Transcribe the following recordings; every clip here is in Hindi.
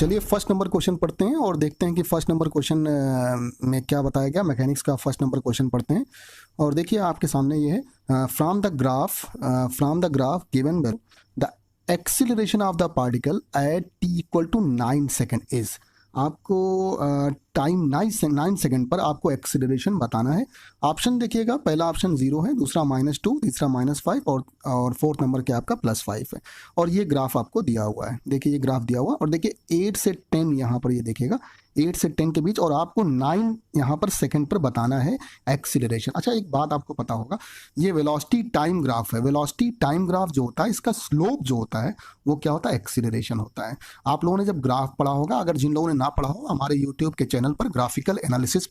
चलिए फर्स्ट नंबर क्वेश्चन पढ़ते हैं और देखते हैं कि फर्स्ट नंबर क्वेश्चन में क्या बताया गया। मैकेनिक्स का फर्स्ट नंबर क्वेश्चन पढ़ते हैं और देखिए आपके सामने ये है, from the graph given below the acceleration of the particle at t equal to 9 second is. आपको टाइम 9 सेकेंड पर आपको एक्सीलरेशन बताना है। ऑप्शन देखिएगा, पहला ऑप्शन 0 है, दूसरा -2, तीसरा -5 और फोर्थ नंबर के आपका +5 है। और ये ग्राफ आपको दिया हुआ है, देखिए ये ग्राफ दिया हुआ और देखिए 8 से 10 यहाँ पर ये देखिएगा 8 से 10 के बीच और आपको 9 यहाँ पर सेकंड पर बताना है एक्सीलरेशन। अच्छा एक बात आपको पता होगा, ये वेलोसिटी टाइम ग्राफ है। वेलोसिटी टाइम ग्राफ जो होता है इसका स्लोप जो होता है वो क्या होता है, एक्सीलरेशन होता है। आप लोगों ने जब ग्राफ पढ़ा होगा, अगर जिन लोगों ने ना पढ़ा हो हमारे यूट्यूब के चैनल पर ग्राफिकल एनालिसिस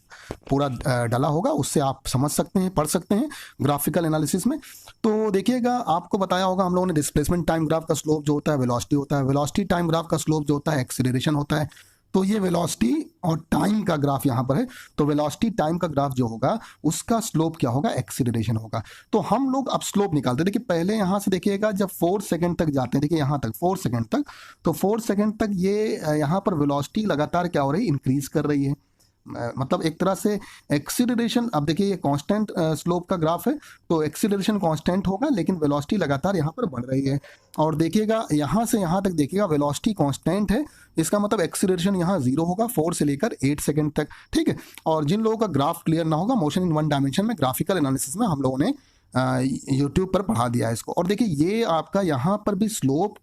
पूरा डाला होगा, उससे आप समझ सकते हैं, पढ़ सकते हैं ग्राफिकल एनालिसिस में। तो देखिएगा आपको बताया होगा हम लोगों ने डिस्प्लेसमेंट टाइम ग्राफ का स्लोप जो होता है वेलोसिटी होता है, वेलोसिटी टाइम ग्राफ का स्लोप जो होता है एक्सीलरेशन होता है। तो ये वेलोसिटी और टाइम का ग्राफ यहाँ पर है, तो वेलोसिटी टाइम का ग्राफ जो होगा उसका स्लोप क्या होगा, एक्सीलरेशन होगा। तो हम लोग अब स्लोप निकालते हैं। देखिए पहले यहाँ से देखिएगा जब 4 सेकंड तक जाते हैं, देखिए यहाँ तक 4 सेकंड तक, तो 4 सेकंड तक ये यहाँ पर वेलोसिटी लगातार क्या हो रही है, इंक्रीज कर रही है। मतलब एक तरह से एक्सीलरेशन, अब देखिए ये कांस्टेंट स्लोप का ग्राफ है तो एक्सीलरेशन कांस्टेंट होगा लेकिन वेलोसिटी लगातार यहाँ पर बढ़ रही है। और देखिएगा यहाँ से यहाँ तक देखिएगा वेलोसिटी कांस्टेंट है, इसका मतलब एक्सीलरेशन यहाँ 0 होगा 4 से लेकर 8 सेकंड तक, ठीक है। और जिन लोगों का ग्राफ क्लियर ना होगा, मोशन इन वन डायमेंशन में ग्राफिकल एनालिसिस में हम लोगों ने यूट्यूब पर पढ़ा दिया है इसको। और देखिए ये आपका यहाँ पर भी स्लोप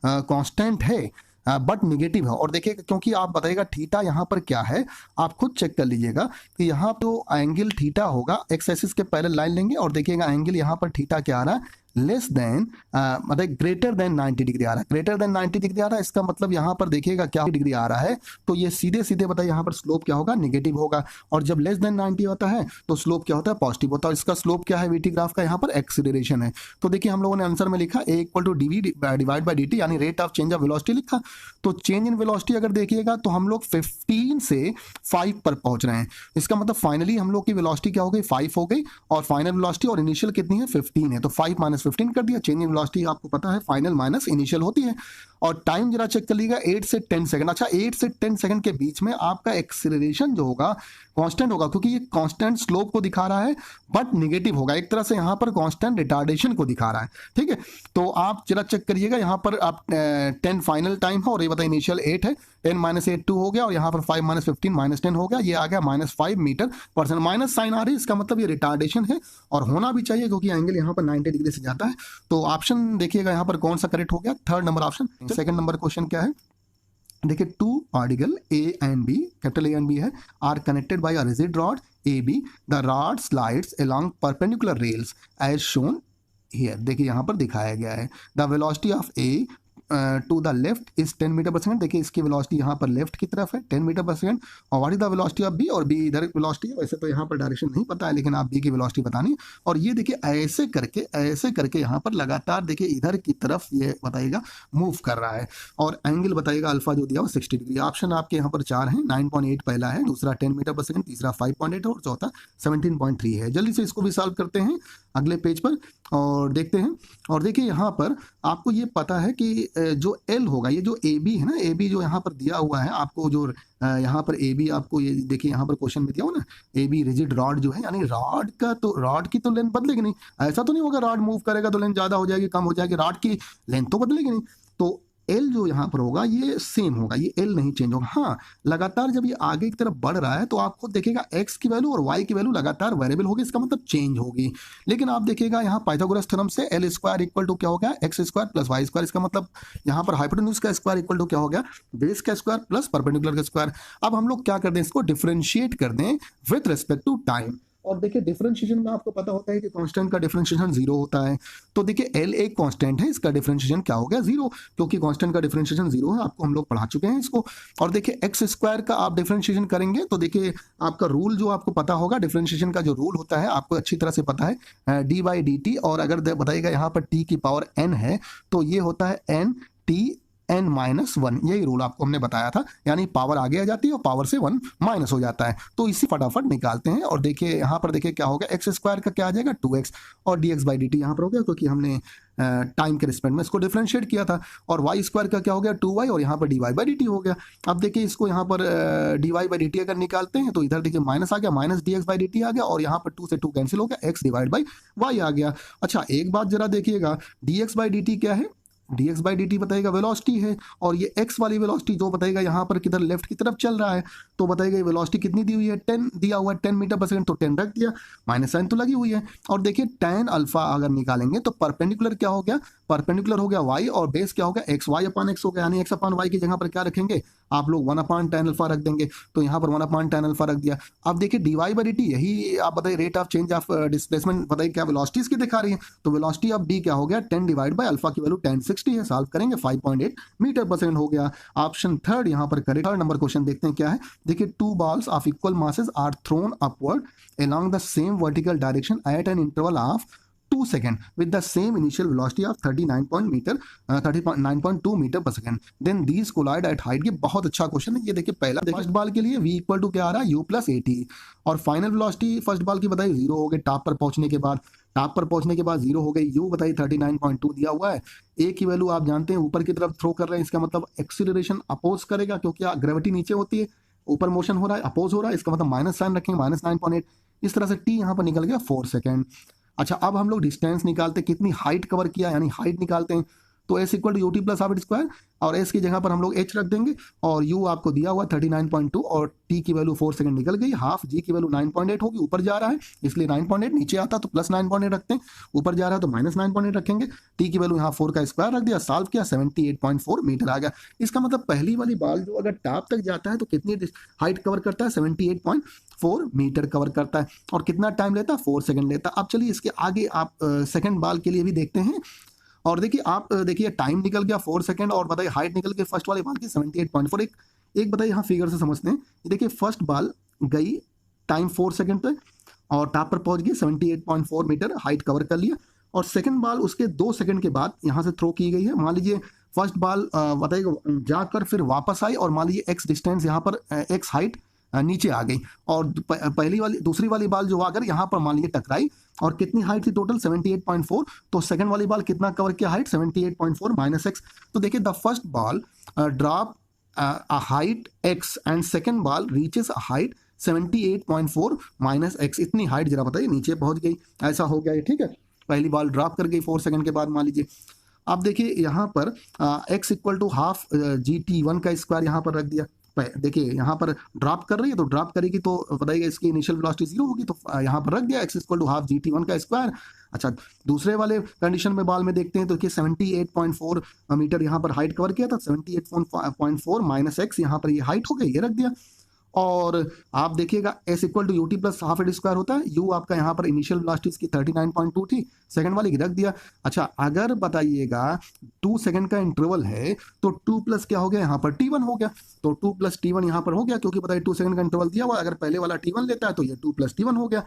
कांस्टेंट है बट निगेटिव है। और देखिए क्योंकि आप बताइएगा थीटा यहाँ पर क्या है, आप खुद चेक कर लीजिएगा कि यहाँ तो एंगल थीटा होगा, एक्स एक्सिस के पैरेलल लाइन लेंगे और देखिएगा एंगल यहाँ पर थीटा क्या आ रहा है, लेस देन मतलब ग्रेटर देन 90 डिग्री आ रहा है। ग्रेटर देन 90 डिग्री आ रहा है, इसका मतलब यहाँ पर देखिएगा क्या डिग्री आ रहा है, तो ये सीधे सीधे बताइए यहाँ पर स्लोप क्या होगा, निगेटिव होगा। और जब लेस देन 90 होता है तो स्लोप क्या होता है, पॉजिटिव होता है। इसका स्लोप क्या है वीटी ग्राफ का, यहाँ पर एक्सीलरेशन है। तो देखिए हम लोगों ने आंसर में लिखा a equal to dv divide by dt, यानी rate of change of velocity लिखा। तो चेंज इन वेलोसिटी अगर देखिएगा तो हम लोग 15 से 5 पर पहुंच रहे हैं। इसका मतलब फाइनली हम लोग की वेलोसिटी क्या हो गई, 5 हो गई और फाइनल वेलोसिटी और इनिशियल कितनी है, 15 है। तो 5 - 15 कर दिया। चेंज इन वेलोसिटी आपको पता है फाइनल माइनस इनिशियल होती है। और टाइम जरा चेक कर लीजिएगा 8 से 10 सेकंड। अच्छा 8 से 10 सेकंड के बीच में आपका एक्सीलरेशन जो होगा कांस्टेंट होगा, क्योंकि ये कांस्टेंट स्लोप को दिखा रहा है बट निगेटिव होगा, एक तरह से यहाँ पर कांस्टेंट रिटार्डेशन को दिखा रहा है, ठीक है। तो आप जरा चेक करिएगा, यहाँ पर आप 10 फाइनल टाइम है और ये बताइए इनिशियल 8 है, 10 - 8 2 हो गया और यहाँ पर 5 - 15 -10 हो गया, ये आ गया -5 metre per second. Minus sign आ रही है, इसका मतलब ये रिटार्डेशन है और होना भी चाहिए क्योंकि एंगल यहाँ पर 90 डिग्री से जाता है। तो ऑप्शन देखिएगा यहाँ पर कौन सा करेक्ट हो गया, third number option. Second number question क्या है, देखिए two particle A and B, capital A and B है, are connected by a rigid rod AB, the rod slides along perpendicular rails as shown here. देखिए यहाँ पर दिखाया गया है the velocity of A to the left is 10 metre per second. देखिए इसकी वेलोसिटी यहाँ पर लेफ्ट की तरफ है 10 मीटर पर सेकंड। और what is the velocity of B, और B इधर वेलोसिटी है, वैसे तो यहाँ पर डायरेक्शन नहीं पता है लेकिन आप B की वेलोसिटी बतानी है। और ये देखिए ऐसे करके यहाँ पर लगातार देखिए इधर की तरफ ये बताइएगा मूव कर रहा है और एंगल बताइएगा अल्फा जो दिया हो 60 डिग्री। ऑप्शन आपके यहाँ पर 4 हैं, 9.8 पहला है, दूसरा 10 मीटर पर सेकंड, तीसरा 5.8 और चौथा 17.3 है। जल्दी से इसको भी सॉल्व करते हैं अगले पेज पर और देखते हैं। और देखिए यहाँ पर आपको ये पता है कि जो L होगा, ये जो AB है ना, AB जो यहाँ पर दिया हुआ है आपको, जो यहाँ पर AB आपको ये देखिए यहाँ पर क्वेश्चन में दिया हुआ ना, AB रिजिड रॉड जो है, यानी रॉड का तो रॉड की तो लेंथ बदलेगी नहीं। ऐसा तो नहीं होगा रॉड मूव करेगा तो लेंथ ज्यादा हो जाएगी कम हो जाएगी, रॉड की लेंथ तो बदलेगी नहीं। तो L जो यहाँ पर होगा ये सेम होगा, ये L नहीं चेंज होगा। हाँ लगातार जब ये आगे की तरफ बढ़ रहा है तो आप खुद देखिएगा x की वैल्यू और y की वैल्यू लगातार वेरिएबल होगी, इसका मतलब चेंज होगी। लेकिन आप देखिएगा यहाँ पाइथागोरस थ्योरम से L स्क्वायर इक्वल टू क्या हो गया, x square plus y square. इसका मतलब यहाँ पर हाइपोटेन्यूज का स्क्वायर इक्वल टू क्या हो गया, बेस का स्क्वायर प्लस परपेंडिकुलर का स्क्वायर। अब हम लोग क्या कर दें, इसको डिफरेंशिएट कर दें विथ रिस्पेक्ट टू टाइम। और देखिए डिफरेंशिएशन में आपको पता होता है कि कांस्टेंट का डिफरेंशिएशन 0 होता है। तो देखिए L एक कांस्टेंट है, इसका डिफरेंशिएशन क्या हो गया, 0, क्योंकि कांस्टेंट का डिफरेंशिएशन 0 है, आपको हम लोग पढ़ा चुके हैं इसको। और देखिए एक्स स्क्वायर का आप डिफरेंशिएशन करेंगे तो देखिए आपका रूल जो आपको पता होगा, डिफरेंशिएशन का जो रूल होता है आपको अच्छी तरह से पता है, d/dt। और अगर बताइएगा यहाँ पर t की पावर n है तो ये होता है n/t n-1, यही रूल आपको हमने बताया था, यानी पावर आगे आ जाती है और पावर से 1 माइनस हो जाता है। तो इसी फटाफट निकालते हैं और देखिए यहाँ पर देखिए क्या होगा, एक्स स्क्वायर का क्या आ जाएगा 2x और dx/dt यहाँ पर हो गया, क्योंकि हमने टाइम के रिस्पेक्ट में इसको डिफरेंशिएट किया था, और वाई स्क्वायर का क्या हो गया 2y, और यहाँ पर dy बाई डी टी हो गया। अब देखिए इसको यहाँ पर dy बाई डी टी अगर निकालते हैं तो इधर देखिए माइनस आ गया, minus dx by D T आ गया, और यहाँ पर 2 से 2 कैंसिल हो गया, x डिवाइड बाई y आ गया। अच्छा एक बात जरा देखिएगा, dx बाई डी टी क्या है, dx बाई डी टी बताएगा वेलोसिटी है, और ये x वाली वेलोसिटी जो बताएगा यहाँ पर किधर लेफ्ट की तरफ चल रहा है, तो बताएगा ये वेलोसिटी कितनी दी हुई है 10 दिया हुआ है 10 मीटर पर सेकंड, तो 10 रख दिया, माइनस साइन तो लगी हुई है। और देखिए tan अल्फा अगर निकालेंगे तो परपेंडिकुलर क्या हो गया, परपेंडिकुलर हो गया y, और बेस क्या हो गया एक्स, वाई अपान एक्स हो गया, यानी एक्स अपान वाई की जगह पर क्या रखेंगे आप लोग 1 अपान tan अल्फा रख देंगे, तो यहाँ पर 1 अपान tan अल्फा रख दिया। अब देखिए dy बाई डी टी यही आप बताइए rate of change of displacement बताइए क्या वेलोसिटीज की दिखा रही है, तो वेलोसिटी ऑफ d क्या हो गया 10 डिवाइड बाई अल्फा की वैल्यू 1060 है, सॉल्व करेंगे 5.8 मीटर पर सेकंड हो गया। ऑप्शन थर्ड यहाँ पर करेक्ट। थर्ड नंबर क्वेश्चन देखते हैं क्या है, देखिए 2 balls of equal masses are thrown upward along the same vertical direction at an interval of 2 seconds with the same initial velocity of 39.2 metre per second, then these collide at height। ये बहुत अच्छा क्वेश्चन है। ये देखिए पहला फर्स्ट बॉल के लिए v इक्वल टू क्या आ रहा है u प्लस ए टी, और फाइनल वेलोसिटी फर्स्ट बॉल की बताइए 0 हो गई, टॉप पर पहुंचने के बाद, टॉप पर पहुंचने के बाद 0 हो गई, u बताइए 39.2 दिया हुआ है, a की वैल्यू आप जानते हैं ऊपर की तरफ थ्रो कर रहे हैं, इसका मतलब एक्सीलरेशन अपोज करेगा क्योंकि ग्रेविटी नीचे होती है, ऊपर मोशन हो रहा है अपोज हो रहा है, इसका मतलब माइनस साइन रखेंगे माइनस 9.8, इस तरह से t यहाँ पर निकल गया 4 सेकेंड। अच्छा अब हम लोग डिस्टेंस निकालते हैं, कितनी हाइट कवर किया यानी हाइट निकालते हैं, तो s equal to u t plus half square, और s की जगह पर हम लोग h रख देंगे, और u आपको दिया हुआ 39.2 और t की वैल्यू 4 सेकंड निकल गई, हाफ g की वैल्यू 9.8 होगी, ऊपर जा रहा है इसलिए 9.8, नीचे आता तो प्लस 9.8 रखते हैं, ऊपर जा रहा है तो माइनस 9.8 रखेंगे, t की वैल्यू यहाँ 4 का स्क्वायर रख दिया, सॉल्व किया 78.4 मीटर आ गया। इसका मतलब पहली वाली बॉल जो अगर टॉप तक जाता है तो कितनी हाइट कवर करता है 78.4 मीटर कवर करता है, और कितना टाइम लेता है 4 सेकंड लेता है। अब चलिए इसके आगे आप सेकंड बॉल के लिए भी देखते हैं, और देखिए आप देखिए टाइम निकल गया 4 सेकंड, और बताइए हाइट निकल गई फर्स्ट वाले बॉल की 78.4। एक बताइए यहाँ फिगर से समझते हैं, देखिए फर्स्ट बॉल गई टाइम 4 सेकंड पे और टॉप पर पहुंच गई 78.4 मीटर हाइट कवर कर लिया, और सेकंड बॉल उसके 2 सेकंड के बाद यहाँ से थ्रो की गई है, मान लीजिए फर्स्ट बॉल बताइए जाकर फिर वापस आई, और मान लीजिए एक्स डिस्टेंस यहाँ पर एक्स हाइट नीचे आ गई, और पहली वाली दूसरी वाली बॉल जो आकर यहाँ पर मान लीजिए टकराई, और कितनी हाइट थी टोटल 78.4, तो सेकंड वाली बॉल कितना कवर किया हाइट 78.4 माइनस एक्स, तो देखिए the first ball drop a height x and second ball reaches a height 78.4 minus x, इतनी हाइट जरा बताइए नीचे पहुंच गई, ऐसा हो गया है, ठीक है, पहली बॉल ड्रॉप कर गई 4 सेकंड के बाद मान लीजिए। अब देखिए यहाँ पर x equal to half g t 1 का स्क्वायर यहाँ पर रख दिया, देखिए यहाँ पर ड्रॉप कर रही है तो ड्रॉप करेगी तो बताइएगा इसकी इनिशियल वेलोसिटी 0 होगी, तो यहाँ पर रख दिया x equal to half g t 1 का स्क्वायर। अच्छा दूसरे वाले कंडीशन में बॉल में देखते हैं तो कि 78.4 मीटर यहाँ पर हाइट कवर किया था, 78.4 माइनस एक्स यहाँ पर ये हाइट हो गई, ये रख दिया, और आप देखिएगा s equal to u t plus half at square होता है, u आपका यहाँ पर इनिशियल वेलोसिटी की 39.2 थी, सेकंड वाली की रख दिया। अच्छा अगर बताइएगा 2 सेकंड का इंटरवल है तो 2 प्लस क्या हो गया यहाँ पर t1 हो गया, तो 2 प्लस t1 यहाँ पर हो गया, क्योंकि बताइए 2 सेकंड का इंटरवल दिया हुआ, अगर पहले वाला t1 लेता है तो ये 2 प्लस t1 हो गया,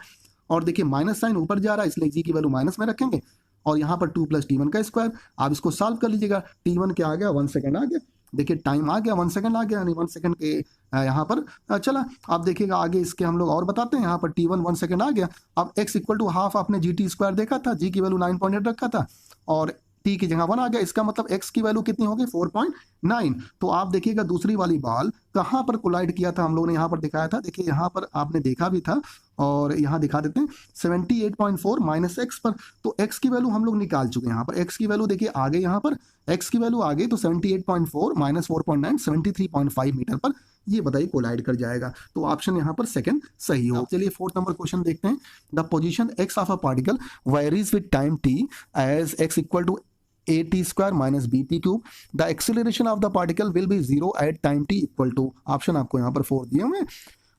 और देखिए माइनस साइन ऊपर जा रहा है इसलिए जी की वैल्यू माइनस में रखेंगे, और यहाँ पर 2 प्लस टी1 का स्क्वायर, आप इसको सॉल्व कर लीजिएगा, t1 क्या आ गया 1 सेकंड आ गया, देखिए टाइम आ गया 1 सेकंड आ गया, यानी 1 सेकंड के यहाँ पर चला। आप देखिएगा आगे इसके हम लोग और बताते हैं, यहाँ पर t1 1 सेकंड आ गया। अब x इक्वल टू हाफ आपने जी टी स्क्वायर देखा था, जी की वैल्यू 9.8 रखा था, और t की जगह 1 आ गया, इसका मतलब x की वैल्यू कितनी होगी 4.9। तो आप देखिएगा दूसरी वाली बॉल कहाँ पर कोलाइड किया था, हम लोग ने यहाँ पर दिखाया था, देखिए यहाँ पर आपने देखा भी था, और यहाँ दिखा देते हैं 78.4 माइनस एक्स पर, तो x की वैल्यू हम लोग निकाल चुके हैं, यहाँ पर x की वैल्यू देखिए आ गई, यहाँ पर x की वैल्यू आ गई, तो 78.4 माइनस 4.9 73.5 मीटर पर ये बताइए कोलाइड कर जाएगा, तो ऑप्शन यहाँ पर सेकंड सही हो। चलिए फोर्थ नंबर क्वेश्चन देखते हैं, the position x of a particle varies with time t as x equal to a t square minus b t cube, the acceleration of the particle will be 0 at time t equal to, option आपको यहाँ पर 4 दिए हुए हैं।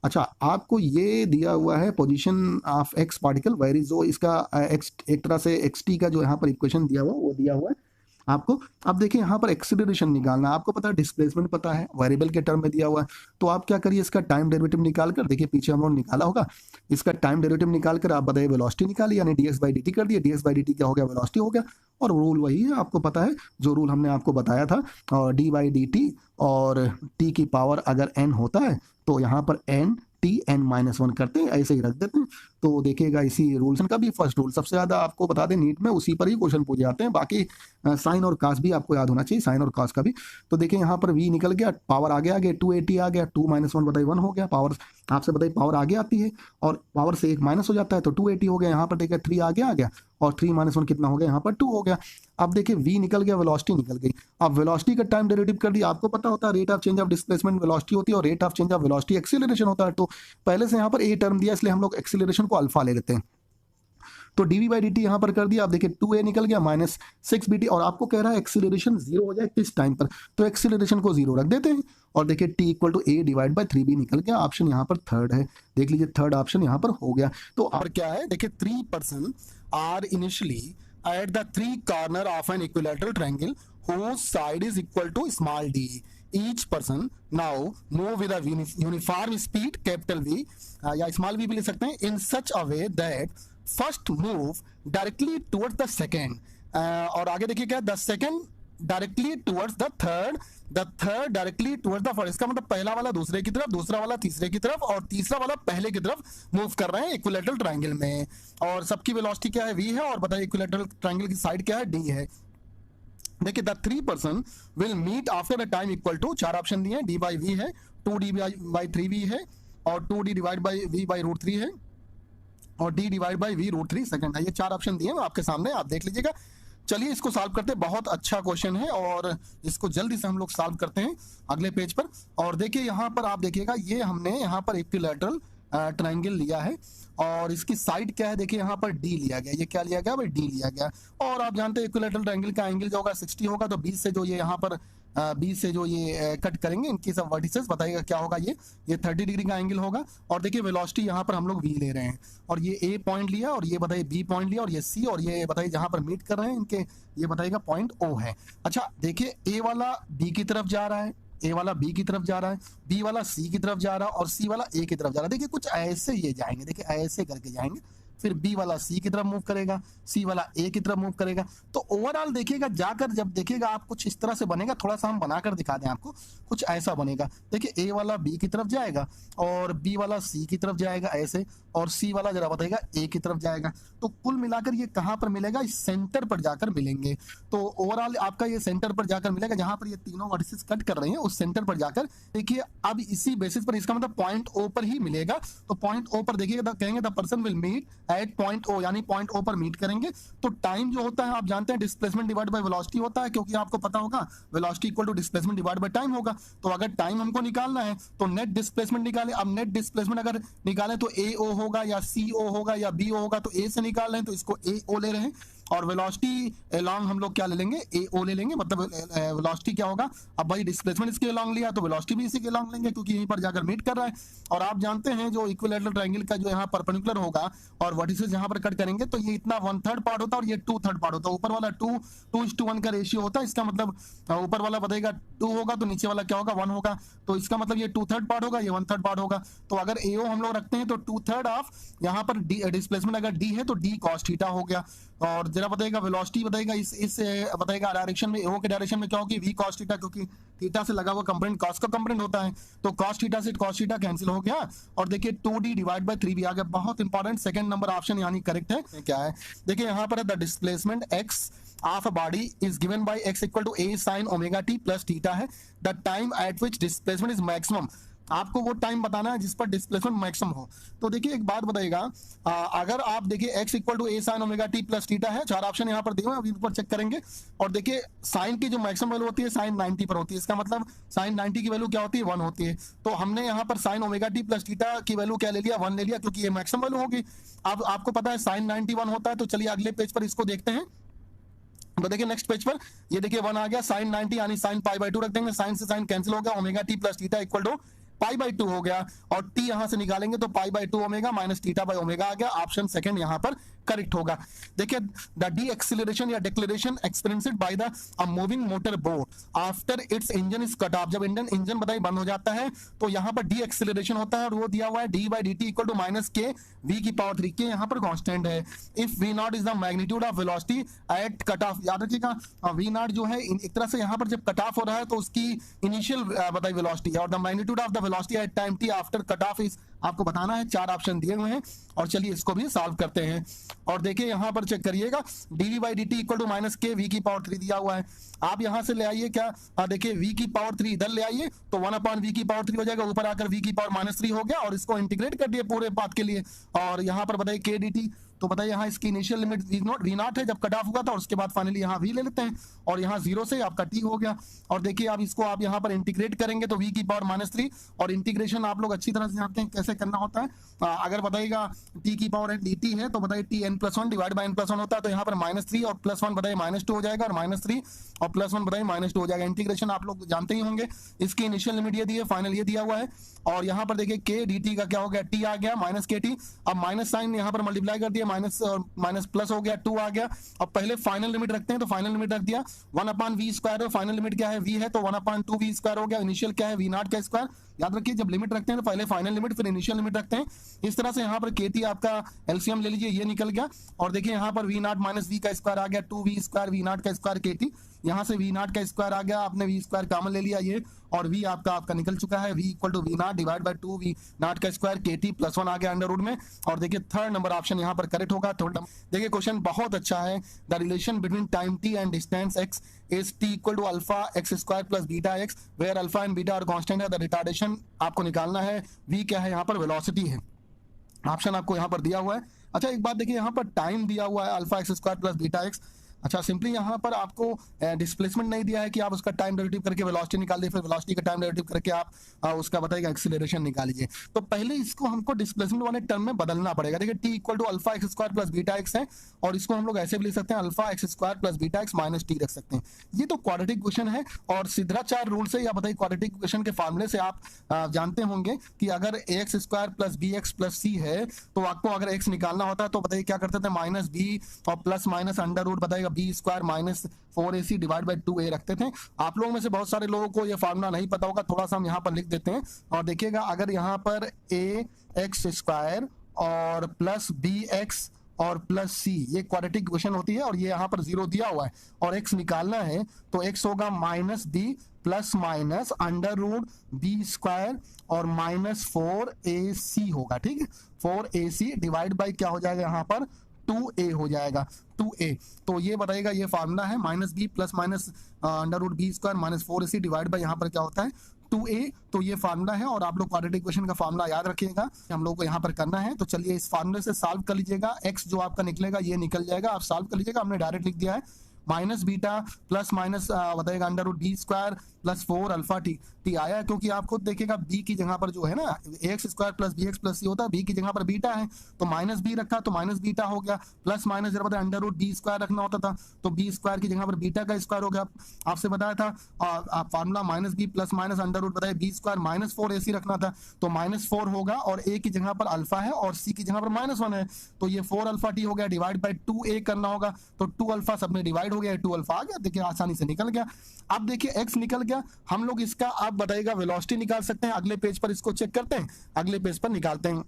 अच्छा आपको ये दिया हुआ है position of x particle varies, जो इसका एक्स एक तरह से एक्स टी का जो यहाँ पर इक्वेशन दिया हुआ वो दिया हुआ है आपको। अब देखिए यहाँ पर एक्सीलरेशन निकालना है, आपको पता है डिस्प्लेसमेंट पता है, वेरिएबल के टर्म में दिया हुआ है, तो आप क्या करिए इसका टाइम डेरिवेटिव निकाल कर, देखिए पीछे हम लोग निकाला होगा, इसका टाइम डेरिवेटिव निकाल कर आप बताइए वेलोसिटी निकालिए, यानी dx बाई dt कर दिया, dx बाई dt क्या हो गया वेलोसिटी हो गया, और रूल वही है आपको पता है जो रूल हमने आपको बताया था, और d बाई dt और t की पावर अगर n होता है तो यहाँ पर n t n माइनस 1 करते हैं, ऐसे ही रख देते हैं, तो देखिएगा इसी रूल्स का भी फर्स्ट रूल सबसे ज़्यादा आपको बता दें नीट में उसी पर ही क्वेश्चन पूछे जाते हैं, बाकी साइन और कास भी आपको याद होना चाहिए, साइन और कास का भी। तो देखिए यहाँ पर v निकल गया, पावर आगे आ गया 280 आ गया, 2 - 1 बताइए 1 हो गया, पावर आपसे बताइए पावर आगे आती है और पावर से एक माइनस हो जाता है तो 280 हो गया। यहाँ पर देखिए 3 आगे आ गया और 3 - 1 कितना हो गया, यहाँ पर 2 हो गया। अब देखिए v निकल गया, वेलोसिटी निकल गई। अब वेलोसिटी का टाइम डेरिवेटिव कर दिया, आपको पता होता है rate of change of displacement velocity होती है और rate of change of velocity acceleration होता है। तो पहले से यहाँ पर a टर्म दिया इसलिए हम लोग एक्सीलरेशन को अल्फा ले लेते हैं, तो dv/dt यहाँ पर कर दिया। आप देखिए 2a निकल गया -6bt और आपको कह रहा है एक्सीलरेशन 0 हो जाए किस टाइम पर, तो एक्सीलरेशन को 0 रख देते हैं और देखिए t = a/3b निकल गया। ऑप्शन यहाँ पर थर्ड है, देख लीजिए थर्ड ऑप्शन यहाँ पर हो गया। तो और क्या है, देखिए 3 person are initially at the 3 corner of an equilateral triangle whose side is equal to small d. Each person now move with a uniform speed capital V या small v भी ले सकते हैं in such a way that first move directly towards the second और आगे देखिए क्या, the second directly towards the third directly towards the first. इसका मतलब पहला वाला दूसरे की तरफ, दूसरा वाला तीसरे की तरफ और तीसरा वाला पहले की तरफ मूव कर रहे हैं इक्विलैटरल ट्रायंगल में। और सबकी वेलोसिटी क्या है, v है, और बताइए इक्विलैटरल ट्रायंगल की साइड क्या है, d है। देखिए the 3 person will meet after a time equal to, 4 option दिए हैं, d/v है, 2d/3v है और 2d/v/√3 है और d/v√3 सेकंड है। ये 4 ऑप्शन दिए हैं आपके सामने, आप देख लीजिएगा। चलिए इसको सॉल्व करते हैं, बहुत अच्छा क्वेश्चन है और इसको जल्दी से हम लोग सॉल्व करते हैं अगले पेज पर। और देखिए यहाँ पर आप देखिएगा, ये हमने यहाँ पर इक्विलैटरल ट्रायंगल लिया है और इसकी साइड क्या है, देखिए यहाँ पर डी लिया गया, ये क्या लिया गया भाई, डी लिया गया। और आप जानते हैं इक्विलैटरल ट्रायंगल का एंगल जो होगा 60 होगा, तो 20 से जो ये यहाँ पर 20 से जो ये कट करेंगे इनकी सब वर्टिसेस, बताइएगा क्या होगा, ये 30 डिग्री का एंगल होगा। और देखिए वेलोसिटी यहाँ पर हम लोग v ले रहे हैं और ये a पॉइंट लिया और ये बताइए b पॉइंट लिया और ये c और ये बताइए जहाँ पर मीट कर रहे हैं इनके, ये बताइएगा पॉइंट o है। अच्छा देखिए a वाला b की तरफ जा रहा है, ए वाला बी की तरफ जा रहा है, बी वाला सी की तरफ जा रहा है और सी वाला ए की तरफ जा रहा है। देखिए कुछ ऐसे ये जाएंगे, देखिए ऐसे करके जाएंगे, फिर बी वाला सी की तरफ मूव करेगा, सी वाला ए की तरफ मूव करेगा। तो ओवरऑल देखिएगा जाकर जब देखिएगा आप कुछ इस तरह से बनेगा, थोड़ा सा हम बनाकर दिखा दें आपको, कुछ ऐसा बनेगा। देखिए ए वाला बी की तरफ जाएगा और बी वाला सी की तरफ जाएगा ऐसे, और सी वाला जरा बताएगा ए की तरफ जाएगा। तो कुल मिलाकर ये कहाँ पर मिलेगा, इस सेंटर पर जाकर मिलेंगे। तो ओवरऑल आपका ये सेंटर पर जाकर मिलेगा, जहां पर ये तीनों वर्टिसेस कट कर रहे हैं उस सेंटर पर जाकर। देखिए अब इसी बेसिस पर, इसका मतलब पॉइंट ओ पर ही मिलेगा। तो पॉइंट ओ पर देखिएगा, कहेंगे the person will meet at point O, यानी पॉइंट ओ पर मीट करेंगे। तो टाइम जो होता है आप जानते हैं डिस्प्लेसमेंट डिवाइड बाय वेलोसिटी होता है, क्योंकि आपको पता होगा velocity equal to displacement divide by time होगा। तो अगर टाइम हमको निकालना है तो नेट डिस्प्लेसमेंट निकाले। अब नेट डिस्प्लेसमेंट अगर निकालें तो ए ओ होगा या सी ओ होगा या बी ओ होगा, तो ए से निकाल रहे हैं तो इसको ए ओ ले रहे हैं और वेलोसिटी अलोंग हम लोग क्या ले लेंगे, ए ओ ले लेंगे। मतलब वेलोसिटी क्या होगा, अब भाई डिस्प्लेसमेंट इसके अलोंग लिया तो वेलोसिटी भी इसी के अलोंग लेंगे क्योंकि यहीं पर जाकर मीट कर रहा है। और आप जानते हैं जो इक्विलैटरल ट्रायंगल का जो यहाँ परपेंडिकुलर होगा और वर्टिसेस यहाँ पर कट करेंगे तो ये इतना 1/3 पार्ट होता है और ये 2/3 पार्ट होता है। ऊपर वाला 2:1 का रेशियो होता है, इसका मतलब ऊपर वाला बताएगा 2 होगा तो नीचे वाला क्या होगा, 1 होगा। तो इसका मतलब ये 2/3 पार्ट होगा, ये 1/3 पार्ट होगा। तो अगर एओ हम लोग रखते हैं तो 2/3 ऑफ यहाँ पर डिस्प्लेसमेंट अगर डी है तो डी कॉस थीटा हो गया। और जरा बताएगा वेलोसिटी बताएगा इस बताएगा डायरेक्शन में, एओ के डायरेक्शन में क्या होगी, वी कॉस थीटा, क्योंकि थीटा से लगा हुआ कंपोनेंट कॉस का कंपोनेंट होता है। तो कॉस थीटा से कॉस थीटा कैंसिल हो गया और देखिए 2d/3 भी आ गया। बहुत इंपॉर्टेंट सेकंड नंबर ऑप्शन यानी करेक्ट है। क्या है देखिए यहाँ पर है the displacement x of a body is given by x equal to a sin omega t plus theta है। the time at which displacement is maximum, आपको वो टाइम बताना है जिस पर डिस्प्लेसमेंट मैक्सिमम हो। तो देखिए एक बात बताइएगा, अगर आप देखिए x equal to a sin omega t plus theta है, 4 ऑप्शन यहाँ पर दिए हुए हैं, अभी ऊपर चेक करेंगे। और देखिए साइन की जो मैक्सिमम वैल्यू होती है साइन 90 पर होती है, इसका मतलब साइन 90 की वैल्यू क्या होती है, 1 होती है। तो हमने यहाँ पर sine omega t plus theta की वैल्यू क्या ले लिया, 1 ले लिया, क्योंकि ये मैक्सिमम वैल्यू होगी। अब आपको पता है साइन 90 1 होता है। तो चलिए अगले पेज पर इसको देखते हैं। तो देखिए नेक्स्ट पेज पर ये देखिए 1 आ गया, साइन 90 यानी साइन π/2 रख देंगे, साइन से साइन कैंसिल हो गया, omega t plus theta equal to π/2 हो गया और t यहां से निकालेंगे तो π/2 omega minus theta by omega आ गया। ऑप्शन सेकंड यहां पर करेक्ट होगा। देखिए द डी एक्सीलरेशन या declaration experienced by the a moving motor boat after its engine is cut off, जब इंजन बताइए बंद हो जाता है तो यहाँ पर डी एक्सीलरेशन होता है और वो दिया हुआ है d/dt equal to -k v⁻³ के, यहाँ पर कांस्टेंट है। If v0 is the magnitude of velocity at cut off, याद रखिएगा v0 जो है एक तरह से यहाँ पर जब कट ऑफ हो रहा है तो उसकी इनिशियल बताइए वेलोसिटी है और the magnitude of the velocity at time t after cut off is आपको बताना है। 4 ऑप्शन दिए हुए हैं और चलिए इसको भी सॉल्व करते हैं। और देखिए यहाँ पर चेक करिएगा, dv/dt इक्वल टू माइनस के वी की पावर 3 दिया हुआ है। आप यहाँ से ले आइए क्या, देखिए v की पावर 3 इधर ले आइए तो 1/v की पावर 3 हो जाएगा, ऊपर आकर v की पावर -3 हो गया और इसको इंटीग्रेट कर दिए पूरे पाथ के लिए। और यहाँ पर बताइए k dt, तो बताइए यहाँ इसकी इनिशियल लिमिट v0 है जब कट ऑफ हुआ था, और उसके बाद फाइनली यहाँ v ले लेते हैं और यहाँ 0 से आपका t हो गया। और देखिए आप इसको आप यहाँ पर इंटीग्रेट करेंगे तो v की पावर -3, और इंटीग्रेशन आप लोग अच्छी तरह से जानते हैं कैसे करना होता है। अगर बताइएगा t की पावर dt है तो बताइए t n+1 divide by n+1 होता है, तो यहाँ पर -3 और +1 बताइए -2 हो जाएगा, और -3 और +1 बताइए -2 हो जाएगा। इंटीग्रेशन आप लोग जानते ही होंगे, इसकी इनिशियल लिमिट ये दी है, फाइनल ये दिया हुआ है। और यहाँ पर देखिए k dt का क्या हो गया, t आ गया -kt, अब माइनस साइन यहाँ पर मल्टीप्लाई कर दिया, माइनस और माइनस प्लस हो गया, 2 आ गया। अब पहले फाइनल लिमिट रखते हैं, तो फाइनल लिमिट रख दिया 1/v², फाइनल लिमिट क्या है v है तो 1/2v² हो गया। इनिशियल क्या है v0 का स्क्वायर, याद रखिए जब लिमिट रखते हैं तो पहले फाइनल लिमिट फिर इनिशियल लिमिट रखते हैं। इस तरह से यहाँ पर kt आपका एलसीएम ले लीजिए, ये निकल गया। और देखिए यहाँ पर v0 - v का स्क्वायर आ गया, 2v² v0 का स्क्वायर kt, यहाँ से v0 का स्क्वायर आ गया, आपने v² कॉमन ले लिया ये, और v आपका निकल चुका है, v equal to v0 divide by 2v0 का स्क्वायर kt +1 आ गया अंडर रूट में। और देखिए थर्ड नंबर ऑप्शन यहाँ पर करेक्ट होगा। देखिए क्वेश्चन बहुत अच्छा है। The relation between time t and distance x is t equal to alpha x² plus beta x, where alpha and beta are constant है। द रिटार्डेशन आपको निकालना है, v क्या है यहाँ पर, वेलोसिटी है। ऑप्शन आपको यहाँ पर दिया हुआ है। अच्छा एक बात देखिए, यहाँ पर टाइम दिया हुआ है alpha x² plus beta x। अच्छा सिंपली यहाँ पर आपको डिस्प्लेसमेंट नहीं दिया है कि आप उसका टाइम डेरिवेटिव करके वेलोसिटी निकाल दीजिए, फिर वेलोसिटी का टाइम डेरिवेटिव करके आप उसका बताइएगा एक्सीलरेशन निकाल लीजिए। तो पहले इसको हमको डिस्प्लेसमेंट वाले टर्म में बदलना पड़ेगा। देखिए t equal to alpha x² plus beta x है, और इसको हम लोग ऐसे भी लिख सकते हैं alpha x² plus beta x minus t रख सकते हैं। ये तो क्वाड्रेटिक क्वेश्चन है, और सिद्धाचार्य रूल से या बताइए क्वाड्रेटिक क्वेश्चन के फॉर्मूले से आप जानते होंगे कि अगर ax² plus bx plus c है तो आपको अगर x निकालना होता है तो बताइए क्या करते थे, -b और प्लस माइनस अंडर रूट बताइएगा b² minus 4ac divide bye 2a रखते थे। आप लोगों में से बहुत सारे लोगों को ये फार्मूला नहीं पता होगा, थोड़ा सा हम यहाँ पर लिख देते हैं। और देखिएगा अगर यहाँ पर ax² और प्लस bx और प्लस c ये क्वाड्रेटिक इक्वेशन होती है, और ये यहाँ पर 0 दिया हुआ है और x निकालना है तो x होगा -b plus minus under root b² और -4ac होगा, ठीक है। 4ac डिवाइड बाय क्या हो जाएगा यहाँ पर 2a हो जाएगा, 2a। तो ये बताइएगा ये फार्मूला है -b plus minus under root b² minus 4ac divide by यहाँ पर क्या होता है 2a। तो ये फार्मूला है, और आप लोग क्वाड्रेटिक इक्वेशन का फार्मूला याद रखिएगा, हम लोग को यहाँ पर करना है। तो चलिए इस फार्मूले से सॉल्व कर लीजिएगा, x जो आपका निकलेगा ये निकल जाएगा, आप सॉल्व कर लीजिएगा। हमने डायरेक्ट लिख दिया है माइनस बीटा प्लस माइनस बताएगा under root b² plus 4 alpha t आया, क्योंकि आप खुद देखिएगा b की जगह पर जो है ना ax² plus bx plus c होता है, b की जगह पर बीटा है तो -b रखा तो माइनस बीटा हो गया, प्लस माइनस जब अंडर रूट b² रखना होता था तो b² की जगह पर बीटा का स्क्वायर हो गया। आपसे बताया था formula -b plus minus under root बताया b² माइनस 4ac रखना था, तो -4 होगा और a की जगह पर अल्फा है और c की जगह पर -1 है, तो ये 4 अल्फा t हो गया, डिवाइड बाय 2a करना होगा तो 2 अल्फा सब में डिवाइड हो गया, 2 अल्फा आ गया। देखिए आसानी से निकल गया। अब देखिए x निकल गया, हम लोग इसका आप बताइएगा वेलोसिटी निकाल सकते हैं। अगले पेज पर इसको चेक करते हैं, अगले पेज पर निकालते हैं।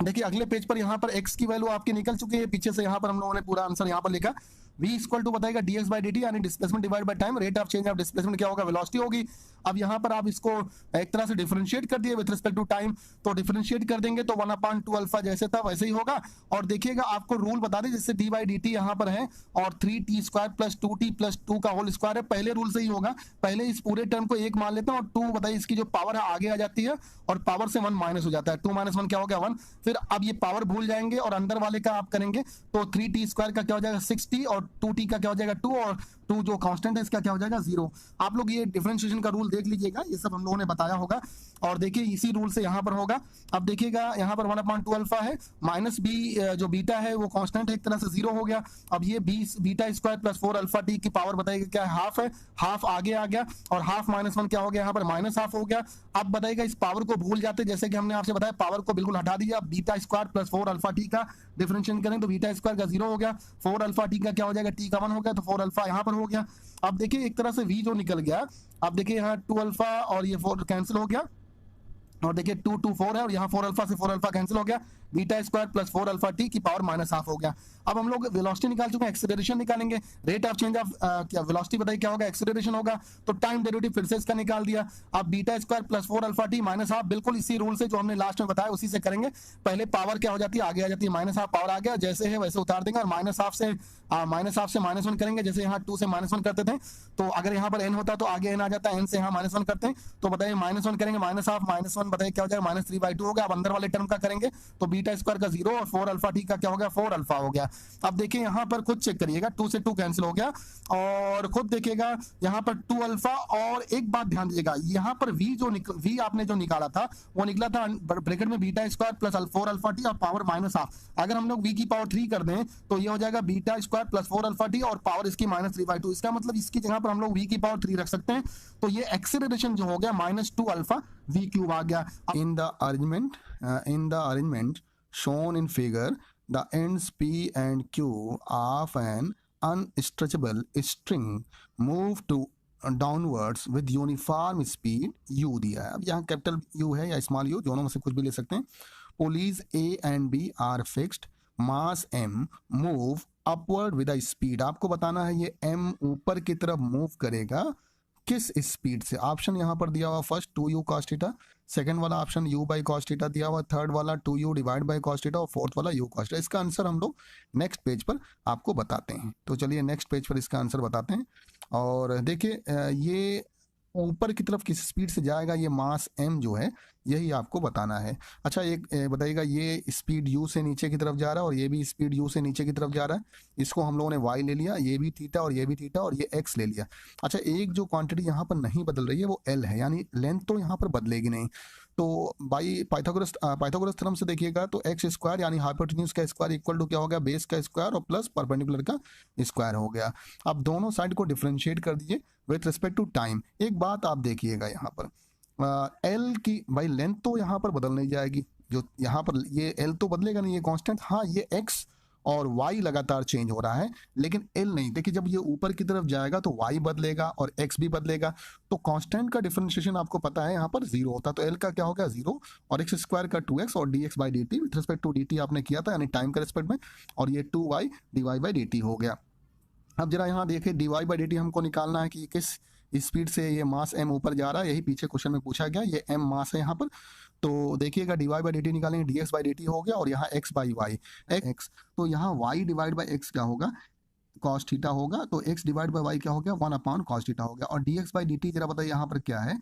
देखिए अगले पेज पर यहाँ पर x की वैल्यू आपकी निकल चुकी है, पीछे से यहाँ पर हम लोगों ने पूरा आंसर यहाँ पर लिखा v इक्वल टू बताएगा dx/dt यानी displacement divide by time, rate of change of displacement क्या होगा, वेलोसिटी होगी। अब यहाँ पर आप इसको एक तरह से डिफरेंशिएट कर दिए विद रिस्पेक्ट टू टाइम, तो डिफरेंशिएट कर देंगे तो 1/2 अल्फा जैसे था वैसे ही होगा। और देखिएगा आपको रूल बता दें, जैसे d/dt यहाँ पर है और 3t² प्लस 2t प्लस 2 का होल स्क्वायर है, पहले रूल से ही होगा। पहले इस पूरे टर्म को 1 मान लेते हैं और 2 बताइए इसकी जो पावर है आगे आ जाती है और पावर से 1 माइनस हो जाता है, 2 - 1 क्या हो गया 1। फिर अब ये पावर भूल जाएंगे और अंदर वाले का आप करेंगे तो 3t² का क्या हो जाएगा 6t और 2t का क्या हो जाएगा 2, और 2 जो कांस्टेंट है इसका क्या हो जाएगा 0। आप लोग ये डिफरेंशिएशन का रूल देख लीजिएगा, ये सब हम लोगों ने बताया होगा। और देखिए इसी रूल से यहाँ पर होगा। अब देखिएगा यहाँ पर 1/2 अल्फा है, माइनस b जो बीटा है वो कांस्टेंट है, एक तरह से 0 हो गया। अब ये बीटा² प्लस 4 अल्फा t की पावर बताइएगा क्या है, हाफ है, हाफ आगे आ गया और हाफ -1 क्या हो गया यहाँ पर -हाफ हो गया। अब बताइएगा इस पावर को भूल जाते, जैसे कि हमने आपसे बताया पावर को बिल्कुल हटा दिया। बीटा² प्लस 4 अल्फा t का डिफरेंशिएट करें तो बीटा² का 0 हो गया, 4 अल्फा t का क्या हो जाएगा t का 1 हो गया, तो 4 अल्फा यहाँ पर हो गया। अब देखिए एक तरह से v जो निकल गया, अब देखिए यहाँ 2 अल्फा और ये 4 कैंसिल हो गया, और देखिए 2 2 4 है और यहाँ 4 अल्फा से 4 अल्फा कैंसिल हो गया, beta square plus 4 alpha T की पावर माइनस हाफ हो गया। अब हम लोग वेलोसिटी निकाल चुके हैं, एक्सेलरेशन निकालेंगे, रेट ऑफ चेंज ऑफ क्या वेलोसिटी बताइए क्या होगा, एक्सेलरेशन होगा, तो टाइम डेरिवेटिव फिर से इसका निकाल दिया। अब beta square plus 4 alpha T minus half, बिल्कुल इसी रूल से जो हमने लास्ट में बताया उसी से करेंगे। पहले पावर क्या हो जाती है, आगे आ जाती है माइनस हाफ, पावर आ गया जैसे है वैसे उतार देंगे और माइनस हाफ से माइनस 1 करेंगे, जैसे यहाँ 2 से माइनस 1 करते थे, तो अगर यहाँ पर n होता तो आगे n आ जाता है, n से यहाँ माइनस 1 करते हैं, तो बताइए माइनस 1 करेंगे, माइनस हाफ माइनस 1 बताइए क्या हो जाएगा, माइनस 3/2 हो गया। अब अंदर वाले टर्म का करेंगे तो बीटा स्क्वायर का 0 और 4 अल्फा टी का क्या हो गया, 4 अल्फा हो गया। अब देखिए यहाँ पर खुद चेक करिएगा, 2 से 2 कैंसिल हो गया और खुद देखिएगा यहाँ पर 2 अल्फा। और एक बात ध्यान दीजिएगा, यहाँ पर v आपने जो निकाला था वो निकला था ब्रैकेट में beta square plus 4 alpha T और पावर माइनस हाफ। अगर हम लोग v की पावर 3 कर दें तो ये हो जाएगा beta square plus 4 alpha T और पावर इसकी माइनस 3/2। इसका मतलब इसकी जगह पर हम लोग v की पावर 3 रख सकते हैं, तो ये एक्सेलरेशन जो हो गया -2 अल्फा v क्यूब आ गया। In the arrangement shown in figure, the ends P and Q of an unstretchable string move to downwards with uniform speed u दिया है। अब यहाँ कैपिटल U है या स्मॉल u, दोनों में से कुछ भी ले सकते हैं। Pulleys A and B are fixed, mass m move upward with a speed। आपको बताना है ये m ऊपर की तरफ मूव करेगा किस स्पीड से। ऑप्शन यहाँ पर दिया हुआ first 2u cos theta, second वाला option u by cos theta दिया हुआ, थर्ड वाला 2u divide by cos theta और फोर्थ वाला u cos थीटा। इसका आंसर हम लोग नेक्स्ट पेज पर आपको बताते हैं। तो चलिए नेक्स्ट पेज पर इसका आंसर बताते हैं। और देखिए ये ऊपर की तरफ किस स्पीड से जाएगा, ये मास m जो है यही आपको बताना है। अच्छा एक बताइएगा, ये स्पीड u से नीचे की तरफ जा रहा है और ये भी स्पीड u से नीचे की तरफ जा रहा है, इसको हम लोगों ने y ले लिया, ये भी थीटा और ये भी थीटा और ये x ले लिया। अच्छा एक जो क्वांटिटी यहाँ पर नहीं बदल रही है वो l है, यानी लेंथ तो यहाँ पर बदलेगी नहीं। तो बाई पाइथागोरस थ्योरम से देखिएगा तो एक्स स्क्वायर यानी हाइपोटेन्यूज का स्क्वायर इक्वल टू क्या हो गया, बेस का स्क्वायर और प्लस परपेंडिकुलर का स्क्वायर हो गया। अब दोनों साइड को डिफरेंशिएट कर दीजिए विथ रिस्पेक्ट टू टाइम। एक बात आप देखिएगा यहाँ पर एल की भाई लेंथ तो यहाँ पर बदल नहीं जाएगी, जो यहाँ पर ये एल तो बदलेगा नहीं, ये कांस्टेंट। हाँ ये एक्स और y लगातार चेंज हो रहा है लेकिन l नहीं। देखिए जब ये ऊपर की तरफ जाएगा तो y बदलेगा और x भी बदलेगा, तो कांस्टेंट का डिफरेंशिएशन आपको पता है यहाँ पर 0 होता है, तो l का क्या हो गया 0 और x स्क्वायर का 2x और dx by dt with respect to dt आपने किया था यानी टाइम के रिस्पेक्ट में, और ये 2y dy बाई dt हो गया। अब जरा यहाँ देखिए dy बाई dt हमको निकालना है कि किस स्पीड से ये मास m ऊपर जा रहा है, यही पीछे क्वेश्चन में पूछा गया, ये m मास है यहाँ पर। तो देखिएगा dy बाई dt निकालेंगे, dx बाई dt हो गया और यहाँ x बाई y x, तो यहाँ y डिवाइड बाई x क्या होगा, cos थीटा होगा, तो x डिवाइड बाई y क्या हो गया 1 cos थीटा हो गया। और dx बाई dt जरा बताइए यहाँ पर क्या है,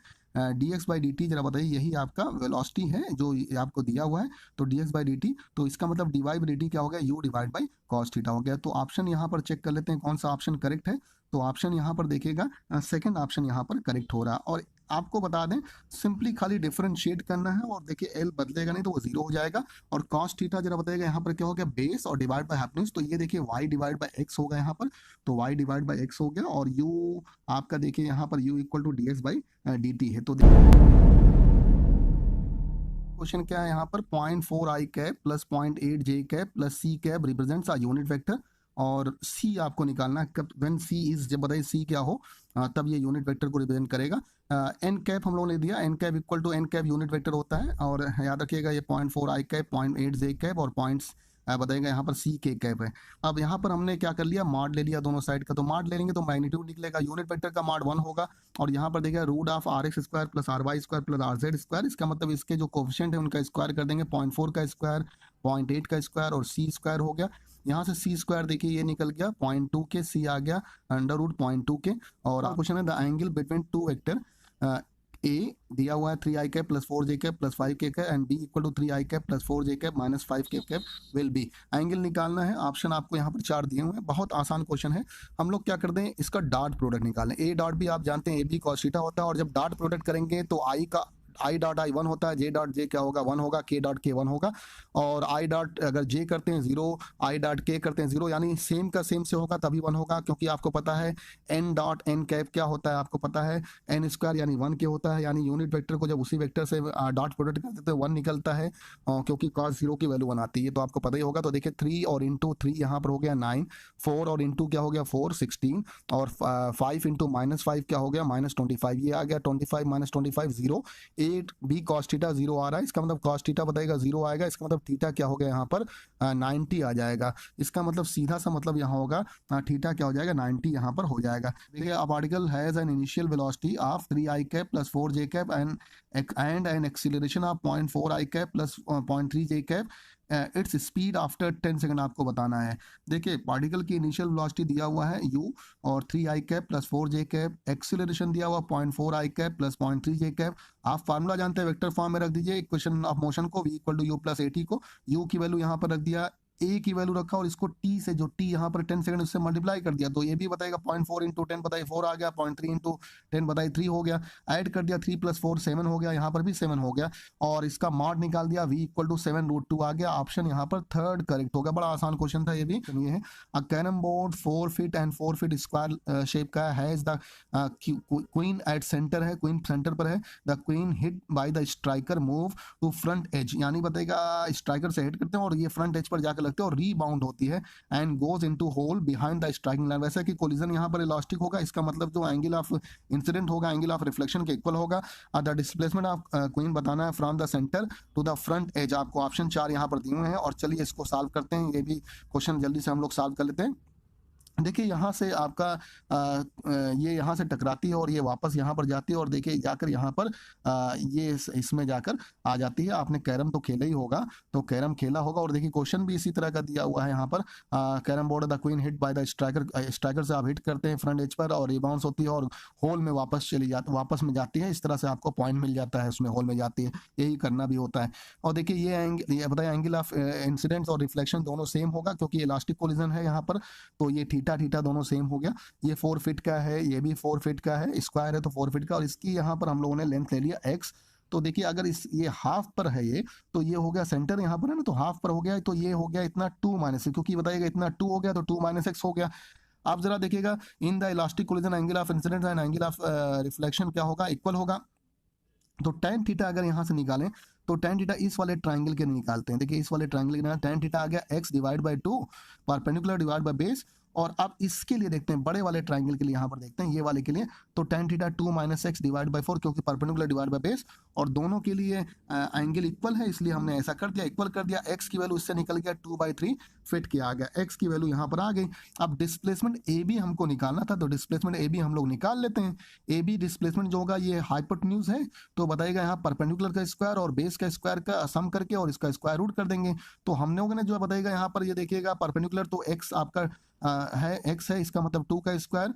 dx बाई dt जरा बताइए, यही आपका वेलोसिटी है जो आपको दिया हुआ है, तो dx बाई dt, तो इसका मतलब dy बाई dt क्या हो गया u divide by cos theta हो गया। तो ऑप्शन यहाँ पर चेक कर लेते हैं कौन सा ऑप्शन करेक्ट है। तो ऑप्शन यहाँ पर देखिएगा सेकंड ऑप्शन यहाँ पर करेक्ट हो रहा है। और आपको बता दें सिंपली खाली डिफरेंशिएट करना है और देखिए एल बदलेगा नहीं तो वो 0 हो जाएगा। और cos थीटा जरा बताइएगा यहाँ पर क्या हो गया, बेस और डिवाइड बाय हाइपोटेन्यूज, तो ये देखिए y डिवाइड बाय x होगा यहाँ पर, तो y डिवाइड बाय x हो गया और u आपका देखिए यहाँ पर u equal to dx by dt है। तो क्वेश्चन क्या है यहाँ पर, 0.4 i cap plus 0.8 j cap plus c cap represents a unit vector, और c आपको निकालना है कब, व्हेन c इज, जब बताइए c क्या हो तब ये यूनिट वेक्टर को रिप्रेजेंट करेगा। n कैप हम लोगों ने दिया, n cap equal to n cap unit vector होता है, और याद रखिएगा ये 0.4 i कैप 0.8 j कैप और बताएगा यहाँ पर c के कैप है। अब यहाँ पर हमने क्या कर लिया, मॉड ले लिया दोनों साइड का, तो मॉड ले लेंगे तो मैग्नीट्यूड निकलेगा, यूनिट वेक्टर का मॉड 1 होगा और यहाँ पर देखिए root of RX square plus RY square plus RZ square, इसका मतलब इसके जो कोफिशिएंट है उनका स्क्वायर कर देंगे, 0.4 का स्क्वायर 0.8 का स्क्वायर और c स्क्वायर हो गया। यहाँ से c स्क्वायर देखिए ये निकल गया 0.2 के, c आ गया अंडर रूट 0.2 के। और क्वेश्चन है the angle between two vector A दिया हुआ है 3i cap plus 4j cap plus 5k cap and B equal to 3i cap plus 4j cap minus 5k cap will be. Angle निकालना है, ऑप्शन आपको यहाँ पर 4 दिए हुए हैं, बहुत आसान क्वेश्चन है। हम लोग क्या करते हैं, इसका डॉट प्रोडक्ट निकालें। A डॉट भी आप जानते हैं AB cos थीटा होता है, और जब डॉट प्रोडक्ट करेंगे तो i डॉट i 1 होता है, j डॉट j क्या होगा 1 होगा, k डॉट k 1 होगा, और i डॉट अगर j करते हैं 0, i डॉट k करते हैं 0, यानी सेम का सेम से होगा तभी 1 होगा, क्योंकि आपको पता है n डॉट n कैप क्या होता है, आपको पता है n स्क्वायर यानी 1 के होता है, यानी यूनिट वेक्टर को जब उसी वेक्टर से डॉट प्रोडक्ट करते हैं तो 1 निकलता है, क्योंकि cos 0 की वैल्यू 1 आती है, तो आपको पता ही होगा। तो देखिए 3 और इंटू 3 यहाँ पर हो गया 9, 4 और इंटू क्या हो गया 4 16, और 5 इंटू -5 क्या हो गया -25, ये आ गया 25 - 25 0। 8 बी कॉस थीटा 0 आ रहा है, इसका मतलब कॉस थीटा बताएगा 0 आएगा, इसका मतलब थीटा क्या हो गया यहाँ पर 90 आ जाएगा। इसका मतलब सीधा सा मतलब यहाँ होगा थीटा क्या हो जाएगा 90 यहाँ पर हो जाएगा। देखिए a particle has an initial velocity of 3 i cap plus 4 j cap and an acceleration of 0.4 i cap plus 0.3 j cap, its speed after 10 second आपको बताना है। देखिए पार्टिकल की इनिशियल वेलोसिटी दिया हुआ है u और 3 i cap plus 4 j cap, acceleration दिया हुआ 0.4 i cap plus 0.3 j cap. आप फार्मूला जानते हैं, वेक्टर फॉर्म में रख दीजिए इक्वेशन ऑफ मोशन को, v equal to u plus at को, u की वैल्यू यहाँ पर रख दिया, a की वैल्यू रखा और इसको t से, जो t यहाँ पर 10 सेकंड उससे मल्टीप्लाई कर दिया, तो ये भी बताएगा 0.4 इंटू 10 बताइए 4 आ गया, 0.3 इंटू 10 बताइए 3 हो गया, ऐड कर दिया 3 प्लस 4 7 हो गया, यहाँ पर भी 7 हो गया, और इसका मॉड निकाल दिया, v इक्वल टू 7√2 आ गया। ऑप्शन यहाँ पर थर्ड करेक्ट हो गया। बड़ा आसान क्वेश्चन था ये भी। ये है a carrom board 4 feet and 4 feet square shape का है, द क्वीन एट सेंटर है, क्वीन सेंटर पर है, the queen hit by the striker move to front edge, यानी बताएगा स्ट्राइकर से हिट करते हैं और ये फ्रंट एज पर जाकर लगते हैं और रीबाउंड होती है, and goes into hole behind the striking line. वैसे कि कोलिजन यहाँ पर इलास्टिक होगा, इसका मतलब जो एंगल ऑफ इंसिडेंट होगा एंगल ऑफ रिफ्लेक्शन के इक्वल होगा। द डिस्प्लेसमेंट ऑफ क्वीन बताना है from the centre to the front edge. आपको ऑप्शन 4 यहाँ पर दिए हुए हैं, और चलिए इसको सॉल्व करते हैं। ये भी क्वेश्चन जल्दी से हम लोग सॉल्व कर लेते हैं। देखिए यहाँ से आपका ये यहाँ से टकराती है और ये वापस यहाँ पर जाती है, और देखिए जाकर यहाँ पर ये इसमें जाकर आ जाती है। आपने कैरम तो खेला ही होगा, तो कैरम खेला होगा, और देखिए क्वेश्चन भी इसी तरह का दिया हुआ है यहाँ पर। Carrom board the queen hit by the striker, striker से आप हिट करते हैं फ्रंट एज पर और रिबाउंस होती है और होल में वापस चली जाती, वापस में जाती है, इस तरह से आपको पॉइंट मिल जाता है, उसमें होल में जाती है। यही करना भी होता है। और देखिए ये बताइए एंगल ऑफ इंसिडेंस और रिफ्लेक्शन दोनों सेम होगा, क्योंकि इलास्टिक कोलिजन है यहाँ पर, तो ये थीटा थीटा दोनों सेम हो गया। ये 4 फीट का है, ये भी 4 फीट का है, स्क्वायर है तो 4 फीट का, और इसकी यहाँ पर हम लोगों ने लेंथ ले लिया x। तो देखिए अगर इस ये हाफ पर है ये, तो ये हो गया सेंटर यहाँ पर है ना, तो हाफ पर हो गया, तो ये हो गया इतना 2 माइनस, क्योंकि बताइएगा इतना 2 हो गया तो 2 माइनस एक्स हो गया। आप जरा देखिएगा in the elastic collision angle of incidence and angle of reflection क्या होगा, इक्वल होगा। तो tan थीटा अगर यहाँ से निकालें तो tan थीटा इस वाले ट्राइंगल के निकालते हैं। देखिए इस वाले ट्राइंगल के tan थीटा आ गया x divide by 2 perpendicular divide by base. और अब इसके लिए देखते हैं बड़े वाले ट्राइंगल के लिए, यहाँ पर देखते हैं ये वाले के लिए, तो tan theta 2 minus x divide by 4, क्योंकि परपेंडिकुलर डिवाइड बाय बेस, और दोनों के लिए एंगल इक्वल है, इसलिए हमने ऐसा कर दिया, इक्वल कर दिया। x की वैल्यू इससे निकल गया 2/3 फिट किया आ गया, x की वैल्यू यहाँ पर आ गई। अब डिस्प्लेसमेंट ए बी हमको निकालना था, तो डिस्प्लेसमेंट ए बी हम लोग निकाल लेते हैं। ए बी डिस्प्लेसमेंट जो होगा ये हाइपोटेन्यूज है, तो बताइएगा यहाँ परपेंडिकुलर का स्क्वायर और बेस का स्क्वायर का सम करके और इसका स्क्वायर रूट कर देंगे। तो हम लोगों ने जो बताइएगा यहाँ पर ये देखिएगा परपेंडिकुलर, तो x आपका है x है, इसका मतलब 2 का स्क्वायर,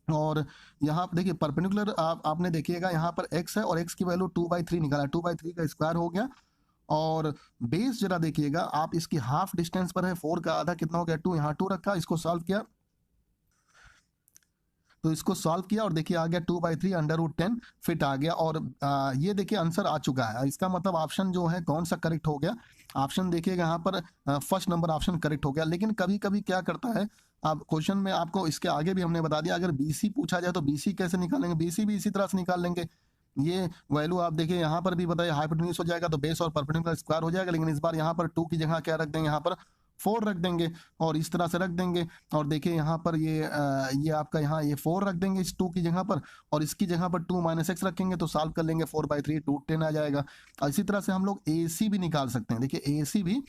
और यहाँ देखिए परपेंडिकुलर आपने देखिएगा यहाँ पर x है और x की वैल्यू 2/3 निकाला, 2/3 का स्क्वायर हो गया। और बेस जरा देखिएगा आप, इसकी हाफ डिस्टेंस पर है, 4 का आधा कितना हो गया 2, यहाँ 2 रखा, इसको सॉल्व किया, तो इसको सॉल्व किया और देखिए आ गया 2/3 √10 फिट आ गया। और ये देखिए आंसर आ चुका है। इसका मतलब ऑप्शन जो है कौन सा करेक्ट हो गया, ऑप्शन देखिएगा यहाँ पर फर्स्ट नंबर ऑप्शन करेक्ट हो गया। लेकिन कभी कभी क्या करता है, अब क्वेश्चन में आपको इसके आगे भी हमने बता दिया, अगर बीसी पूछा जाए तो बीसी कैसे निकालेंगे, बीसी भी इसी तरह से निकाल लेंगे। ये वैल्यू आप देखिए यहाँ पर भी बताइए हाइपोटेन्यूज हो जाएगा तो बेस और परपेंडिकुलर स्क्वायर हो जाएगा, लेकिन इस बार यहाँ पर 2 की जगह क्या रख देंगे, यहाँ पर 4 रख देंगे और इस तरह से रख देंगे। और देखिए यहाँ पर ये आपका यहाँ ये 4 रख देंगे इस 2 की जगह पर, और इसकी जगह पर 2 माइनस एक्स रखेंगे, तो सॉल्व कर लेंगे 4/3 210 आ जाएगा। और इसी तरह से हम लोग AC भी निकाल सकते हैं। देखिए AC भी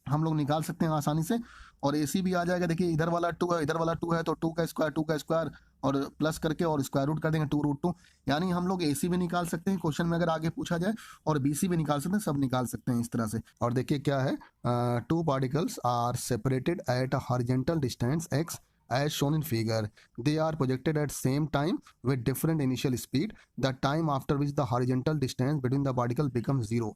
हम लोग निकाल सकते हैं आसानी से, और AC भी आ जाएगा। देखिए इधर वाला 2 है, इधर वाला 2 है, तो 2 का स्क्वायर और प्लस करके और स्क्वायर रूट कर देंगे 2√2, यानी हम लोग AC भी निकाल सकते हैं क्वेश्चन में अगर आगे पूछा जाए, और BC भी निकाल सकते हैं, सब निकाल सकते हैं इस तरह से। और देखिए क्या है, 2 particles are separated at a horizontal distance x as shown in figure. They are projected at same time with different initial speed. The time after which the horizontal distance between the particle becomes 0.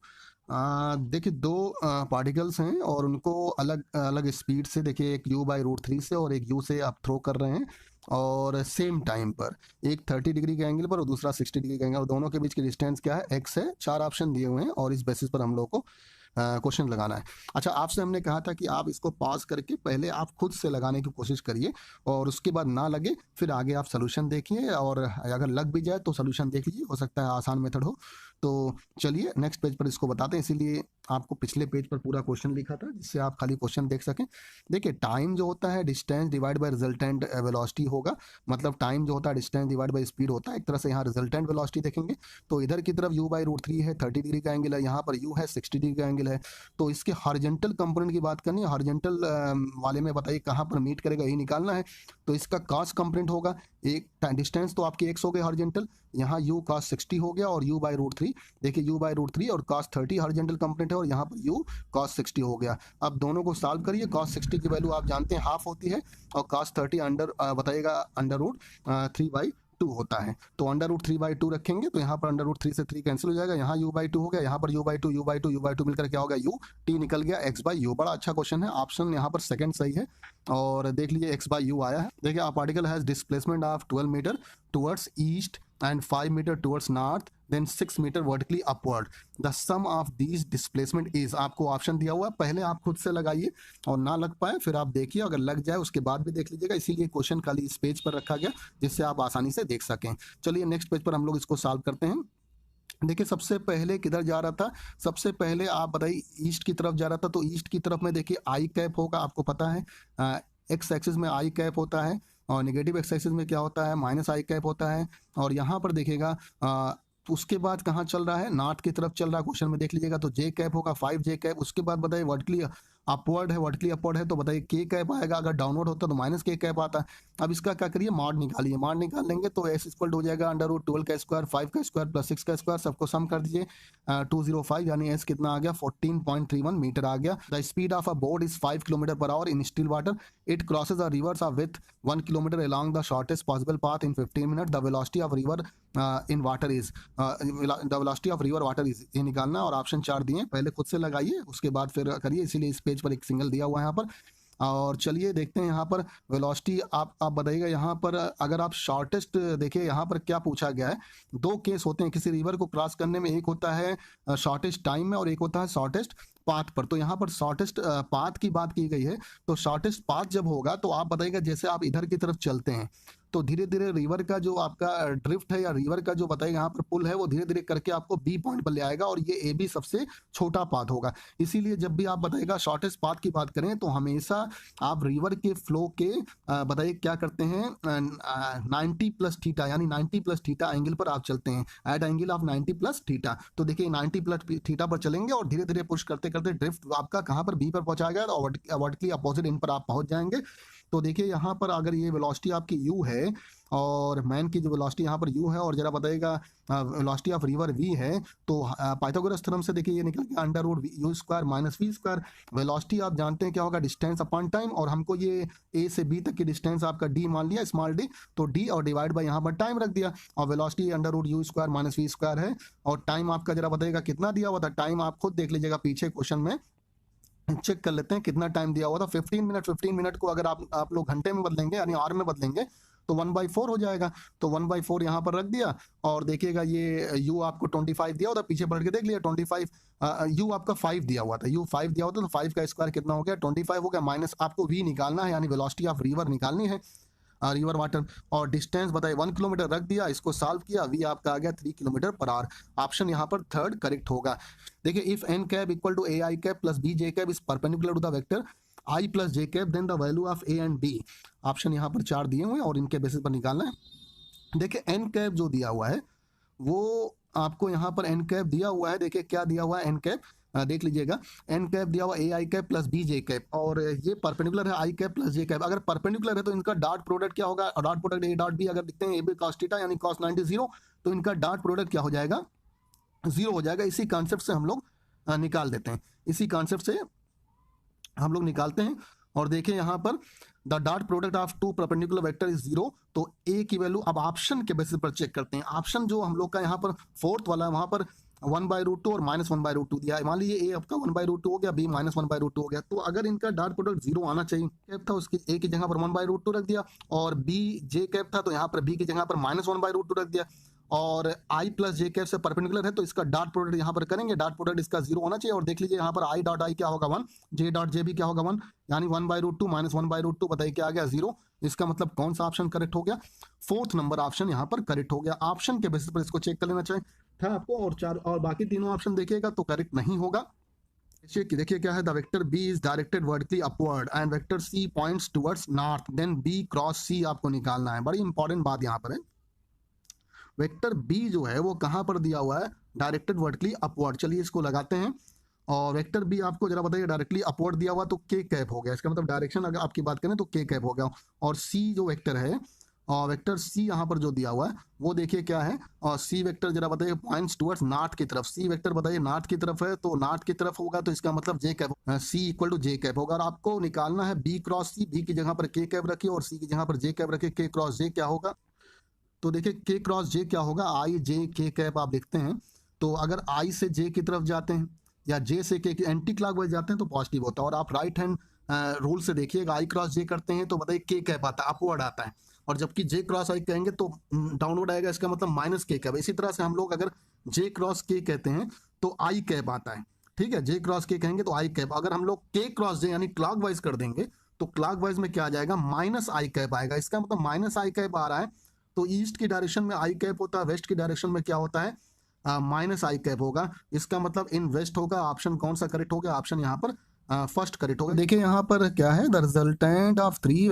देखिए 2 पार्टिकल्स हैं और उनको अलग अलग स्पीड से, देखिए एक u/√3 से और एक u से आप थ्रो कर रहे हैं, और सेम टाइम पर, एक 30 डिग्री के एंगल पर और दूसरा 60 डिग्री के एंगल, और दोनों के बीच की डिस्टेंस क्या है, x है। 4 ऑप्शन दिए हुए हैं और इस बेसिस पर हम लोग को क्वेश्चन लगाना है। अच्छा, आपसे हमने कहा था कि आप इसको पॉज करके पहले आप खुद से लगाने की कोशिश करिए और उसके बाद ना लगे फिर आगे आप सोल्यूशन देखिए, और अगर लग भी जाए तो सोल्यूशन देख लीजिए, हो सकता है आसान मेथड हो। तो चलिए नेक्स्ट पेज पर इसको बताते हैं, इसीलिए आपको पिछले पेज पर पूरा क्वेश्चन लिखा था जिससे आप खाली क्वेश्चन देख सकें। देखिए टाइम जो होता है distance divide by resultant velocity होगा, मतलब टाइम जो होता है डिस्टेंस डिवाइड बाय स्पीड होता है। एक तरह से यहाँ रिजल्टेंट वेलोसिटी देखेंगे तो इधर की तरफ u/√3 है, 30 डिग्री का एंगल है, यहाँ पर u है 60 डिग्री का एंगल है। तो इसके हॉरिजॉन्टल कंपोनेंट की बात करनी है, हॉरिजॉन्टल वाले में बताइए कहाँ पर मीट करेगा, यही निकालना है। तो इसका कॉस कंपोनेंट होगा, एक डिस्टेंस तो आपकी x हो गई हॉरिजॉन्टल, यहाँ u cos 60 हो गया, और u/√3 देखिए u/√3 और cos 30 हॉरिजॉन्टल कंपोनेंट है, और यहाँ पर u cos 60 हो गया। अब दोनों को सॉल्व करिए, cos 60 की वैल्यू आप जानते हैं हाफ होती है, और cos 30 अंडर बताइएगा √3/2 होता है। तो √3/2 रखेंगे तो यहाँ पर √3 से 3 कैंसिल हो जाएगा, यहाँ u/2 हो गया, यहाँ पर u/2 मिलकर क्या होगा u, t निकल गया x/u। बड़ा अच्छा क्वेश्चन है, ऑप्शन यहाँ पर सेकंड सही है। और देख लीजिए x/u आया है। देखिए a particle has displacement of 12 metre towards east and 5 meter towards north, then 6 meter vertically upward. The sum of these displacement is, आपको ऑप्शन दिया हुआ है, पहले आप खुद से लगाइए और ना लग पाए फिर आप देखिए, अगर लग जाए उसके बाद भी देख लीजिएगा, इसीलिए क्वेश्चन खाली इस पेज पर रखा गया जिससे आप आसानी से देख सकें। चलिए नेक्स्ट पेज पर हम लोग इसको सॉल्व करते हैं। देखिए सबसे पहले किधर जा रहा था, सबसे पहले आप बताइए ईस्ट की तरफ जा रहा था, तो ईस्ट की तरफ में देखिए आई कैप होगा, आपको पता है एक्स एक्सिस में आई कैप होता है, और नेगेटिव एक्स एक्सिस में क्या होता है माइनस आई कैप होता है। और यहाँ पर देखिएगा उसके बाद कहाँ चल रहा है, नॉर्थ की तरफ चल रहा है, क्वेश्चन में देख लीजिएगा, तो जे कैप होगा 5 जे कैप। उसके बाद बताइए वर्टिकली अपवर्ड है, वर्टिकली अपवर्ड है तो बताइए के कैप आएगा, अगर डाउनवर्ड होता तो माइनस के कैप आता। अब इसका क्या करिए, मॉड निकालिए, मॉड निकाल लेंगे तो एस इक्वल हो जाएगा √12 का स्क्वायर 5 का स्क्वायर प्लस 6 का स्क्वायर, सबको सम कर दीजिए 205, यानी एस कितना आ गया 14.31 मीटर आ गया। The speed of a boat is 5 kilometre per hour in still water, it crosses a reverse of with 1 kilometre along the shortest possible path in 15 minutes. The velocity of river in water is the velocity of river water is, ये निकालना। और ऑप्शन 4 दिए, पहले खुद से लगाइए उसके बाद फिर करिए, इसीलिए इस पेज पर एक सिंगल दिया हुआ है यहाँ पर। और चलिए देखते हैं यहाँ पर वेलोसिटी आप बताइएगा। यहाँ पर अगर आप शॉर्टेस्ट देखिए, यहाँ पर क्या पूछा गया है, दो केस होते हैं किसी रिवर को क्रॉस करने में, एक होता है शॉर्टेस्ट टाइम में और एक होता है शॉर्टेस्ट पाथ पर। तो यहाँ पर शॉर्टेस्ट पाथ की बात की गई है, तो शॉर्टेस्ट पाथ जब होगा तो आप बताइएगा जैसे आप इधर की तरफ चलते हैं तो धीरे धीरे रिवर का जो आपका ड्रिफ्ट है या रिवर का जो बताइए यहाँ पर पुल है वो धीरे धीरे करके आपको बी पॉइंट पर ले आएगा, और ये ए बी सबसे छोटा पाथ होगा। इसीलिए जब भी आप बताइएगा शॉर्टेस्ट पाथ की बात करें तो हमेशा आप रिवर के फ्लो के बताइए क्या करते हैं 90+θ, यानी 90+θ एंगल पर आप चलते हैं, एट एंगल ऑफ 90+θ। तो देखिए 90+θ पर चलेंगे और धीरे धीरे पुश करते करते ड्रिफ्ट आपका कहाँ पर बी पर पहुंचाएगा, तो वर्टिकली अपोजिट इन पर आप पहुंच जाएंगे। तो देखिए यहाँ पर अगर ये वेलोसिटी आपकी u है और मैन की जो वेलोसिटी यहाँ पर u है, और जरा बताइएगा वेलोसिटी ऑफ रिवर v है, तो पाइथागोरस थ्योरम से देखिए ये निकल गया √u² माइनस v²। वेलोसिटी आप जानते हैं क्या होगा, डिस्टेंस अपॉन टाइम, और हमको ये a से b तक की डिस्टेंस आपका d मान लिया, स्मॉल d, तो d और डिवाइड बाय यहाँ पर टाइम रख दिया, और वेलोसिटी √u² माइनस v² है। और टाइम आपका जरा बताइएगा कितना दिया हुआ था, टाइम आप खुद देख लीजिएगा पीछे क्वेश्चन में, चेक कर लेते हैं कितना टाइम दिया हुआ था, 15 मिनट। 15 मिनट को अगर आप लोग घंटे में बदलेंगे यानी आवर में बदलेंगे तो 1/4 हो जाएगा, तो 1/4 यहाँ पर रख दिया। और देखिएगा ये u आपको 25 दिया होता, पीछे पलट के देख लिया 25, u आपका 5 दिया हुआ था, u 5 दिया होता तो 5 का स्क्वायर कितना हो गया 25 हो गया, माइनस आपको v निकालना है यानी वेलोसिटी ऑफ रिवर निकालनी है, रिवर वाटर। और डिस्टेंस बताइए 1 किलोमीटर रख दिया, इसको सॉल्व किया, v आपका आ गया 3 किलोमीटर पर आवर। ऑप्शन यहाँ पर थर्ड करेक्ट होगा। देखिए if n cap equal to ai cap plus b j cap is perpendicular to the vector i plus j cap, then the value of a and b। Option यहाँ पर 4 दिए हुए हैं और इनके बेसिस पर निकालना है। देखिए n कैप जो दिया हुआ है वो आपको यहाँ पर n कैप दिया हुआ है, देखिए क्या दिया हुआ है n कैप, देख लीजिएगा n कैप दिया हुआ ai cap plus b j cap, और ये परपेंडिकुलर है i cap plus j cap. अगर परपेंडिकुलर है तो इनका डॉट प्रोडक्ट क्या होगा, dot product a dot b अगर लिखते हैं ab cos थीटा यानी cos 90 0, तो इनका डॉट प्रोडक्ट क्या हो जाएगा 0 हो जाएगा। इसी कॉन्सेप्ट से हम लोग निकाल देते हैं, इसी कॉन्सेप्ट से हम लोग निकालते हैं। और देखिए यहाँ पर the dot product of two perpendicular vector is 0, तो a की वैल्यू अब ऑप्शन के बेसिस पर चेक करते हैं। ऑप्शन जो हम लोग का यहाँ पर फोर्थ वाला है वहाँ पर 1/√2 और -1/√2 दिया है, मान लीजिए a आपका 1/√2 हो गया, b -1/√2 हो गया, तो अगर इनका डॉट प्रोडक्ट 0 आना चाहिए, कैप था उसकी a की जगह पर 1/√2 रख दिया, और b j कैप था तो यहाँ पर b की जगह पर -1/√2 रख दिया, और आई प्लस जे कैप से परपेंडिकुलर है तो इसका डॉट प्रोडक्ट यहाँ पर करेंगे, डॉट प्रोडक्ट इसका 0 होना चाहिए। और देख लीजिए यहाँ पर आई डॉट आई क्या होगा 1, जे डॉट जे भी क्या होगा 1, यानी 1/√2 माइनस 1/√2, बताइए क्या आ गया 0। इसका मतलब कौन सा ऑप्शन करेक्ट हो गया? 4th नंबर ऑप्शन यहाँ पर करेक्ट हो गया। ऑप्शन के बेसिस पर इसको चेक कर लेना चाहिए था आपको, और बाकी तीनों ऑप्शन देखिएगा तो करेक्ट नहीं होगा। देखिए क्या है, the vector B is directed vertically upward and vector C points towards north, then B cross C आपको निकालना है। बड़ी इंपॉर्टेंट बात यहाँ पर है, वेक्टर बी जो है वो कहाँ पर दिया हुआ है? Directed vertically upward. चलिए इसको लगाते हैं, और वेक्टर बी आपको जरा बताइए, डायरेक्टली अपवर्ड दिया हुआ तो के कैप हो गया, इसका मतलब डायरेक्शन अगर आपकी बात करें तो के कैप हो गया। और सी जो वेक्टर है, और वेक्टर सी यहाँ पर जो दिया हुआ है वो देखिए क्या है, और सी वेक्टर जरा बताइए पॉइंट्स टुवर्ड्स नॉर्थ की तरफ। सी वेक्टर बताइए नॉर्थ की तरफ है, तो नॉर्थ की तरफ होगा तो इसका मतलब J cap, C equal to J cap होगा। और आपको निकालना है बी क्रॉस सी, बी की जगह पर के कैप रखिए और सी की जगह पर जे कैप रखिए, के क्रॉस जे क्या होगा? तो देखिए के क्रॉस जे क्या होगा, आई जे के कैप आप देखते हैं। तो अगर आई से जे की तरफ जाते हैं या जे से के एंटी क्लॉकवाइज जाते हैं तो पॉजिटिव होता है। और आप राइट हैंड रूल से देखिएगा, आई क्रॉस जे करते हैं तो बताइए के कैप आता है, अपवर्ड आता है। और जबकि जे क्रॉस आई कहेंगे तो डाउनवर्ड आएगा, इसका मतलब माइनस के कैप। इसी तरह से हम लोग अगर जे क्रॉस के कहते हैं तो आई कैप आता है, ठीक है। जे क्रॉस के कहेंगे तो आई कैप। अगर हम लोग के क्रॉस जे यानी क्लॉकवाइज कर देंगे तो क्लॉकवाइज में क्या आ जाएगा? माइनस आई कैप आएगा। इसका मतलब माइनस आई कैप आ रहा है तो ईस्ट की डायरेक्शन में आई कैप होता है, वेस्ट की डायरेक्शन में क्या होता है? माइनस आई कैप होगा। इसका मतलब इन वेस्ट होगा। ऑप्शन कौन सा करेक्ट हो गया? ऑप्शन यहाँ पर फर्स्ट करेक्ट होगा। देखिए यहाँ पर क्या है, the resultant of three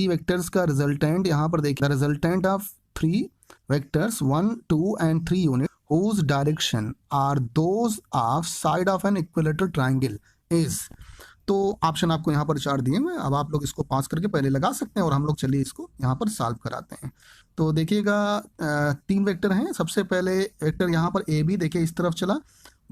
vectors का रिजल्टेंट यहाँ पर देखिए, the resultant of three vectors 1, 2 and 3 unit whose direction are those of side of an equilateral triangle is। तो ऑप्शन आपको यहाँ पर 4 दिए हुए, अब आप लोग इसको पास करके पहले लगा सकते हैं और हम लोग चलिए इसको यहाँ पर सॉल्व कराते हैं। तो देखिएगा 3 वेक्टर हैं। सबसे पहले वेक्टर यहाँ पर ए बी देखिए इस तरफ चला,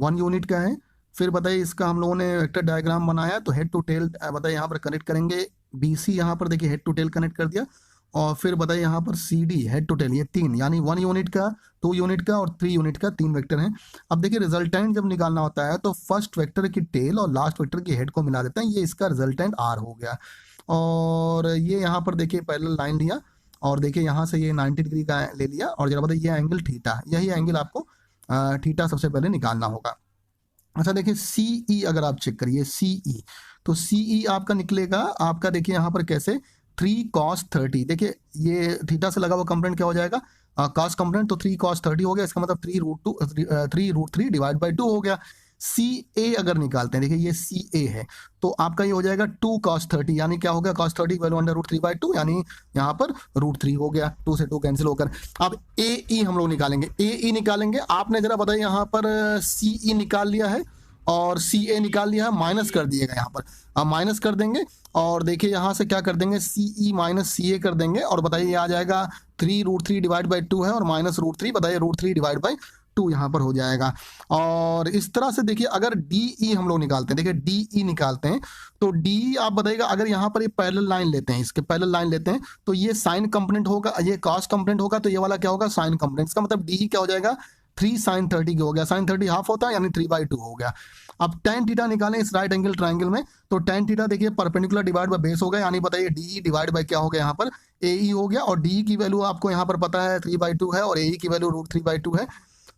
1 यूनिट का है। फिर बताइए इसका हम लोगों ने वेक्टर डायग्राम बनाया तो हेड टू टेल बताइए यहाँ पर कनेक्ट करेंगे। बी सी यहाँ पर देखिए हेड टू टेल कनेक्ट कर दिया। और फिर बताइए यहाँ पर C D head to tail, ये 3 यानी 1 यूनिट का, 2 यूनिट का और 3 यूनिट का 3 वेक्टर हैं। अब देखिए रिजल्टेंट जब निकालना होता है तो फर्स्ट वेक्टर की टेल और लास्ट वेक्टर की हेड को मिला देते हैं, ये इसका रिजल्टेंट आर हो गया। और ये यहाँ पर देखिए पैरेलल लाइन लिया और देखिए यहाँ से ये 90 डिग्री का ले लिया और जरा बताइए ये एंगल थीटा, यही एंगल आपको थीटा सबसे पहले निकालना होगा। अच्छा देखिए सीई अगर आप चेक करिए सीई, तो सीई आपका निकलेगा, आपका देखिए यहाँ पर कैसे 3 cos 30। देखिए ये थीटा से लगा हुआ कंपोनेंट क्या हो जाएगा? cos कंपोनेंट, तो 3 cos 30 हो गया। इसका मतलब 3√3 डिवाइड बाई 2 हो गया। सी ए अगर निकालते हैं, देखिए ये सी ए है तो आपका ये हो जाएगा 2 cos 30, यानी क्या हो गया? cos 30 वैल्यू √3/2, यानी यहाँ पर √3 हो गया, 2 से 2 कैंसिल होकर। अब ए ई हम लोग निकालेंगे, ए ई निकालेंगे। आपने जरा बताइए यहाँ पर सी ई निकाल लिया है और सी ए निकाल लिया है, माइनस कर दिएगा यहाँ पर। अब माइनस कर देंगे और देखिए यहाँ से क्या कर देंगे, सी ई माइनस सी ए कर देंगे और बताइए ये आ जाएगा 3√3 डिवाइड बाई 2 है और माइनस √3, बताइए √3 डिवाइड बाई 2 यहाँ पर हो जाएगा। और इस तरह से देखिए अगर डी ई हम लोग निकालते हैं, देखिए डी ई निकालते हैं तो डी आप बताइएगा, अगर यहाँ पर ये पैरेलल लाइन लेते हैं, इसके पैरेलल लाइन लेते हैं तो ये साइन कंपोनेंट होगा, ये कॉस कंपोनेंट होगा, तो ये वाला क्या होगा? Sign component. इसका मतलब डी क्या हो जाएगा? 3 sin 30 हो गया, sin 30 हाफ होता है यानी 3/2 हो गया। अब tan थीटा निकालें इस राइट एंगल ट्राइंगल में, तो tan थीटा देखिए परपेंडिकुलर डिवाइड बाय बेस हो गया, यानी बताइए डी डिवाइड बाय क्या हो गया यहाँ पर? AE हो गया। और डी की वैल्यू आपको यहाँ पर पता है 3/2 है और AE की वैल्यू √3/2 है,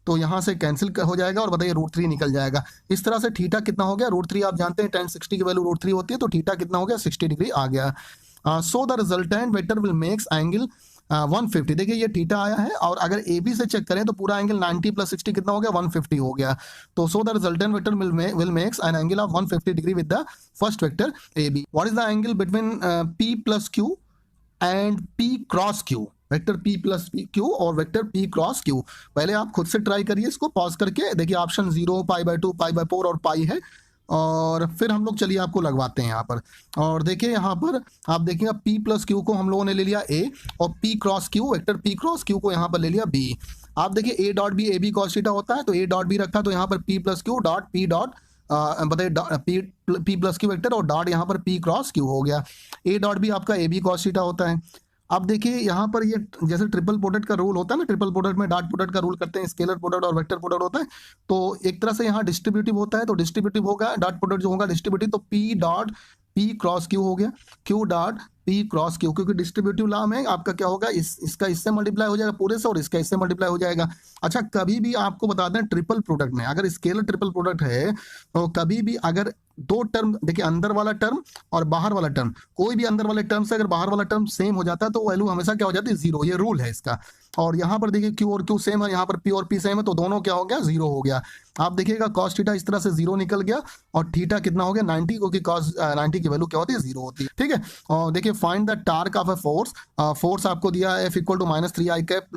तो यहाँ से कैंसिल हो जाएगा और बताइए √3 निकल जाएगा। इस तरह से थीटा कितना हो गया? √3 आप जानते हैं tan 60 की वैल्यू √3 होती है, तो थीटा कितना हो गया? 60 डिग्री आ गया। सो the resultant vector will makes angle 150। देखिए ये थीटा आया है और अगर ए बी से चेक करें तो पूरा एंगल 90 + 60 कितना हो गया? 150 हो गया। तो so the resultant vector will makes an angle of 150 degree with the first vector A B. What is the angle between P plus Q and P cross Q? Vector P plus Q और वेक्टर पी क्रॉस क्यू। पहले आप खुद से ट्राई करिए इसको पॉज करके, देखिए ऑप्शन 0, π/2, π/4 और पाई है। और फिर हम लोग चलिए आपको लगवाते हैं यहाँ पर। और देखिए यहाँ पर आप देखिएगा पी प्लस क्यू को हम लोगों ने ले लिया ए और P cross Q, vector P cross Q को यहाँ पर ले लिया बी। आप देखिए A dot B A B cos theta होता है, तो ए डॉट बी रखा तो यहाँ पर P plus Q dot P dot बताइए पी प्लस क्यू वेक्टर और डॉट यहाँ पर पी क्रॉस क्यू हो गया। ए डॉट बी आपका ए बी कॉस थीटा होता है। अब देखिए यहाँ पर ये जैसे ट्रिपल प्रोडक्ट का रूल होता है ना, ट्रिपल प्रोडक्ट में डॉट प्रोडक्ट का रूल करते हैं, स्केलर प्रोडक्ट और वेक्टर प्रोडक्ट होता है, तो एक तरह से यहाँ डिस्ट्रीब्यूटिव होता है, तो डिस्ट्रीब्यूटिव होगा डॉट प्रोडक्ट जो होगा डिस्ट्रीब्यूटिव, तो P dot P cross Q हो गया, Q dot P cross Q, क्योंकि डिस्ट्रीब्यूटिव लॉ में आपका क्या होगा, इसका इससे मल्टीप्लाई हो जाएगा पूरे से और इसका इससे मल्टीप्लाई हो जाएगा। अच्छा, कभी भी आपको बता दें ट्रिपल प्रोडक्ट में, अगर स्केलर ट्रिपल प्रोडक्ट है तो कभी भी अगर दो टर्म, देखिए अंदर वाला टर्म और बाहर वाला टर्म, कोई भी अंदर वाले टर्म से अगर बाहर वाला टर्म सेम हो जाता है तो वैल्यू हमेशा क्या हो जाती है, जीरो। ये रूल है इसका। और यहाँ पर देखिए क्यू और क्यू सेम है, यहाँ पर पी और पी सेम है, तो दोनों क्या हो गया, जीरो हो गया। आप देखिएगा कॉस थीटा इस तरह से जीरो निकल गया और थीटा कितना हो गया 90, क्योंकि कॉस 90 की वैल्यू क्या होती है, जीरो होती है। ठीक है, और देखिए find the torque of a force. Force आपको दिया है F equal to -3 i cap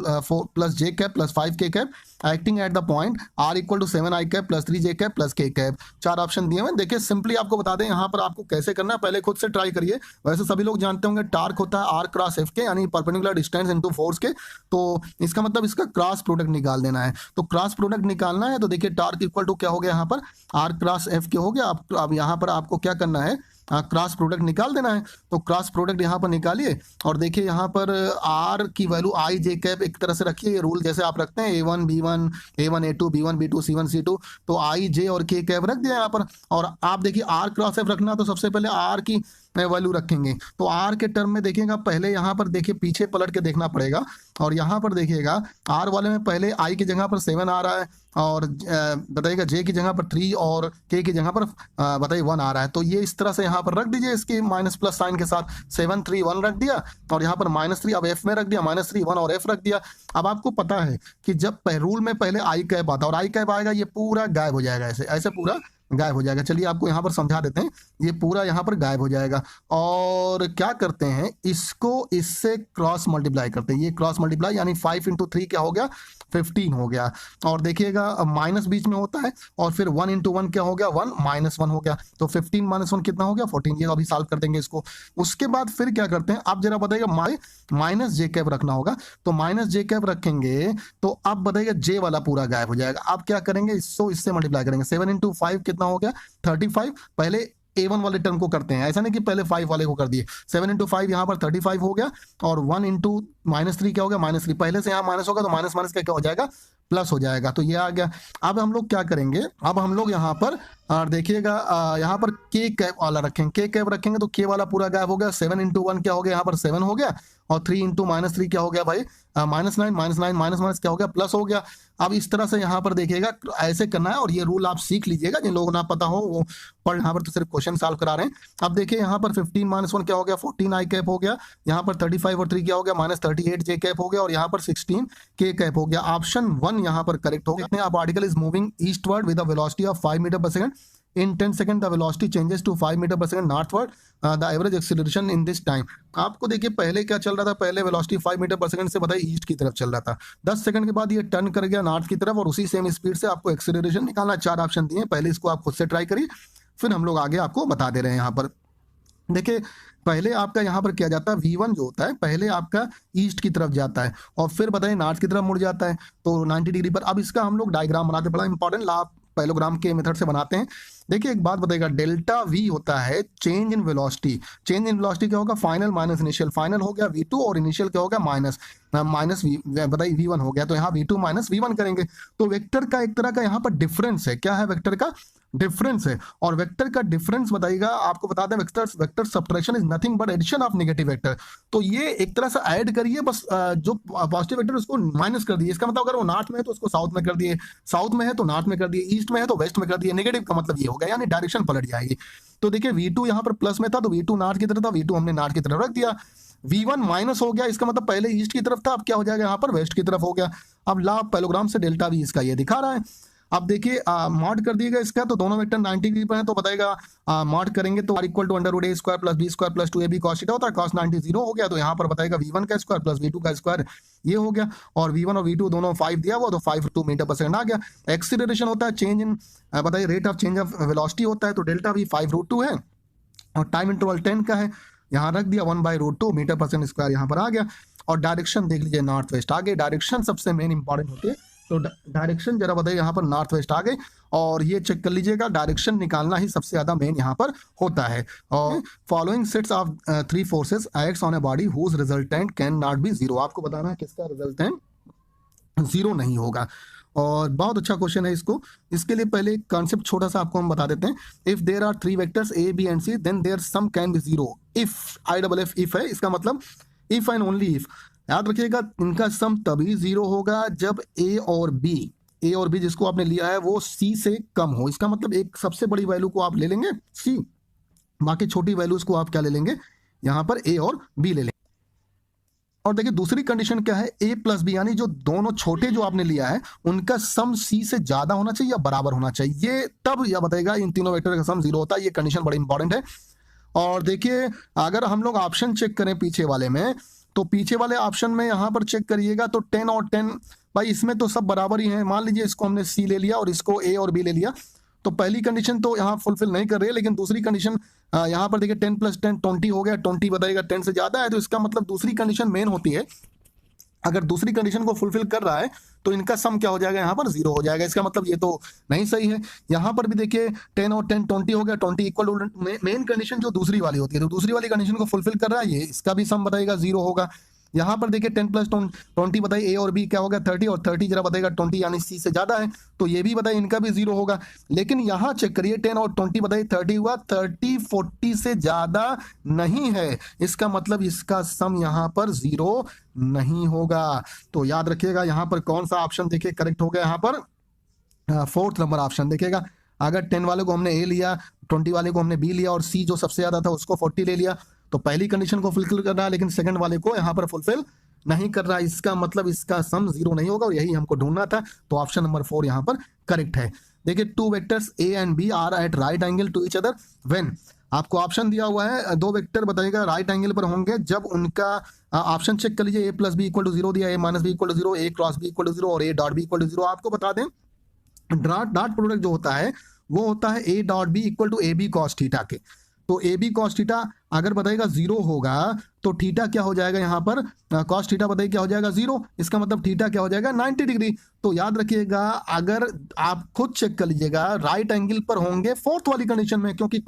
plus j cap प्लस 5 k cap acting at the point R equal to 7 i cap plus 3 j cap plus k cap. 4 option दिए हुए। देखिए सिंपली आपको बता दें यहाँ पर आपको कैसे करना है, पहले खुद से ट्राई करिए। वैसे सभी लोग जानते होंगे टार्क होता है R क्रॉस F के, यानी परपेंडिकुलर डिस्टेंस इनटू फोर्स के। तो इसका मतलब इसका क्रॉस प्रोडक्ट निकाल देना है। तो क्रॉस प्रोडक्ट निकालना है तो देखिए टार्क इक्वल टू क्या हो गया, यहाँ पर R क्रॉस F के हो गया। अब यहाँ पर आपको क्या करना है, क्रॉस प्रोडक्ट निकाल देना है। तो क्रॉस प्रोडक्ट यहाँ पर निकालिए और देखिए यहाँ पर R की वैल्यू आई जे कैप एक तरह से रखिए, ये रूल जैसे आप रखते हैं A1 B1 A1 A2 B1 B2 C1 C2, तो आई जे और के कैप रख दिया यहाँ पर। और आप देखिए R क्रॉस F रखना, तो सबसे पहले R की वैल्यू रखेंगे। तो R के टर्म में देखिएगा, पहले यहाँ पर देखिए पीछे पलट के देखना पड़ेगा और यहाँ पर देखिएगा R वाले में पहले I की जगह पर 7 आ रहा है और बताइएगा J की जगह पर 3 और K की जगह पर बताइए 1 आ रहा है। तो ये इस तरह से यहाँ पर रख दीजिए, इसकी माइनस प्लस साइन के साथ 7 3 1 रख दिया और यहाँ पर -3 अब F में रख दिया, -3 1 और F रख दिया। अब आपको पता है कि जब रूल में पहले आई कैप आता और आई कैप आएगा ये पूरा गायब हो जाएगा, ऐसे ऐसे पूरा गायब हो जाएगा। चलिए आपको यहाँ पर समझा देते हैं, ये पूरा यहाँ पर गायब हो जाएगा। और क्या करते हैं, इसको इससे क्रॉस मल्टीप्लाई करते हैं, ये क्रॉस मल्टीप्लाई यानी 5 × 3 क्या हो गया, 15 हो गया। और देखिएगा माइनस बीच में होता है और फिर 1 × 1 क्या हो गया, 1 -1 हो गया। तो 15 - 1 कितना हो गया, 14। ये अभी सॉल्व कर देंगे इसको। उसके बाद फिर क्या करते हैं, आप जरा बताइएगा, माइनस जे कैप रखना होगा। तो माइनस जे कैप रखेंगे तो अब बताइएगा जे वाला पूरा गायब हो जाएगा। आप क्या करेंगे, इससे मल्टीप्लाई करेंगे। 7 × 5 कितना हो गया, 35। पहले A1 वाले टर्म को करते हैं, ऐसा नहीं कि पहले 5 वाले को कर दिए। 7 × 5 यहाँ पर 35 हो गया और 1 × -3 क्या हो गया, -3। पहले से यहाँ माइनस होगा तो माइनस माइनस क्या हो जाएगा, प्लस हो जाएगा। तो ये आ गया। अब हम लोग क्या करेंगे, अब हम लोग यहाँ पर देखिएगा यहाँ पर के कैप वाला रखेंगे। के कैप रखेंगे तो के वाला पूरा गायब हो गया। 7 × 1 क्या हो गया, यहाँ पर 7 हो गया और 3 × -3 क्या हो गया भाई, -9 -9 माइनस क्या हो गया, प्लस हो गया। अब इस तरह से यहाँ पर देखिएगा ऐसे करना है और ये रूल आप सीख लीजिएगा, जिन लोगों को ना पता हो वो पर यहाँ पर तो सिर्फ क्वेश्चन सॉल्व करा रहे हैं। अब देखिए यहाँ पर 15 - 1 क्या हो गया, 14 आई कैप हो गया। यहाँ पर 35 और 3 क्या हो गया, -38 जे कैप हो गया और यहाँ पर 16 के कैप हो गया। ऑप्शन 1 यहाँ पर करेक्ट हो गया। अब article is moving eastward with a velocity of 5 metre per second. In 10 seconds, the velocity changes to 5 metre per second northward. The average acceleration in this time। आपको देखिए पहले क्या चल रहा था, पहले वेलोसिटी 5 मीटर पर सेकंड से बताइए ईस्ट की तरफ चल रहा था। 10 सेकंड के बाद ये टर्न कर गया नॉर्थ की तरफ और उसी सेम स्पीड से आपको एक्सेलरेशन निकालना। 4 ऑप्शन दिए, पहले इसको आप खुद से ट्राई करिए, फिर हम लोग आगे आपको बता दे रहे हैं। यहाँ पर देखिए पहले आपका यहाँ पर किया जाता है, V1 जो होता है पहले आपका ईस्ट की तरफ जाता है और फिर बताइए नॉर्थ की तरफ मुड़ जाता है, तो 90 डिग्री पर। अब इसका हम लोग डायग्राम बनाते, बड़ा इंपॉर्टेंट ला पैलोग्राम के मेथड से बनाते हैं। देखिए एक बात बताइएगा, डेल्टा V होता है change in velocity. Change in velocity क्या होगा, फाइनल माइनस इनिशियल। फाइनल हो गया V2 और इनिशियल क्या हो गया, माइनस बताइए V1 हो गया, तो यहाँ V2 - V1 करेंगे। तो वेक्टर का एक तरह का यहाँ पर डिफरेंस है। क्या है, वेक्टर का डिफरेंस है। और वेक्टर का डिफरेंस बताइएगा, आपको बता दें vector subtraction is nothing but addition of negative vector. तो ये एक तरह से ऐड करिए, बस जो पॉजिटिव वेक्टर उसको माइनस कर दिए। इसका मतलब अगर वो नॉर्थ में है तो उसको साउथ में कर दिए, साउथ में है तो नॉर्थ में कर दिए, ईस्ट में है तो वेस्ट में कर दिए। नेगेटिव का मतलब ये हो गया, यानी डायरेक्शन पलट जाएगी। तो देखिए V2 यहाँ पर प्लस में था तो V2 नॉर्थ की तरफ था, V2 हमने नॉर्थ की तरफ रख दिया। V1 माइनस हो गया, इसका मतलब पहले ईस्ट की तरफ था, अब क्या हो जाएगा, यहाँ पर वेस्ट की तरफ हो गया। अब ला पैलोग्राम से डेल्टा V इसका ये दिखा रहा है। अब देखिए मॉड कर दिएगा इसका, तो दोनों वेक्टर 90 डिग्री पर है, तो बताएगा मॉड करेंगे तो R = √a² + b² + 2ab cos theta होता है। cos 90 0 हो गया, तो यहाँ पर बताएगा V1 का स्क्वायर प्लस V2 का स्क्वायर, ये हो गया। और V1 और V2 दोनों 5 दिया हुआ, तो 5 × 2 मीटर पर सेकंड आ गया। एक्सीलरेशन होता है चेंज इन बताइए rate of change of velocity होता है, तो डेल्टा V 5√2 है और टाइम इंटरवल 10 का है, यहाँ रख दिया 1/√2 मीटर पर सेकंड स्क्वायर यहाँ पर आ गया। और डायरेक्शन देख लीजिए नॉर्थ वेस्ट आ गए। डायरेक्शन सबसे मेन इंपॉर्टेंट होती है, तो डायरेक्शन जरा बताइए, यहाँ पर नॉर्थ वेस्ट आ गए। और ये चेक कर लीजिएगा, डायरेक्शन निकालना ही सबसे ज्यादा मेन यहाँ पर होता है। और following sets of 3 forces acts on a body whose resultant can not be 0। आपको बताना है किसका रिजल्टेंट 0 नहीं होगा। और बहुत अच्छा क्वेश्चन है इसको। इसके लिए पहले एक कॉन्सेप्ट छोटा सा आपको हम बता देते हैं। If there are 3 vectors A B and C then their sum can be zero. If I double F if है, इसका मतलब इफ एंड ओनली इफ। याद रखिएगा इनका सम तभी जीरो होगा जब ए और बी जिसको आपने लिया है वो सी से कम हो। इसका मतलब एक सबसे बड़ी वैल्यू को आप ले लेंगे सी, बाकी छोटी वैल्यूज को आप क्या ले लेंगे, यहाँ पर ए और बी ले लेंगे। और देखिए दूसरी कंडीशन क्या है, ए प्लस बी यानी जो दोनों छोटे जो आपने लिया है उनका सम सी से ज्यादा होना चाहिए या बराबर होना चाहिए, तब यह बताएगा इन तीनों वेक्टर का सम जीरो होता है। ये कंडीशन बड़ी इंपॉर्टेंट है। और देखिए अगर हम लोग ऑप्शन चेक करें पीछे वाले में, तो पीछे वाले ऑप्शन में यहाँ पर चेक करिएगा तो 10 और 10, भाई इसमें तो सब बराबर ही है। मान लीजिए इसको हमने सी ले लिया और इसको ए और बी ले लिया, तो पहली कंडीशन तो यहाँ फुलफिल नहीं कर रही है, लेकिन दूसरी कंडीशन यहाँ पर देखिए 10 + 10 20 हो गया, 20 बताएगा 10 से ज्यादा है, तो इसका मतलब दूसरी कंडीशन मेन होती है। अगर दूसरी कंडीशन को फुलफिल कर रहा है तो इनका सम क्या हो जाएगा, यहाँ पर जीरो हो जाएगा। इसका मतलब ये तो नहीं सही है। यहाँ पर भी देखिए 10 और 10 20 हो गया, 20 इक्वल टू मेन कंडीशन जो दूसरी वाली होती है, तो दूसरी वाली कंडीशन को फुलफिल कर रहा है, ये इसका भी सम बताएगा जीरो होगा। यहाँ पर देखिए 10 + 20 बताइए ए और बी क्या होगा 30, और 30 जरा बताएगा 20 यानी सी से ज्यादा है, तो ये भी बताइए इनका भी जीरो होगा। लेकिन यहाँ चेक करिए 10 और 20 बताइए 30 हुआ, 30 40 से ज्यादा नहीं है, इसका मतलब इसका सम यहाँ पर जीरो नहीं होगा। तो याद रखिएगा यहाँ पर कौन सा ऑप्शन देखिए करेक्ट हो गया, यहाँ पर 4th नंबर ऑप्शन देखिएगा। अगर 10 वाले को हमने ए लिया, 20 वाले को हमने बी लिया और सी जो सबसे ज्यादा था उसको 40 ले लिया, तो पहली कंडीशन को फुलफिल कर रहा है, लेकिन सेकंड वाले को यहाँ पर फुलफिल नहीं कर रहा है। इसका मतलब इसका सम जीरो नहीं होगा और यही हमको ढूंढना था, तो ऑप्शन नंबर 4 यहाँ पर करेक्ट है। देखिए 2 vectors A and B are at right angle to each other when, आपको ऑप्शन दिया हुआ है 2 वेक्टर बताइएगा राइट एंगल पर होंगे जब उनका ऑप्शन चेक कर लीजिए, A plus B equal to zero दिया, A minus B equal to zero, A cross B equal to zero और A dot B equal to zero. आपको बता दें डॉट प्रोडक्ट जो होता है वो होता है A dot B equal to A B cos theta के। तो ए बी कॉस थीटा अगर बताइएगा जीरो होगा तो थीटा क्या हो जाएगा, यहाँ पर कॉस थीटा बताइए क्या हो जाएगा जीरो, इसका मतलब थीटा क्या हो जाएगा 90 डिग्री। तो याद रखिएगा अगर आप खुद चेक कर लीजिएगा राइट एंगल पर होंगे 4th वाली कंडीशन में, क्योंकि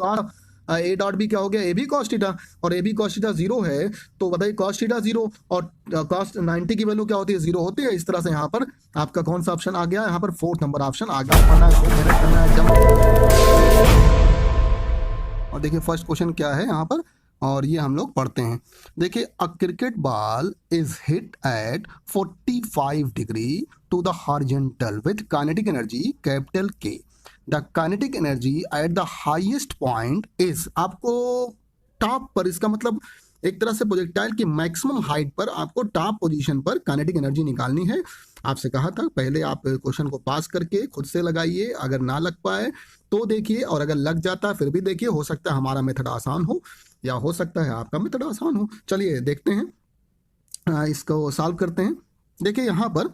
ए डॉट बी क्या हो गया ए बी कॉस थीटा, और A B cos theta zero है, तो बताइए कॉस थीटा जीरो और कॉस 90 की वैल्यू क्या होती है, जीरो होती है। इस तरह से यहाँ पर आपका कौन सा ऑप्शन आ गया, यहाँ पर 4th नंबर ऑप्शन आ गया। मेहनत करना है एकदम। और देखिए फर्स्ट क्वेश्चन क्या है यहाँ पर, और ये हम लोग पढ़ते हैं। देखिए a cricket ball is hit at 45 degree to the horizontal with kinetic energy capital K. The kinetic energy at the highest point is, आपको टॉप पर, इसका मतलब एक तरह से प्रोजेक्टाइल की मैक्सिमम हाइट पर आपको टॉप पोजीशन पर काइनेटिक एनर्जी निकालनी है। आपसे कहा था पहले आप क्वेश्चन को पास करके खुद से लगाइए, अगर ना लग पाए तो देखिए, और अगर लग जाता है फिर भी देखिए, हो सकता है हमारा मेथड आसान हो या हो सकता है आपका मेथड आसान हो। चलिए देखते हैं, इसको सॉल्व करते हैं। देखिए यहाँ पर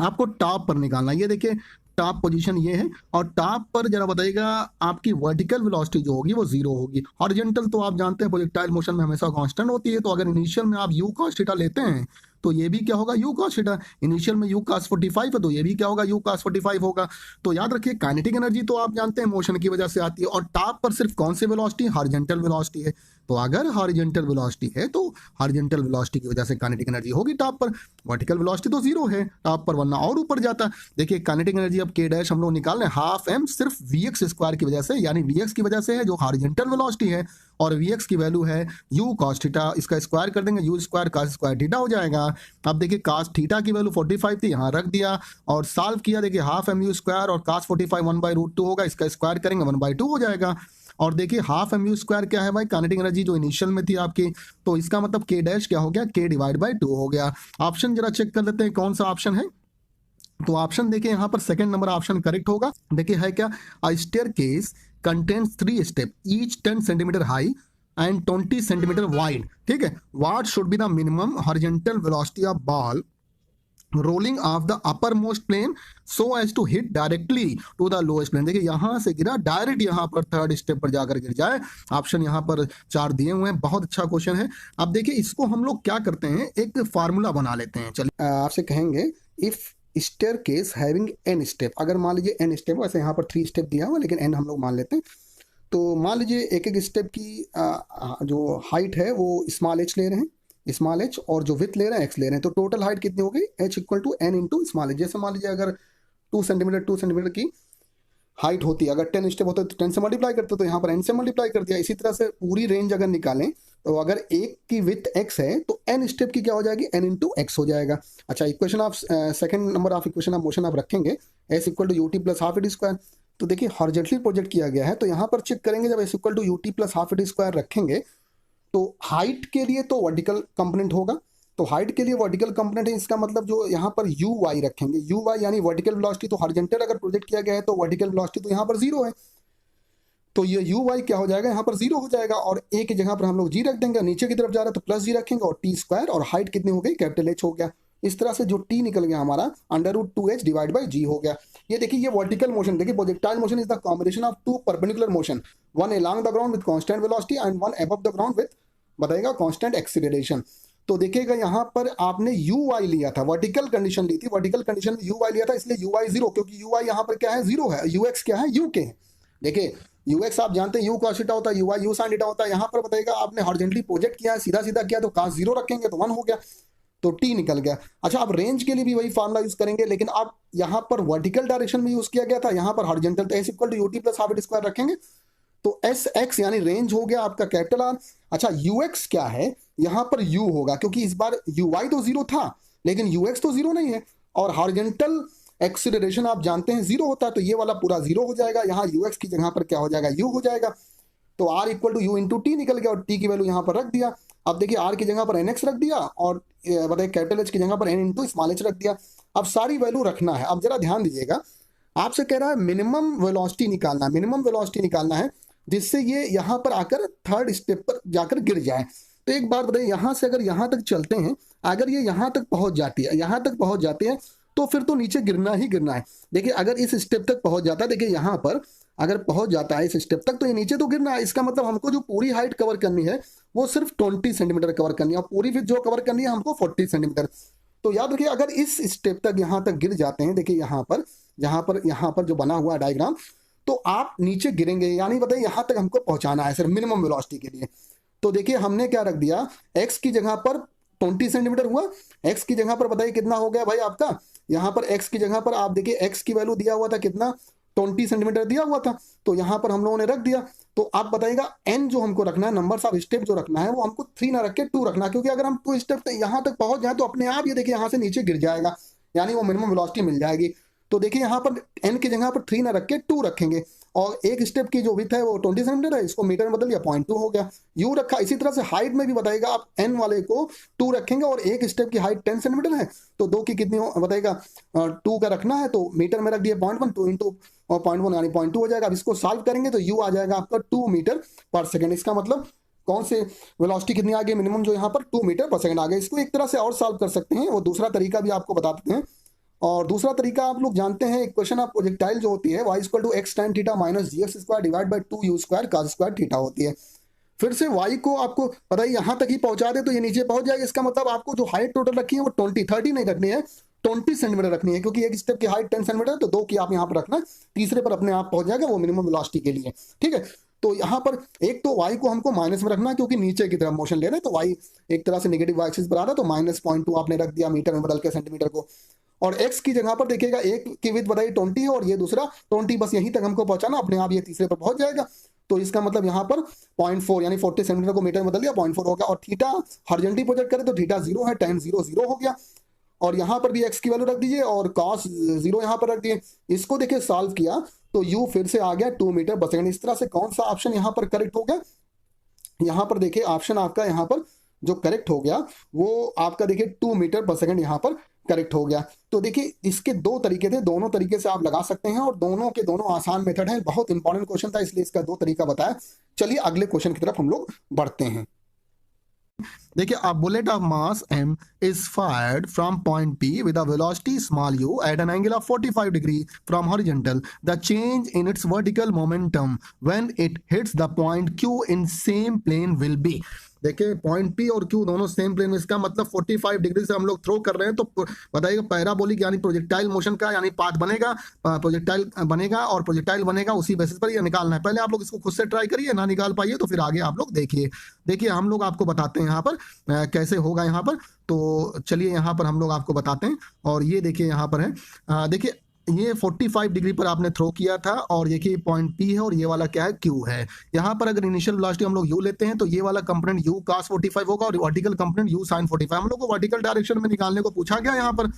आपको टॉप पर निकालना, ये देखिए टॉप पोजीशन ये है, और टॉप पर जरा बताइएगा आपकी वर्टिकल वेलोसिटी जो होगी वो जीरो होगी। हॉरिजॉन्टल तो आप जानते हैं प्रोजेक्टाइल मोशन में हमेशा कांस्टेंट होती है, तो अगर इनिशियल में आप यू cos थीटा लेते हैं तो ये भी क्या होगा यू cos थीटा। इनिशियल में यू cos 45 है तो ये भी क्या होगा यू cos 45 होगा। तो याद रखिए काइनेटिक एनर्जी तो आप जानते हैं मोशन की वजह से आती है, और टॉप पर सिर्फ कौन सी वेलोसिटी, हॉरिजॉन्टल वेलोसिटी है। तो अगर हॉरिजॉन्टल वेलोसिटी है तो हॉरिजॉन्टल वेलोसिटी की वजह से काइनेटिक एनर्जी होगी टॉप पर। वर्टिकल वेलोसिटी तो जीरो है टॉप पर, वरना और ऊपर जाता। देखिए काइनेटिक एनर्जी अब के डैश हम लोग निकाल रहे हैं हाफ एम सिर्फ वी एक्स स्क्वायर की वजह से, यानी वी एक्स की वजह से है जो हॉरिजॉन्टल वेलोसिटी है, और वी एक्स की वैल्यू है यू cos थीटा, इसका स्क्वायर कर देंगे you square cos square theta हो जाएगा। अब देखिए cos थीटा की वैल्यू 45 थी, यहाँ रख दिया और सॉल्व किया। देखिए हाफ एम यू स्क्वायर और cos 45 1/√2 होगा, इसका स्क्वायर करेंगे 1/2 हो जाएगा। और देखिए हाफ एम यू स्क्वायर क्या है भाई, काइनेटिक एनर्जी जो इनिशियल में थी आपकी, तो इसका मतलब के डैश क्या हो गया k/2 हो गया। ऑप्शन जरा चेक कर लेते हैं कौन सा ऑप्शन है। तो ऑप्शन देखिए यहाँ पर सेकंड नंबर ऑप्शन करेक्ट होगा। देखिए है क्या, a staircase contains 3 step each 10 centimetre high and 20 centimetre wide. ठीक है, what should be the minimum horizontal velocity of ball rolling off the upper most plane so as to hit directly to the lowest plane. देखिए यहां से गिरा डायरेक्ट यहाँ पर थर्ड स्टेप पर जाकर गिर जाए। ऑप्शन यहाँ पर 4 दिए हुए हैं, बहुत अच्छा क्वेश्चन है। अब देखिए इसको हम लोग क्या करते हैं, एक फार्मूला बना लेते हैं। चलिए आपसे कहेंगे if staircase having n step, अगर मान लीजिए n स्टेप, वैसे यहाँ पर 3 स्टेप दिया हुआ लेकिन n हम लोग मान लेते हैं। तो मान लीजिए एक एक स्टेप की जो हाइट है वो स्मॉल h ले रहे हैं, स्मॉल h, और जो विथ ले रहे हैं x ले रहे हैं, तो टोटल हाइट कितनी हो गई h = n into small h। जैसे मान लीजिए अगर 2 सेंटीमीटर की हाइट होती है। अगर 10 स्टेप होता है तो 10 से मल्टीप्लाई करते, तो यहाँ पर n से मल्टीप्लाई कर दिया। इसी तरह से पूरी रेंज अगर निकालें तो अगर एक की विथ x है तो n स्टेप की क्या हो जाएगी, n इंटू एक्स हो जाएगा। अच्छा, इक्वेशन आप second number of equation of motion आप रखेंगे s equal to ut plus half a t square. तो देखिए हॉरिजॉन्टली प्रोजेक्ट किया गया है, तो यहाँ पर चेक करेंगे जब s equal to ut plus half a t square रखेंगे तो हाइट के लिए तो वर्टिकल कंपोनेंट होगा। तो हाइट के लिए वर्टिकल कंपोनेंट है, इसका मतलब जो यहाँ पर यू वाई रखेंगे, यू वाई यानी वर्टिकल वेलोसिटी, तो हॉरिजॉन्टल अगर प्रोजेक्ट किया गया है तो वर्टिकल वेलोसिटी तो यहाँ पर 0 है, तो ये यू वाई क्या हो जाएगा, यहाँ पर 0 हो जाएगा। और ए की जगह पर हम लोग जी रख देंगे, नीचे की तरफ जा रहा है तो प्लस जी रखेंगे, और टी स्क्वायर, और हाइट कितनी हो गई, कैपिटल एच हो गया। इस तरह से जो टी निकल गया हमारा √2h डिवाइड बाई जी हो गया। ये देखिए ये वर्टिकल मोशन, देखिए projectile motion is the combination of 2 perpendicular motion, one along the ground with constant velocity and one above the ground with बताएगा कांस्टेंट एक्सीलरेशन। तो देखिएगा यहाँ पर आपने यू वाई लिया था, वर्टिकल कंडीशन ली थी, वर्टिकल कंडीशन में यू वाई लिया था, इसलिए यू वाई 0, क्योंकि यू वाई यहाँ पर क्या है, 0 है, यू एक्स क्या है, यू के है। देखिए यू एक्स आप जानते हैं यू cos थीटा होता है, you why you sin theta होता है। यहाँ पर बताएगा आपने हॉरिजॉन्टली प्रोजेक्ट किया है, सीधा सीधा किया तो cos 0 रखेंगे तो 1 हो गया, तो टी निकल गया। अच्छा, अब रेंज के लिए भी वही फार्मूला यूज करेंगे, लेकिन आप यहाँ पर वर्टिकल डायरेक्शन में यूज किया गया था, यहाँ पर हॉरिजॉन्टल, तो s equal to u t plus half a t square रखेंगे तो एस एक्स यानी रेंज हो गया आपका कैपिटल आर। अच्छा, यू एक्स क्या है, यहाँ पर यू होगा, क्योंकि इस बार यू वाई तो 0 था लेकिन यू एक्स तो 0 नहीं है, और हॉरिजॉन्टल एक्सीलरेशन आप जानते हैं 0 होता है, तो ये वाला पूरा 0 हो जाएगा। यहाँ यू एक्स की जगह पर क्या हो जाएगा, यू हो जाएगा, तो R equal to u into t निकल गया, और टी की वैल्यू यहाँ पर रख दिया। अब देखिए आर की जगह पर एन एक्स रख दिया, और बताइए कैपिटल एच की जगह पर एन इंटू स्मॉल एच रख दिया। अब सारी वैल्यू रखना है। अब जरा ध्यान दीजिएगा, आपसे कह रहा है मिनिमम वेलोसिटी निकालना, मिनिमम वेलोसिटी निकालना है जिससे ये यहाँ पर आकर थर्ड स्टेप पर जाकर गिर जाए। तो एक बात बताइए, यहाँ से अगर यहाँ तक चलते हैं, अगर ये यहाँ तक पहुंच जाती है, यहाँ तक पहुंच जाती है, तो फिर तो नीचे गिरना ही गिरना है। देखिए अगर इस स्टेप तक पहुंच जाता है, देखिए यहाँ पर अगर पहुंच जाता है इस स्टेप तक, तो ये नीचे तो गिरना है। इसका मतलब हमको जो पूरी हाइट कवर करनी है वो सिर्फ 20 सेंटीमीटर कवर करनी है, और पूरी फिर जो कवर करनी है हमको 40 सेंटीमीटर। तो याद रखिए अगर इस स्टेप तक यहाँ तक गिर जाते हैं, देखिए यहाँ पर जो बना हुआ डायग्राम, तो आप नीचे गिरेंगे, यानी बताइए यहाँ तक हमको पहुंचाना है सिर्फ मिनिमम वेलोसिटी के लिए। तो देखिए हमने क्या रख दिया, x की जगह पर 20 सेंटीमीटर हुआ, x की जगह पर बताइए कितना हो गया भाई आपका, यहाँ पर x की जगह पर आप देखिए x की वैल्यू दिया हुआ था कितना, 20 सेंटीमीटर दिया हुआ था, तो यहाँ पर हम लोगों ने रख दिया। तो आप बताइएगा n जो हमको रखना है, नंबर्स ऑफ स्टेप जो रखना है वो हमको 3 ना रख के 2 रखना, क्योंकि अगर हम 2 स्टेप यहाँ तक पहुंच जाए तो अपने आप ये देखिए यहाँ से नीचे गिर जाएगा, यानी वो मिनिमम वेलोसिटी मिल जाएगी। तो देखिए यहाँ पर n की जगह पर 3 ना रख के 2 रखेंगे, और एक स्टेप की जो विथ है वो 20 सेंटीमीटर है, इसको मीटर में बदल दिया 0.2 हो गया, यू रखा। इसी तरह से हाइट में भी बताएगा, आप n वाले को 2 रखेंगे, और एक स्टेप की हाइट 10 सेंटीमीटर है, तो 2 की कितनी बताएगा, 2 का रखना है, तो मीटर में रख दिया 0.1, 2 इंटू 0.1 यानी 0.2 हो जाएगा। अब इसको सॉल्व करेंगे तो यू आ जाएगा आपका 2 मीटर पर सेकेंड। इसका मतलब कौन से वेलोसिटी कितनी आ गई, मिनिमम जो यहाँ पर 2 मीटर पर सेकेंड आ गया। इसको एक तरह से और सॉल्व कर सकते हैं, वो दूसरा तरीका भी आपको बता देते हैं। और दूसरा तरीका आप लोग जानते हैं, इक्वेशन ऑफ प्रोजेक्टाइल जो होती है y equal to x tan theta minus g x square divide by 2u square cos square theta होती है। फिर से y को आपको पता है यहाँ तक ही पहुंचा दे तो ये नीचे पहुंच जाएगा। इसका मतलब आपको जो हाइट टोटल रखी है वो 30 नहीं रखनी है, 20 सेंटीमीटर रखनी है, क्योंकि एक स्टेप की हाइट 10 सेंटीमीटर, तो 2 की आप यहाँ पर रखना, तीसरे पर अपने आप पहुंच जाएगा वो मिनिमम वेलोसिटी के लिए। ठीक है, तो यहाँ पर एक तो y को हमको माइनस में रखना, क्योंकि नीचे की तरफ मोशन ले रहे हैं, तो y एक तरह से नेगेटिव y एक्सिस पर आ रहा है, तो -0.2 आपने रख दिया मीटर में बदल के सेंटीमीटर को। और x की जगह पर देखिएगा एक की विड्थ बताइए 20 है, और ये दूसरा 20, बस यहीं तक हमको पहुंचाना, अपने आप ये तीसरे पर पहुंच जाएगा। तो इसका मतलब यहाँ पर 0.4 यानी 40 सेंटीमीटर को मीटर में बदल दिया, 0.4 हो गया। और थीटा हॉरिजॉन्टली प्रोजेक्ट करें तो थीटा 0 है, tan 0 0 हो गया। और यहाँ पर भी x की वैल्यू रख दीजिए, और cos 0 यहाँ पर रख दिए। इसको देखिए सॉल्व किया तो u फिर से आ गया 2 मीटर पर सेकेंड। इस तरह से कौन सा ऑप्शन यहाँ पर करेक्ट हो गया, यहाँ पर देखिए ऑप्शन आपका यहाँ पर जो करेक्ट हो गया वो आपका देखिए 2 मीटर पर सेकेंड यहाँ पर करेक्ट हो गया। तो देखिए इसके 2 तरीके थे, दोनों तरीके से आप लगा सकते हैं, और दोनों के दोनों आसान मेथड हैं। बहुत इंपॉर्टेंट क्वेश्चन था, इसलिए इसका 2 तरीका बताया। चलिए अगले क्वेश्चन की तरफ हम लोग बढ़ते हैं। देखिए, a bullet of mass m is fired from point P with a velocity small u at an angle of 45 degree from horizontal. The change in its vertical momentum when it hits the point Q in same plane will be। देखिए पॉइंट P और Q दोनों सेम प्लेन में, इसका मतलब 45 डिग्री से हम लोग थ्रो कर रहे हैं, तो बताइएगा पैराबोलिक यानी प्रोजेक्टाइल मोशन का यानी पाथ बनेगा, प्रोजेक्टाइल बनेगा, और प्रोजेक्टाइल बनेगा उसी बेसिस पर ये निकालना है। पहले आप लोग इसको खुद से ट्राई करिए, ना निकाल पाइए तो फिर आगे आप लोग देखिए हम लोग आपको बताते हैं यहाँ पर कैसे होगा यहाँ पर। तो चलिए यहाँ पर हम लोग आपको बताते हैं, और ये देखिए यहाँ पर है, देखिए ये 45 डिग्री पर आपने थ्रो किया था और देखिए पॉइंट P है और ये वाला क्या है, Q है। यहाँ पर अगर इनिशियल वेलोसिटी हम लोग U लेते हैं तो ये वाला कंपोनेंट U cos 45 होगा और वर्टिकल कंपोनेंट U sin 45। हम लोग को वर्टिकल डायरेक्शन में निकालने को पूछा गया यहाँ पर।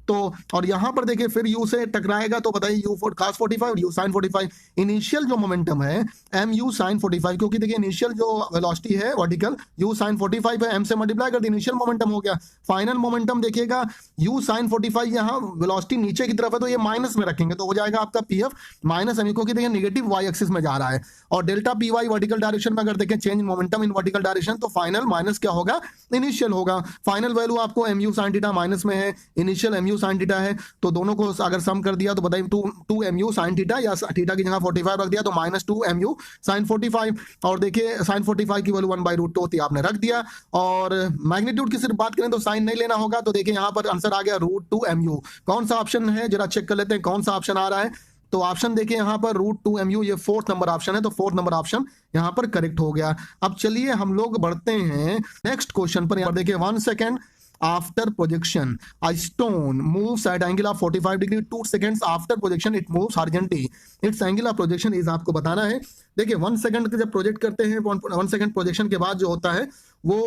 तो और यहाँ पर देखिए फिर U से टकराएगा तो बताइए U for cos 45 और U sin 45। इनिशियल जो मोमेंटम है mu sin 45, क्योंकि देखिए इनिशियल जो वेलोसिटी है वर्टिकल U sin 45 है, m से मल्टीप्लाई कर दिया, इनिशियल मोमेंटम हो गया। फाइनल मोमेंटम देखिएगा U sin 45, यहाँ वेलोसिटी नीचे की तरफ है तो ये माइनस में रखेंगे तो हो जाएगा आपका PF माइनस mu, क्योंकि देखिए नेगेटिव y एक्सिस में जा रहा है। और डेल्टा PY वर्टिकल डायरेक्शन में अगर देखें change in momentum in vertical direction तो फाइनल माइनस क्या होगा, इनिशियल होगा। फाइनल वैल्यू आपको mu sin थीटा माइनस में है, इनिशियल mu sin थीटा है, तो दोनों को अगर सम कर दिया तो बताइए 2 mu sin थीटा, या थीटा की जगह 45 रख दिया तो -2 mu sin 45। और देखिए sin 45 की वैल्यू 1/√2 होती है, आपने रख दिया। और मैग्नीट्यूड की सिर्फ बात करें तो साइन नहीं लेना होगा, तो देखिए यहाँ पर आंसर आ गया √2 mu। कौन सा ऑप्शन है जरा चेक कर लेते हैं कौन सा ऑप्शन आ रहा है। तो ऑप्शन देखिए यहाँ पर √2 mu, ये 4th नंबर ऑप्शन है, तो 4th नंबर ऑप्शन यहाँ पर करेक्ट हो गया। अब चलिए हम लोग बढ़ते हैं नेक्स्ट क्वेश्चन पर। यहाँ देखिए 1 second after projection a stone moves at angle of 45 degree 2 seconds after projection it moves horizontally its angle of projection is आपको बताना है। देखिए 1 सेकंड के जब प्रोजेक्ट करते हैं 1 सेकंड प्रोजेक्शन के बाद जो होता है वो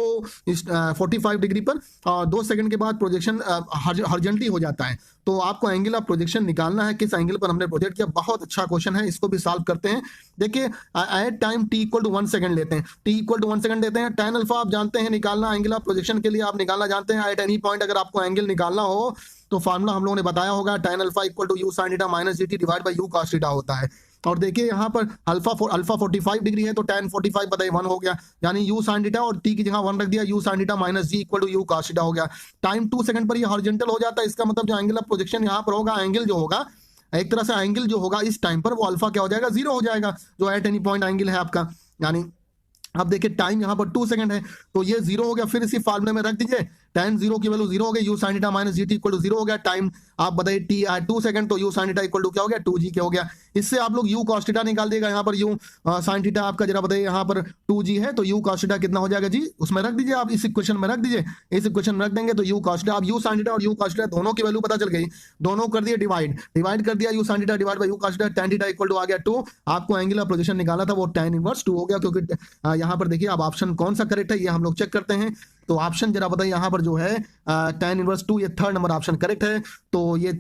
45 डिग्री पर, और 2 सेकंड के बाद प्रोजेक्शन हॉरिजॉन्टली हो जाता है। तो आपको एंगल ऑफ प्रोजेक्शन निकालना है, किस एंगल पर हमने प्रोजेक्ट किया। बहुत अच्छा क्वेश्चन है, इसको भी सॉल्व करते हैं। देखिए एट टाइम t = 1 सेकंड लेते हैं, t = 1 सेकंड लेते हैं। tan अल्फा आप जानते हैं निकालना, एंगल ऑफ प्रोजेक्शन के लिए आप निकालना जानते हैं। एट एनी पॉइंट अगर आपको एंगल निकालना हो तो फार्मूला हम लोगों ने बताया होगा, tan alpha = u sin theta minus gt divide by u cos theta होता है। और देखिए यहाँ पर अल्फा 45 डिग्री है तो tan 45 बताइए 1 हो गया, यानी u sin थीटा, और t की जगह 1 रख दिया, u sin theta minus g = u cos theta हो गया। टाइम 2 सेकंड पर ये हॉरिजॉन्टल हो जाता है, इसका मतलब जो एंगल ऑफ प्रोजेक्शन यहाँ पर होगा, एंगल जो होगा एक तरह से एंगल जो होगा इस टाइम पर वो अल्फा क्या हो जाएगा, 0 हो जाएगा, जो एट एनी पॉइंट एंगल है आपका। यानी अब देखिए टाइम यहाँ पर 2 सेकंड है तो ये 0 हो गया, फिर इसी फार्मूले में रख दीजिए, tan 0 की वैल्यू 0 हो गई, u sin theta minus gt = 0 हो गया। टाइम आप बताइए t 2 सेकंड तो u sin थीटा = क्या हो गया, 2g के हो गया। इससे आप लोग u cos थीटा निकाल देगा, यहाँ पर u sin थीटा आपका जरा बताइए, यहाँ पर 2g है तो u cos थीटा कितना हो जाएगा जी, उसमें रख दीजिए, आप इस इक्वेशन में रख दीजिए, इस इक्वेशन में रख देंगे तो u cos थीटा, अब u sin थीटा और u cos थीटा दोनों की वैल्यू पता चल गई, दोनों कर दिए डिवाइड कर दिया, u sin theta divide by u cos theta, tan theta = आ गया 2। आपको एंगल ऑफ प्रोजेक्शन निकालना था वो tan इनवर्स 2 हो गया, क्योंकि यहाँ पर देखिए अब ऑप्शन कौन सा करेक्ट है ये हम लोग चेक करते हैं। तो ऑप्शन जरा बताइए यहाँ पर जो है tan इनवर्स 2, ये 3rd नंबर ऑप्शन करेक्ट है। तो ये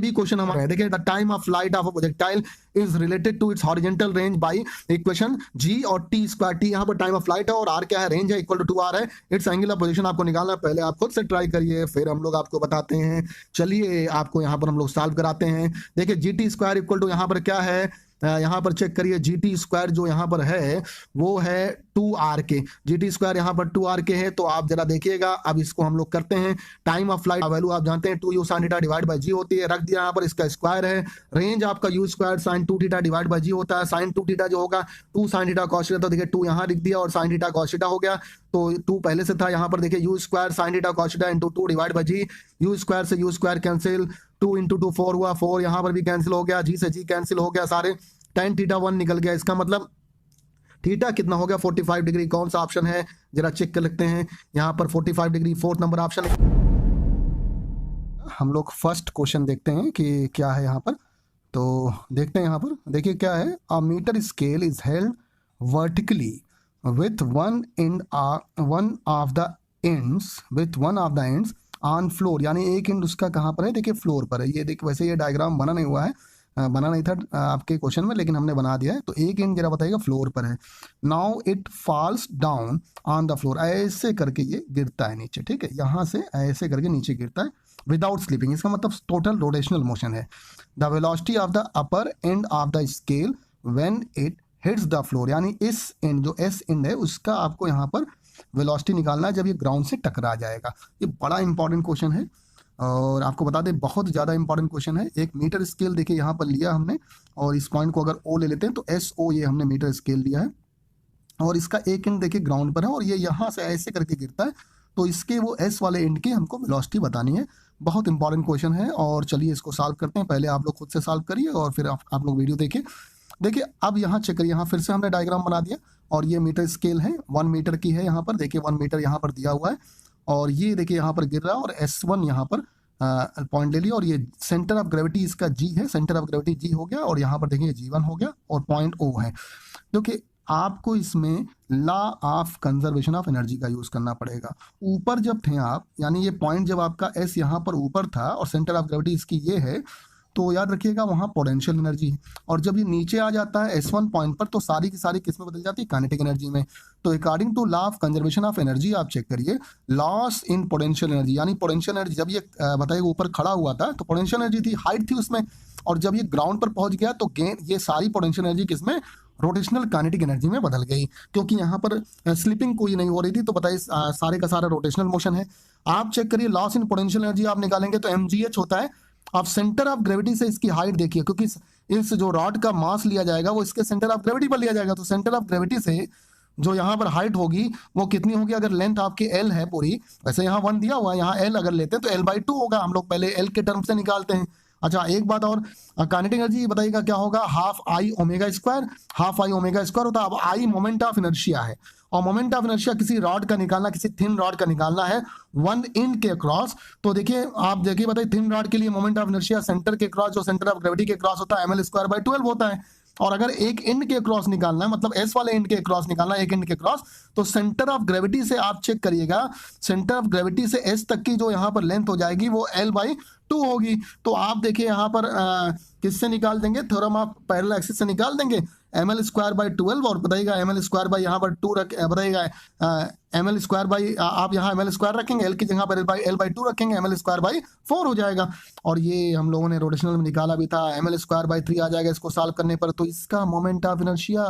भी क्वेश्चन हमारा देखिए, the time of flight of a projectile is related to its horizontal range by equation g और t²। t यहाँ पर टाइम ऑफ फ्लाइट है और r क्या है, रेंज है, = 2r है। इट्स एंगल ऑफ पोजीशन आपको निकालना है, पहले आप खुद से ट्राई करिए फिर हम लोग आपको बताते हैं। चलिए आपको यहाँ पर हम लोग सॉल्व कराते हैं। देखिए gt² = यहाँ पर क्या है, यहाँ पर चेक करिए, gt² जो यहाँ पर है वो है 2r के, gt² यहाँ पर 2r के है। तो आप जरा देखिएगा, अब इसको हम लोग करते हैं। टाइम ऑफ फ्लाइट वैल्यू आप जानते हैं 2u sin theta divide by g होती है, रख दिया यहाँ पर, इसका स्क्वायर है। रेंज आपका u² sin 2 theta divide by g होता है, sin 2 थीटा जो होगा 2 sin थीटा cos थीटा, तो देखिए 2 यहाँ लिख दिया और sin थीटा cos थीटा हो गया, तो 2 पहले से था। यहाँ पर देखिए u² sin theta cos theta × 2 divide by g, u² से u² कैंसिल, 2 × 2 4 हुआ, 4 यहाँ पर भी कैंसिल हो गया, g से g कैंसिल हो गया सारे, tan थीटा 1 निकल गया। इसका मतलब थीटा कितना हो गया, 45 डिग्री। कौन सा ऑप्शन है जरा चेक कर लेते हैं। यहाँ पर 45 डिग्री 4th नंबर ऑप्शन है। हम लोग फर्स्ट क्वेश्चन देखते हैं कि क्या है यहाँ पर। तो देखते हैं यहाँ पर, देखिए क्या है, a metre scale is held vertically with one of the ends on floor, यानी एक एंड उसका कहाँ पर है, देखिए फ्लोर पर है। ये देखिए वैसे ये डायग्राम बना नहीं हुआ है, बना नहीं था आपके क्वेश्चन में, लेकिन हमने बना दिया है। तो एक एंड जरा बताइएगा फ्लोर पर है। Now it falls down on the floor, ऐसे करके ये गिरता है नीचे, ठीक है, यहाँ से ऐसे करके नीचे गिरता है विदाउट स्लिपिंग, इसका मतलब टोटल रोटेशनल मोशन है। The velocity of the upper end of the scale when it hits the floor, यानी इस एंड जो एस एंड है उसका आपको यहाँ पर वेलोसिटी निकालना है जब ये ग्राउंड से टकरा जाएगा। ये बड़ा इंपॉर्टेंट क्वेश्चन है और आपको बता दें बहुत ज़्यादा इंपॉर्टेंट क्वेश्चन है। एक मीटर स्केल देखिए यहाँ पर लिया हमने, और इस पॉइंट को अगर ओ ले लेते हैं तो SO ये हमने मीटर स्केल लिया है, और इसका एक एंड देखिए ग्राउंड पर है और ये यहाँ से ऐसे करके गिरता है, तो इसके वो S वाले एंड की हमको वेलोसिटी बतानी है। बहुत इंपॉर्टेंट क्वेश्चन है और चलिए इसको सॉल्व करते हैं। पहले आप लोग खुद से सॉल्व करिए और फिर आप लोग वीडियो देखिए। देखिए अब यहाँ चेक करिए, यहाँ फिर से हमने डायग्राम बना दिया और ये मीटर स्केल है, 1 मीटर की है। यहाँ पर देखिए 1 मीटर यहाँ पर दिया हुआ है और ये देखिए यहाँ पर गिर रहा है और S1 यहाँ पर पॉइंट ले लिया, और ये सेंटर ऑफ ग्रेविटी इसका जी है, सेंटर ऑफ ग्रेविटी जी हो गया, और यहाँ पर देखिए G1 हो गया और पॉइंट O है। क्योंकि आपको इसमें law of conservation of energy का यूज करना पड़ेगा। ऊपर जब थे आप, यानी ये पॉइंट जब आपका S यहाँ पर ऊपर था और सेंटर ऑफ ग्रेविटी इसकी ये है, तो याद रखिएगा वहाँ पोटेंशियल एनर्जी है। और जब ये नीचे आ जाता है S1 पॉइंट पर, तो सारी की सारी किस में बदल जाती है, काइनेटिक एनर्जी में। तो according to law of conservation of energy आप चेक करिए, लॉस इन पोटेंशियल एनर्जी, यानी पोटेंशियल एनर्जी जब ये बताइए ऊपर खड़ा हुआ था तो पोटेंशियल एनर्जी थी, हाइट थी उसमें, और जब ये ग्राउंड पर पहुंच गया तो गेन, ये सारी पोटेंशियल एनर्जी किसमें, रोटेशनल काइनेटिक एनर्जी में बदल गई। क्योंकि यहाँ पर स्लिपिंग कोई नहीं हो रही थी, तो बताइए सारे का सारा रोटेशनल मोशन है। आप चेक करिए, लॉस इन पोटेंशियल एनर्जी आप निकालेंगे तो mgh होता है। आप सेंटर ऑफ ग्रेविटी से इसकी हाइट देखिए, क्योंकि इस जो रॉड का मास लिया जाएगा वो इसके सेंटर ऑफ ग्रेविटी पर लिया जाएगा, तो सेंटर ऑफ ग्रेविटी से जो यहाँ पर हाइट होगी वो कितनी होगी, अगर लेंथ आपकी L है पूरी, वैसे यहाँ 1 दिया हुआ है, यहाँ L अगर लेते हैं तो L/2 होगा, हम लोग पहले L के टर्म से निकालते हैं। अच्छा एक बात और, काइनेटिक एनर्जी बताइएगा क्या होगा, half I omega square, half I omega square होता है। अब आई मोमेंट ऑफ इनर्शिया है, और मोमेंट ऑफ इनर्शिया किसी रॉड का निकालना, किसी थिन रॉड का निकालना है 1 इंच के क्रॉस। तो देखिए आप देखिए, बताइए थिन रॉड के लिए मोमेंट ऑफ इनर्शिया सेंटर के क्रॉस, जो सेंटर ऑफ ग्रेविटी के क्रॉस होता है, ml²/12 होता है। और अगर एक इंड के क्रॉस निकालना है, मतलब S वाले इंड के क्रॉस निकालना है, एक इंड के क्रॉस, तो सेंटर ऑफ ग्रेविटी से आप चेक करिएगा, सेंटर ऑफ ग्रेविटी से S तक की जो यहाँ पर लेंथ हो जाएगी वो L/2 होगी। तो आप देखिए यहाँ पर किससे निकाल देंगे, थ्योरम ऑफ पैरेलल एक्सिस से निकाल देंगे, ml²/12, और बताइएगा ml² यहाँ पर 2 रख, बताइएगा ml² आप यहाँ ml² रखेंगे, L की जगह पर L/2 रखेंगे, ml²/4 हो जाएगा। और ये हम लोगों ने रोटेशनल में निकाला भी था, ml²/3 आ जाएगा इसको सॉल्व करने पर, तो इसका मोमेंट ऑफ इनर्शिया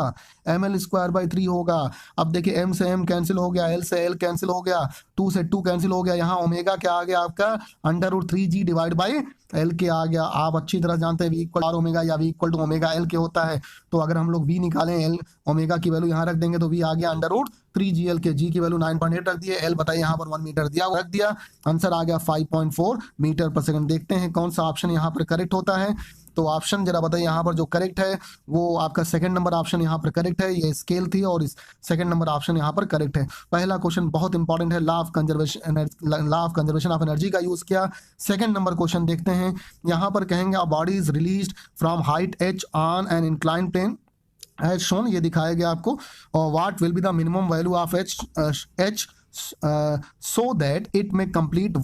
ml²/3 होगा। अब देखिए m से m कैंसिल हो गया, L से L कैंसिल हो गया, 2 से 2 कैंसिल हो गया, यहाँ ओमेगा क्या आ गया आपका, √3g डिवाइड बाई L के आ गया। आप अच्छी तरह जानते हैं V = R ओमेगा या V = ओमेगा L के होता है। तो अगर हम लोग V निकालें, L ओमेगा की वैल्यू यहाँ रख देंगे तो V आ गया √3gl के, G की वैल्यू 9.8 रख दिए, L बताइए यहाँ पर 1 मीटर दिया, रख दिया, आंसर आ गया 5.4 मीटर पर सेकंड। देखते हैं कौन सा ऑप्शन यहाँ पर करेक्ट होता है। तो ऑप्शन जरा बताइए यहाँ पर जो करेक्ट है वो आपका सेकंड नंबर ऑप्शन यहाँ पर करेक्ट है। ये स्केल थी और इस सेकंड नंबर ऑप्शन यहाँ पर करेक्ट है। पहला क्वेश्चन बहुत इंपॉर्टेंट है, law of conservation of energy का यूज किया। सेकंड नंबर क्वेश्चन देखते हैं, यहाँ पर कहेंगे a body is released from height h on an incline plane as shown, ये दिखाया गया आपको, और what will be the minimum value of h so that it may complete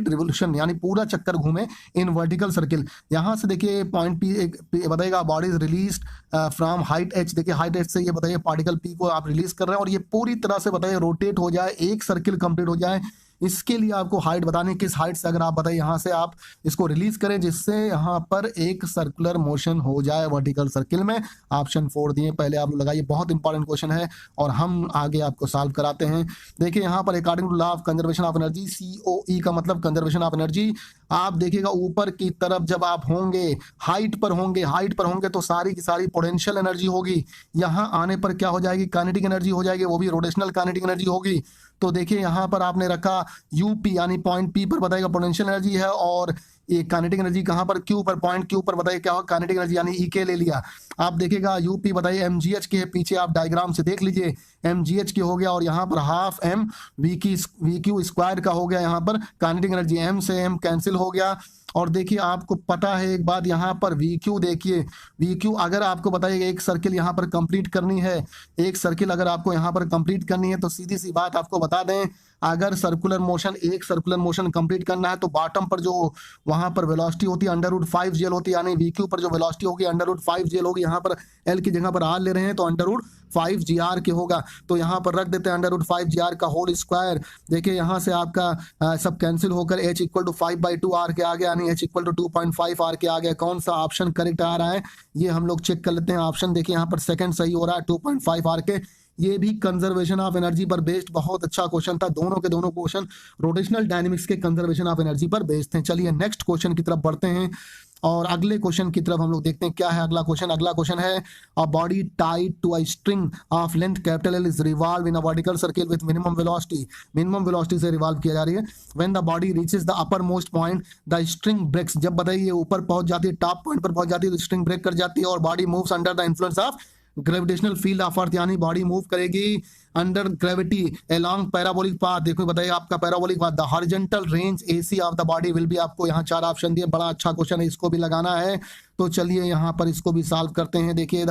revolution, यानी पूरा चक्कर घूमे इन वर्टिकल सर्किल। यहाँ से देखिए पॉइंट P बताइएगा, body is release from height h, देखिए हाइट h से ये बताइए पार्टिकल P को आप रिलीज कर रहे हैं, और ये पूरी तरह से बताइए रोटेट हो जाए, एक सर्किल कंप्लीट हो जाए। इसके लिए आपको हाइट बतानी, किस हाइट से अगर आप बताइए यहाँ से आप इसको रिलीज करें जिससे यहाँ पर एक सर्कुलर मोशन हो जाए वर्टिकल सर्किल में। ऑप्शन 4 दिए, पहले आप लगाइए, बहुत इंपॉर्टेंट क्वेश्चन है और हम आगे आपको सॉल्व कराते हैं। देखिए यहाँ पर according to law of conservation of energy, COE का मतलब कंजर्वेशन ऑफ एनर्जी। आप देखिएगा ऊपर की तरफ जब आप होंगे, हाइट पर होंगे तो सारी की सारी पोटेंशियल एनर्जी होगी। यहाँ आने पर क्या हो जाएगी, काइनेटिक एनर्जी हो जाएगी, वो भी रोटेशनल काइनेटिक एनर्जी होगी। तो देखिए यहाँ पर आपने रखा UP, यानी पॉइंट P पर बताइएगा पोटेंशियल एनर्जी है, और ये काइनेटिक एनर्जी कहाँ पर, Q पर, पॉइंट Q पर बताइए क्या होगा काइनेटिक एनर्जी, यानी EK ले लिया। आप देखिएगा UP बताइए mgh के पीछे आप डायग्राम से देख लीजिए, mgh के हो गया, और यहाँ पर हाफ m VQ स्क्वायर का हो गया। यहाँ पर काइनेटिक एनर्जी m से m कैंसिल हो गया। और देखिए आपको पता है एक बात, यहाँ पर VQ देखिए, VQ अगर आपको बताइएगा एक सर्किल यहाँ पर कंप्लीट करनी है, एक सर्किल अगर आपको यहाँ पर कंप्लीट करनी है, तो सीधी सी बात आपको बता दें, अगर सर्कुलर मोशन कंप्लीट करना है तो बॉटम पर जो वहां पर वेलोसिटी होती है √5gl होती है, यानी VQ पर जो वेलोसिटी होगी √5gl होगी। यहाँ पर L की जगह पर R ले रहे हैं तो √5gr के होगा, तो यहाँ पर रख देते हैं √5gr का होल स्क्वायर। देखिए यहाँ से आपका सब कैंसिल होकर h = 5/2r के आ गया, यानी h = 2.5r के आ गया। कौन सा ऑप्शन करेक्ट आ रहा है ये हम लोग चेक कर लेते हैं। ऑप्शन देखिए यहाँ पर सेकंड सही हो रहा है, 2.5r के। ये भी कंजर्वेशन ऑफ एनर्जी पर बेस्ड बहुत अच्छा क्वेश्चन था। दोनों के दोनों क्वेश्चन रोटेशनल डायनेमिक्स के कंजर्वेशन ऑफ एनर्जी पर बेस्ड थे। चलिए नेक्स्ट क्वेश्चन की तरफ बढ़ते हैं और अगले क्वेश्चन की तरफ हम लोग देखते हैं क्या है अगला क्वेश्चन है a body tied to a string of length L is revolve in a vertical circle with minimum velocity से रिवॉल्व किया जा रही है। When the body reaches the upper most point the string breaks, जब बताइए ऊपर पहुंच जाती है, टॉप पॉइंट पर पहुंच जाती है तो स्ट्रिंग ब्रेक कर जाती है और body moves under the influence of gravitational field of earth, यानी बॉडी मूव करेगी under gravity along parabolic path. देखो बताइए आपका parabolic path, the horizontal range AC of the body will be, आपको यहाँ 4 ऑप्शन दिए, बड़ा अच्छा क्वेश्चन है, इसको भी लगाना है। तो चलिए यहाँ पर इसको भी सॉल्व करते हैं। देखिए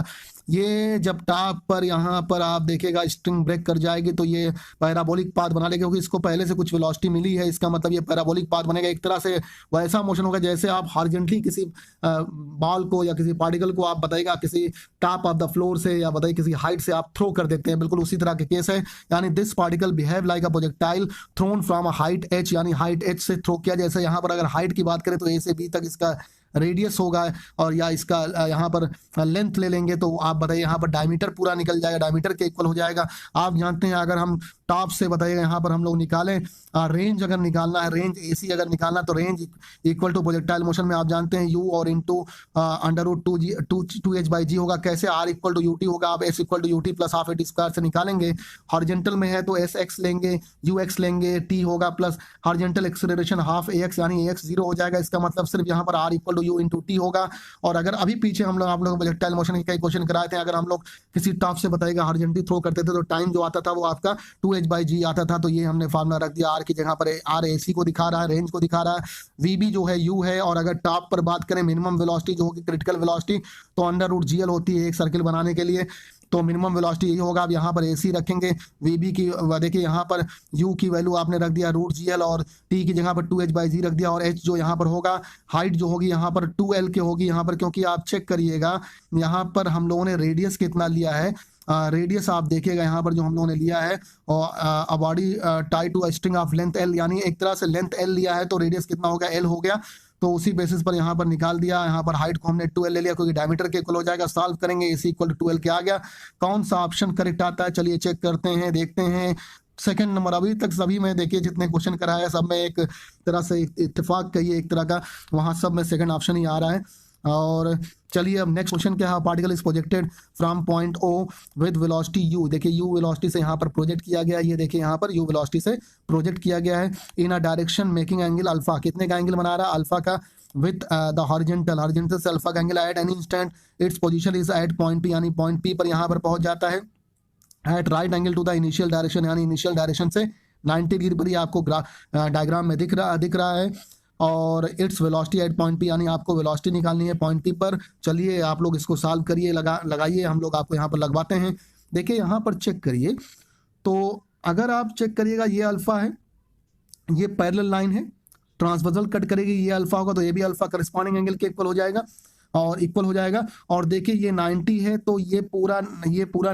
ये जब टॉप पर यहाँ पर आप देखिएगा स्ट्रिंग ब्रेक कर जाएगी तो ये पैराबोलिक पाथ बना लेगा, क्योंकि इसको पहले से कुछ वेलोसिटी मिली है, इसका मतलब ये पैराबोलिक पाथ बनेगा। एक तरह से वैसा मोशन होगा जैसे आप हॉरिजॉन्टली किसी बॉल को या किसी पार्टिकल को आप बताइएगा किसी टॉप ऑफ द फ्लोर से या बताइए किसी हाइट से आप थ्रो कर देते हैं, बिल्कुल उसी तरह के केस है। यानी this particle behave like a projectile thrown from a height h, यानी हाइट एच से थ्रो किया। जैसे यहाँ पर अगर हाइट की बात करें तो ए से बी तक इसका रेडियस होगा, और या इसका यहाँ पर लेंथ ले लेंगे तो आप बताइए यहाँ पर डायमीटर पूरा निकल जाएगा, डायमीटर के इक्वल हो जाएगा। आप जानते हैं अगर हम टॉप से बताइएगा यहाँ पर हम लोग निकालें रेंज अगर निकालना है, रेंज एसी अगर निकालना तो range equal to projectile motion में आप जानते हैं यू और इंटू √2h/g होगा। कैसे, आर इक्वल टू यूटी होगा, आप s equal to u t plus half a t square से निकालेंगे। हॉरिजॉन्टल में है तो एस एक्स लेंगे, यू एक्स लेंगे, टी होगा plus horizontal acceleration half a x, यानी एक्स 0 हो जाएगा। इसका मतलब सिर्फ यहाँ पर r equal to u into t होगा। और अगर अभी पीछे हम लोग आप लोग प्रोजेक्टाइल मोशन के कई क्वेश्चन कराए थे, अगर हम लोग किसी टॉप से बताएगा हॉरिजॉन्टली थ्रो करते थे तो टाइम जो आता था वो आपका 2h/g आता था। तो ये हमने फार्मूला रख दिया, आर की जगह पर आर एसी को दिखा रहा है, रेंज को दिखा रहा है, वीबी जो है यू है। और अगर टॉप पर बात करें मिनिमम वेलोसिटी जो होगी क्रिटिकल वेलोसिटी तो अंडर√GL होती है एक सर्किल बनाने के लिए, तो मिनिमम वेलोसिटी यही होगा। आप यहाँ पर एसी रखेंगे, वीबी की देखिए यहाँ पर यू की वैल्यू आपने रख दिया √GL और टी की जगह पर 2h/g रख दिया, और एच जो यहाँ पर होगा हाइट जो होगी यहाँ पर 2l के होगी यहाँ पर, क्योंकि आप चेक करिएगा यहाँ पर हम लोगों ने रेडियस कितना लिया है। रेडियस आप देखिएगा यहाँ पर जो हम लोगों ने लिया है, और body tie to string of length l, यानी एक तरह से लेंथ l लिया है तो रेडियस कितना हो गया, l हो गया। तो उसी बेसिस पर यहाँ पर निकाल दिया, यहाँ पर हाइट को हमने 2l ले लिया क्योंकि डायमीटर के इक्वल हो जाएगा। सॉल्व करेंगे, एसी इक्वल टू 2l के आ गया। कौन सा ऑप्शन करेक्ट आता है चलिए चेक करते हैं, देखते हैं। सेकंड नंबर, अभी तक सभी में देखिए जितने क्वेश्चन कराया सब में एक तरह से इत्तेफाक कहिए एक तरह का, वहाँ सब में सेकंड ऑप्शन ही आ रहा है। और चलिए अब नेक्स्ट क्वेश्चन क्या है, particle is projected from point O with velocity u. देखिए यू वेलोसिटी से यहाँ पर प्रोजेक्ट किया गया, ये देखिए यहाँ पर यू वेलोसिटी से प्रोजेक्ट किया गया है in a direction making angle alpha. कितने का एंगल बना रहा है, अल्फा का, विथ द हॉरिजॉन्टल से अल्फा का angle at any instant its position is at point P, यानी पॉइंट पी पर यहाँ पर पहुंच जाता है at right angle to the initial direction, यानी इनिशियल डायरेक्शन से 90 डिग्री पर ही आपको डायग्राम में दिख रहा है। और its velocity at point P, यानी आपको वेलोसिटी निकालनी है पॉइंट पी पर। चलिए आप लोग इसको सॉल्व करिए, लगाइए, हम लोग आपको यहाँ पर लगवाते हैं। देखिए यहाँ पर चेक करिए, तो अगर आप चेक करिएगा ये अल्फा है, ये पैरेलल लाइन है, ट्रांसवर्सल कट करेगी, ये अल्फा होगा तो ये भी अल्फा करस्पॉन्डिंग एंगल के इक्वल हो जाएगा और इक्वल हो जाएगा। और देखिए ये 90 है तो ये पूरा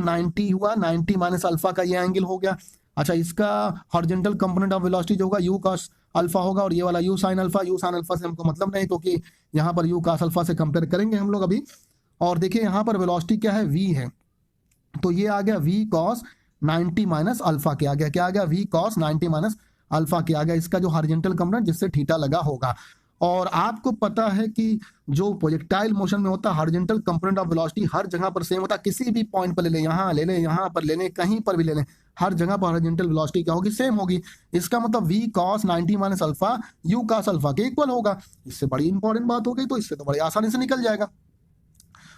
90 हुआ, 90 माइनस अल्फा का ये एंगल हो गया। अच्छा, इसका हॉरिजॉन्टल कंपोनेंट ऑफ वेलोसिटी जो होगा यू कॉस अल्फा होगा, और ये वाला you sine alpha. You sine alpha से हमको मतलब नहीं, क्योंकि यहाँ पर यू कॉस अल्फा से कंपेयर करेंगे हम लोग अभी। और देखिए यहाँ पर वेलोसिटी क्या है, वी है, तो ये आ गया वी कॉस 90 माइनस अल्फा के आ गया, क्या आ गया, वी कॉस 90 माइनस अल्फा के आ गया, इसका जो हॉरिजॉन्टल कंपोनेंट जिससे थीटा लगा होगा। और आपको पता है कि जो प्रोजेक्टाइल मोशन में होता है हॉरिजॉन्टल कंपोनेंट ऑफ वेलोसिटी हर जगह पर सेम होता है, किसी भी पॉइंट पर ले लें, यहाँ ले लें, यहाँ पर ले लें, कहीं पर भी ले लें, हर जगह पर हॉरिजॉन्टल वेलोसिटी क्या होगी, सेम होगी। इसका मतलब v cos 90 minus alpha u cos alpha के इक्वल होगा। इससे बड़ी इंपॉर्टेंट बात हो गई, तो इससे तो बड़ी आसानी से निकल जाएगा।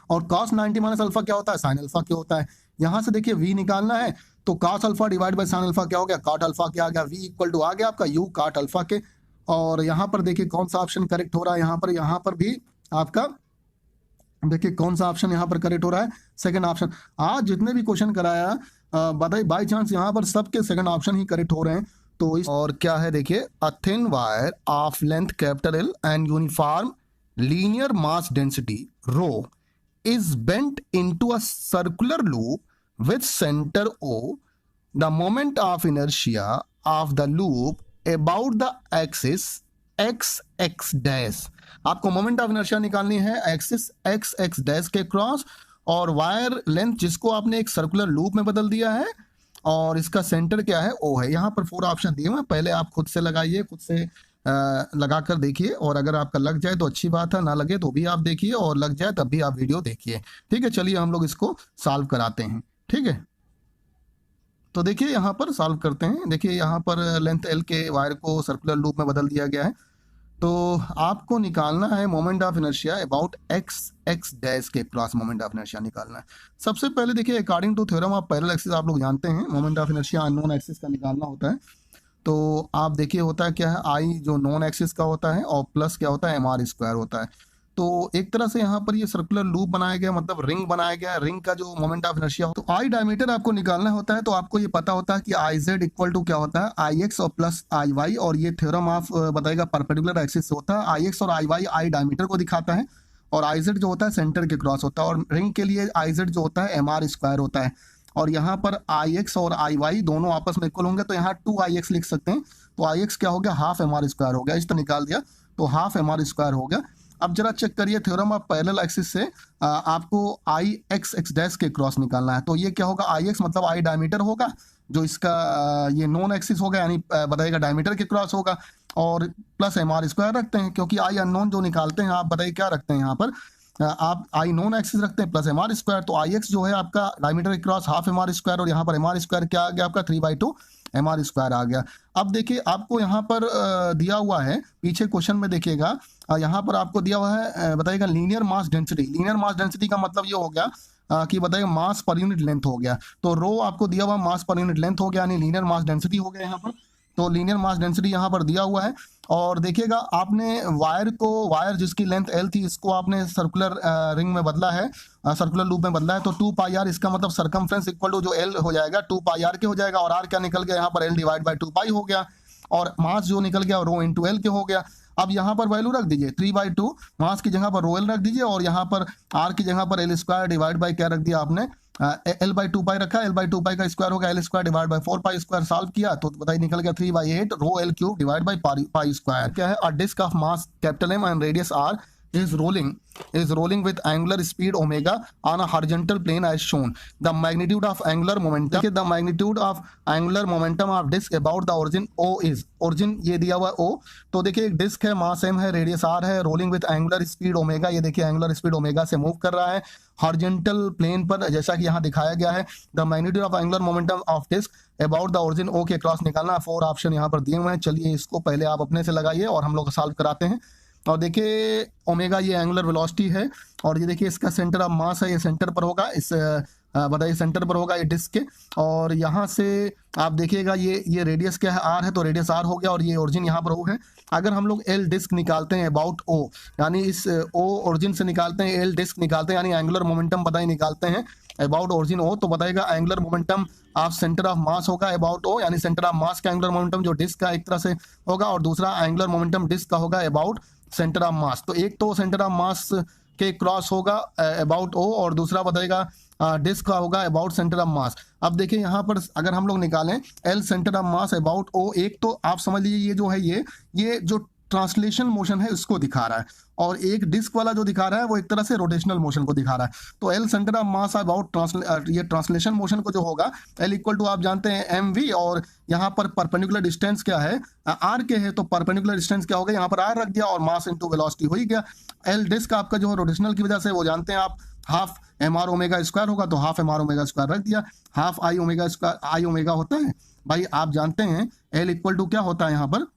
और कॉस 90 माइनस अल्फा क्या होता है, साइन अल्फा क्या होता है। यहाँ से देखिए वी निकालना है तो cos alpha divide by sine alpha क्या हो गया, कॉट अल्फा क्या आ गया, वी इक्वल टू आ गया आपका यू कॉट अल्फा के। और यहाँ पर देखिए कौन सा ऑप्शन करेक्ट हो रहा है, यहाँ पर भी आपका देखिए कौन सा ऑप्शन यहाँ पर करेक्ट हो रहा है, सेकंड ऑप्शन। आज जितने भी क्वेश्चन कराया बताइए बाई चांस यहाँ पर सबके सेकंड ऑप्शन ही करेक्ट हो रहे हैं। तो इस और क्या है देखिए, a thin wire of length capital L and uniform linear mass density rho is bent into a circular loop with center O. The moment of inertia of the loop about the axis x dash. आपको मोमेंट ऑफ इनर्शिया निकालनी है एक्सिस x डैश के क्रॉस, और वायर लेंथ जिसको आपने एक सर्कुलर लूप में बदल दिया है, और इसका सेंटर क्या है, O है। यहाँ पर 4 ऑप्शन दिए हुए हैं, पहले आप खुद से लगाइए, खुद से लगा कर देखिए, और अगर आपका लग जाए तो अच्छी बात है, ना लगे तो भी आप देखिए, और लग जाए तब भी आप वीडियो देखिए। ठीक है, चलिए हम लोग इसको सॉल्व कराते हैं। ठीक है, तो देखिए यहाँ पर सॉल्व करते हैं। देखिए यहाँ पर लेंथ एल के वायर को सर्कुलर लूप में बदल दिया गया है, तो आपको निकालना है moment of inertia about x x dash के क्रॉस मोमेंट ऑफ इनर्शिया निकालना है। सबसे पहले देखिए according to theorem of parallel axis आप लोग जानते हैं moment of inertia unknown axis का निकालना होता है। तो आप देखिए होता है क्या है, आई जो नॉन एक्सिस का होता है और प्लस क्या होता है एम आर स्क्वायर होता है। तो एक तरह से यहाँ पर ये सर्कुलर लूप बनाया गया, मतलब रिंग बनाया गया, रिंग का जो मोमेंट ऑफ इनर्शिया तो आई डायमीटर आपको निकालना होता है। तो आपको ये पता होता है कि आई जेड इक्वल टू क्या होता है आई एक्स और प्लस आई वाई, और ये थ्योरम ऑफ बताएगा परपेंडिकुलर एक्सिस होता है। आई एक्स और आई वाई आई डायमीटर को दिखाता है और आई जेड जो होता है सेंटर के क्रॉस होता है, और रिंग के लिए आई जेड जो होता है एम आर स्क्वायर होता है। और यहाँ पर आई एक्स और आई वाई दोनों आपस में इक्वल होंगे, तो यहाँ 2 लिख सकते हैं। तो आई एक्स क्या हो गया, हाफ एम आर स्क्वायर हो गया, इस तरह निकाल दिया तो हाफ एम आर स्क्वायर हो गया। अब जरा चेक करिए थ्योरम ऑफ पैरेलल एक्सिस से आपको आई एक्स एक्स डैश के क्रॉस निकालना है। तो ये क्या होगा, आई एक्स मतलब आई डायमीटर होगा, जो इसका ये नॉन एक्सिस होगा यानी बताइएगा डायमीटर के क्रॉस होगा, और प्लस एम आर स्क्वायर रखते हैं क्योंकि आई अननोन जो निकालते हैं आप बताइए क्या रखते हैं यहाँ पर, आप आई नॉन एक्सिस रखते हैं प्लस एम आर स्क्वायर। तो आई एक्स जो है आपका डायमीटर के cross half M R square, और यहाँ पर एम आर स्क्वायर क्या आ गया आपका 3/2 एम आर स्क्वायर आ गया। अब देखिए आपको यहाँ पर दिया हुआ है पीछे क्वेश्चन में देखिएगा, यहाँ पर आपको दिया हुआ है बताइएगा linear mass density. Linear mass density का मतलब ये हो गया कि बताइएगा मास पर यूनिट लेंथ हो गया। तो रो आपको दिया हुआ मास पर यूनिट लेंथ हो गया यानी लीनियर मास डेंसिटी हो गया यहाँ पर। तो लीनियर मास डेंसिटी यहाँ पर दिया हुआ है, और देखिएगा आपने वायर जिसकी लेंथ एल थी इसको आपने सर्कुलर रिंग में बदला है, सर्कुलर लूप में बदला है। तो 2 पाई आर इसका मतलब सरकमफ्रेंस इक्वल टू जो एल हो जाएगा 2 पाई आर के हो जाएगा, और आर क्या निकल गया यहाँ पर एल डिवाइड बाई 2 पाई हो गया, और मास जो निकल गया रो इंटू एल के हो गया। अब यहाँ पर वैल्यू रख दीजिए 3/2, मास की जगह पर रो एल रख दीजिए, और यहाँ पर आर की जगह पर एल स्क्वायर डिवाइड बाई क्या रख दिया आपने एल बाई 2 पाई रखा, एल बाई 2 पाई का स्क्वायर होगा L square divide by 4 pi square, solve किया तो बताइए निकल गया 3/8 rho L cube divide by pi square. क्या है, a disc of mass capital M and radius R is rolling with angular speed omega on a horizontal plane as shown. The magnitude of angular momentum of disk about the origin O is, origin ये दिया हुआ O। तो देखिए एक डिस्क है, मास m है, रेडियस r है, rolling with angular speed omega, ये देखिए एंगुलर स्पीड ओमेगा से मूव कर रहा है हॉरिजॉन्टल प्लेन पर जैसा कि यहाँ दिखाया गया है। The magnitude of angular momentum of disc about the origin O के क्रॉस निकालना। 4 ऑप्शन यहाँ पर दिए हुए हैं, चलिए इसको पहले आप अपने से लगाइए और हम लोग सॉल्व कराते हैं। और देखिए ओमेगा ये एंगुलर वेलोसिटी है, और ये देखिए इसका सेंटर ऑफ मास है, ये सेंटर पर होगा, इस बताइए सेंटर पर होगा ये डिस्क के। और यहाँ से आप देखिएगा ये रेडियस क्या है आर है, तो रेडियस आर हो गया, और ये ओरिजिन यहाँ पर ओ है। अगर हम लोग एल डिस्क निकालते हैं अबाउट ओ, यानी इस ओ ओरिजिन से निकालते हैं, एल डिस्क निकालते हैं यानी एंगुलर मोमेंटम बताइए निकालते हैं अबाउट ओरिजिन ओ, तो बताएगा angular momentum of centre of मास होगा अबाउट ओ, यानी सेंटर ऑफ मास का एंगुलर मोमेंटम जो डिस्क का एक तरह से होगा, और दूसरा एंगुलर मोमेंटम डिस्क का होगा अबाउट सेंटर ऑफ मास। तो एक तो सेंटर ऑफ मास के क्रॉस होगा अबाउट ओ, और दूसरा बताएगा डिस्क का होगा अबाउट सेंटर ऑफ मास। अब देखिए यहाँ पर अगर हम लोग निकालें L centre of mass about O, एक तो आप समझ लीजिए ये जो है ये जो ट्रांसलेशन मोशन है इसको दिखा रहा है, और एक डिस्क वाला जो दिखा रहा है वो एक तरह से रोटेशनल मोशन को दिखा रहा है। तो L centre of mass about ये ट्रांसलेशन मोशन को जो होगा एल इक्वल टू आप जानते हैं एम वी, और यहाँ पर परपेंडिकुलर डिस्टेंस क्या है आर के है, तो परपेंडिकुलर डिस्टेंस क्या होगा यहाँ पर आर रख दिया, और मास इंटू वेलोसिटी हो ही गया। एल डिस्क आपका जो है रोटेशनल की वजह से वो जानते हैं आप half M r omega square होगा, तो half M r omega square रख दिया, half I omega square, I omega होता है भाई आप जानते हैं एल इक्वल टू क्या होता है यहाँ पर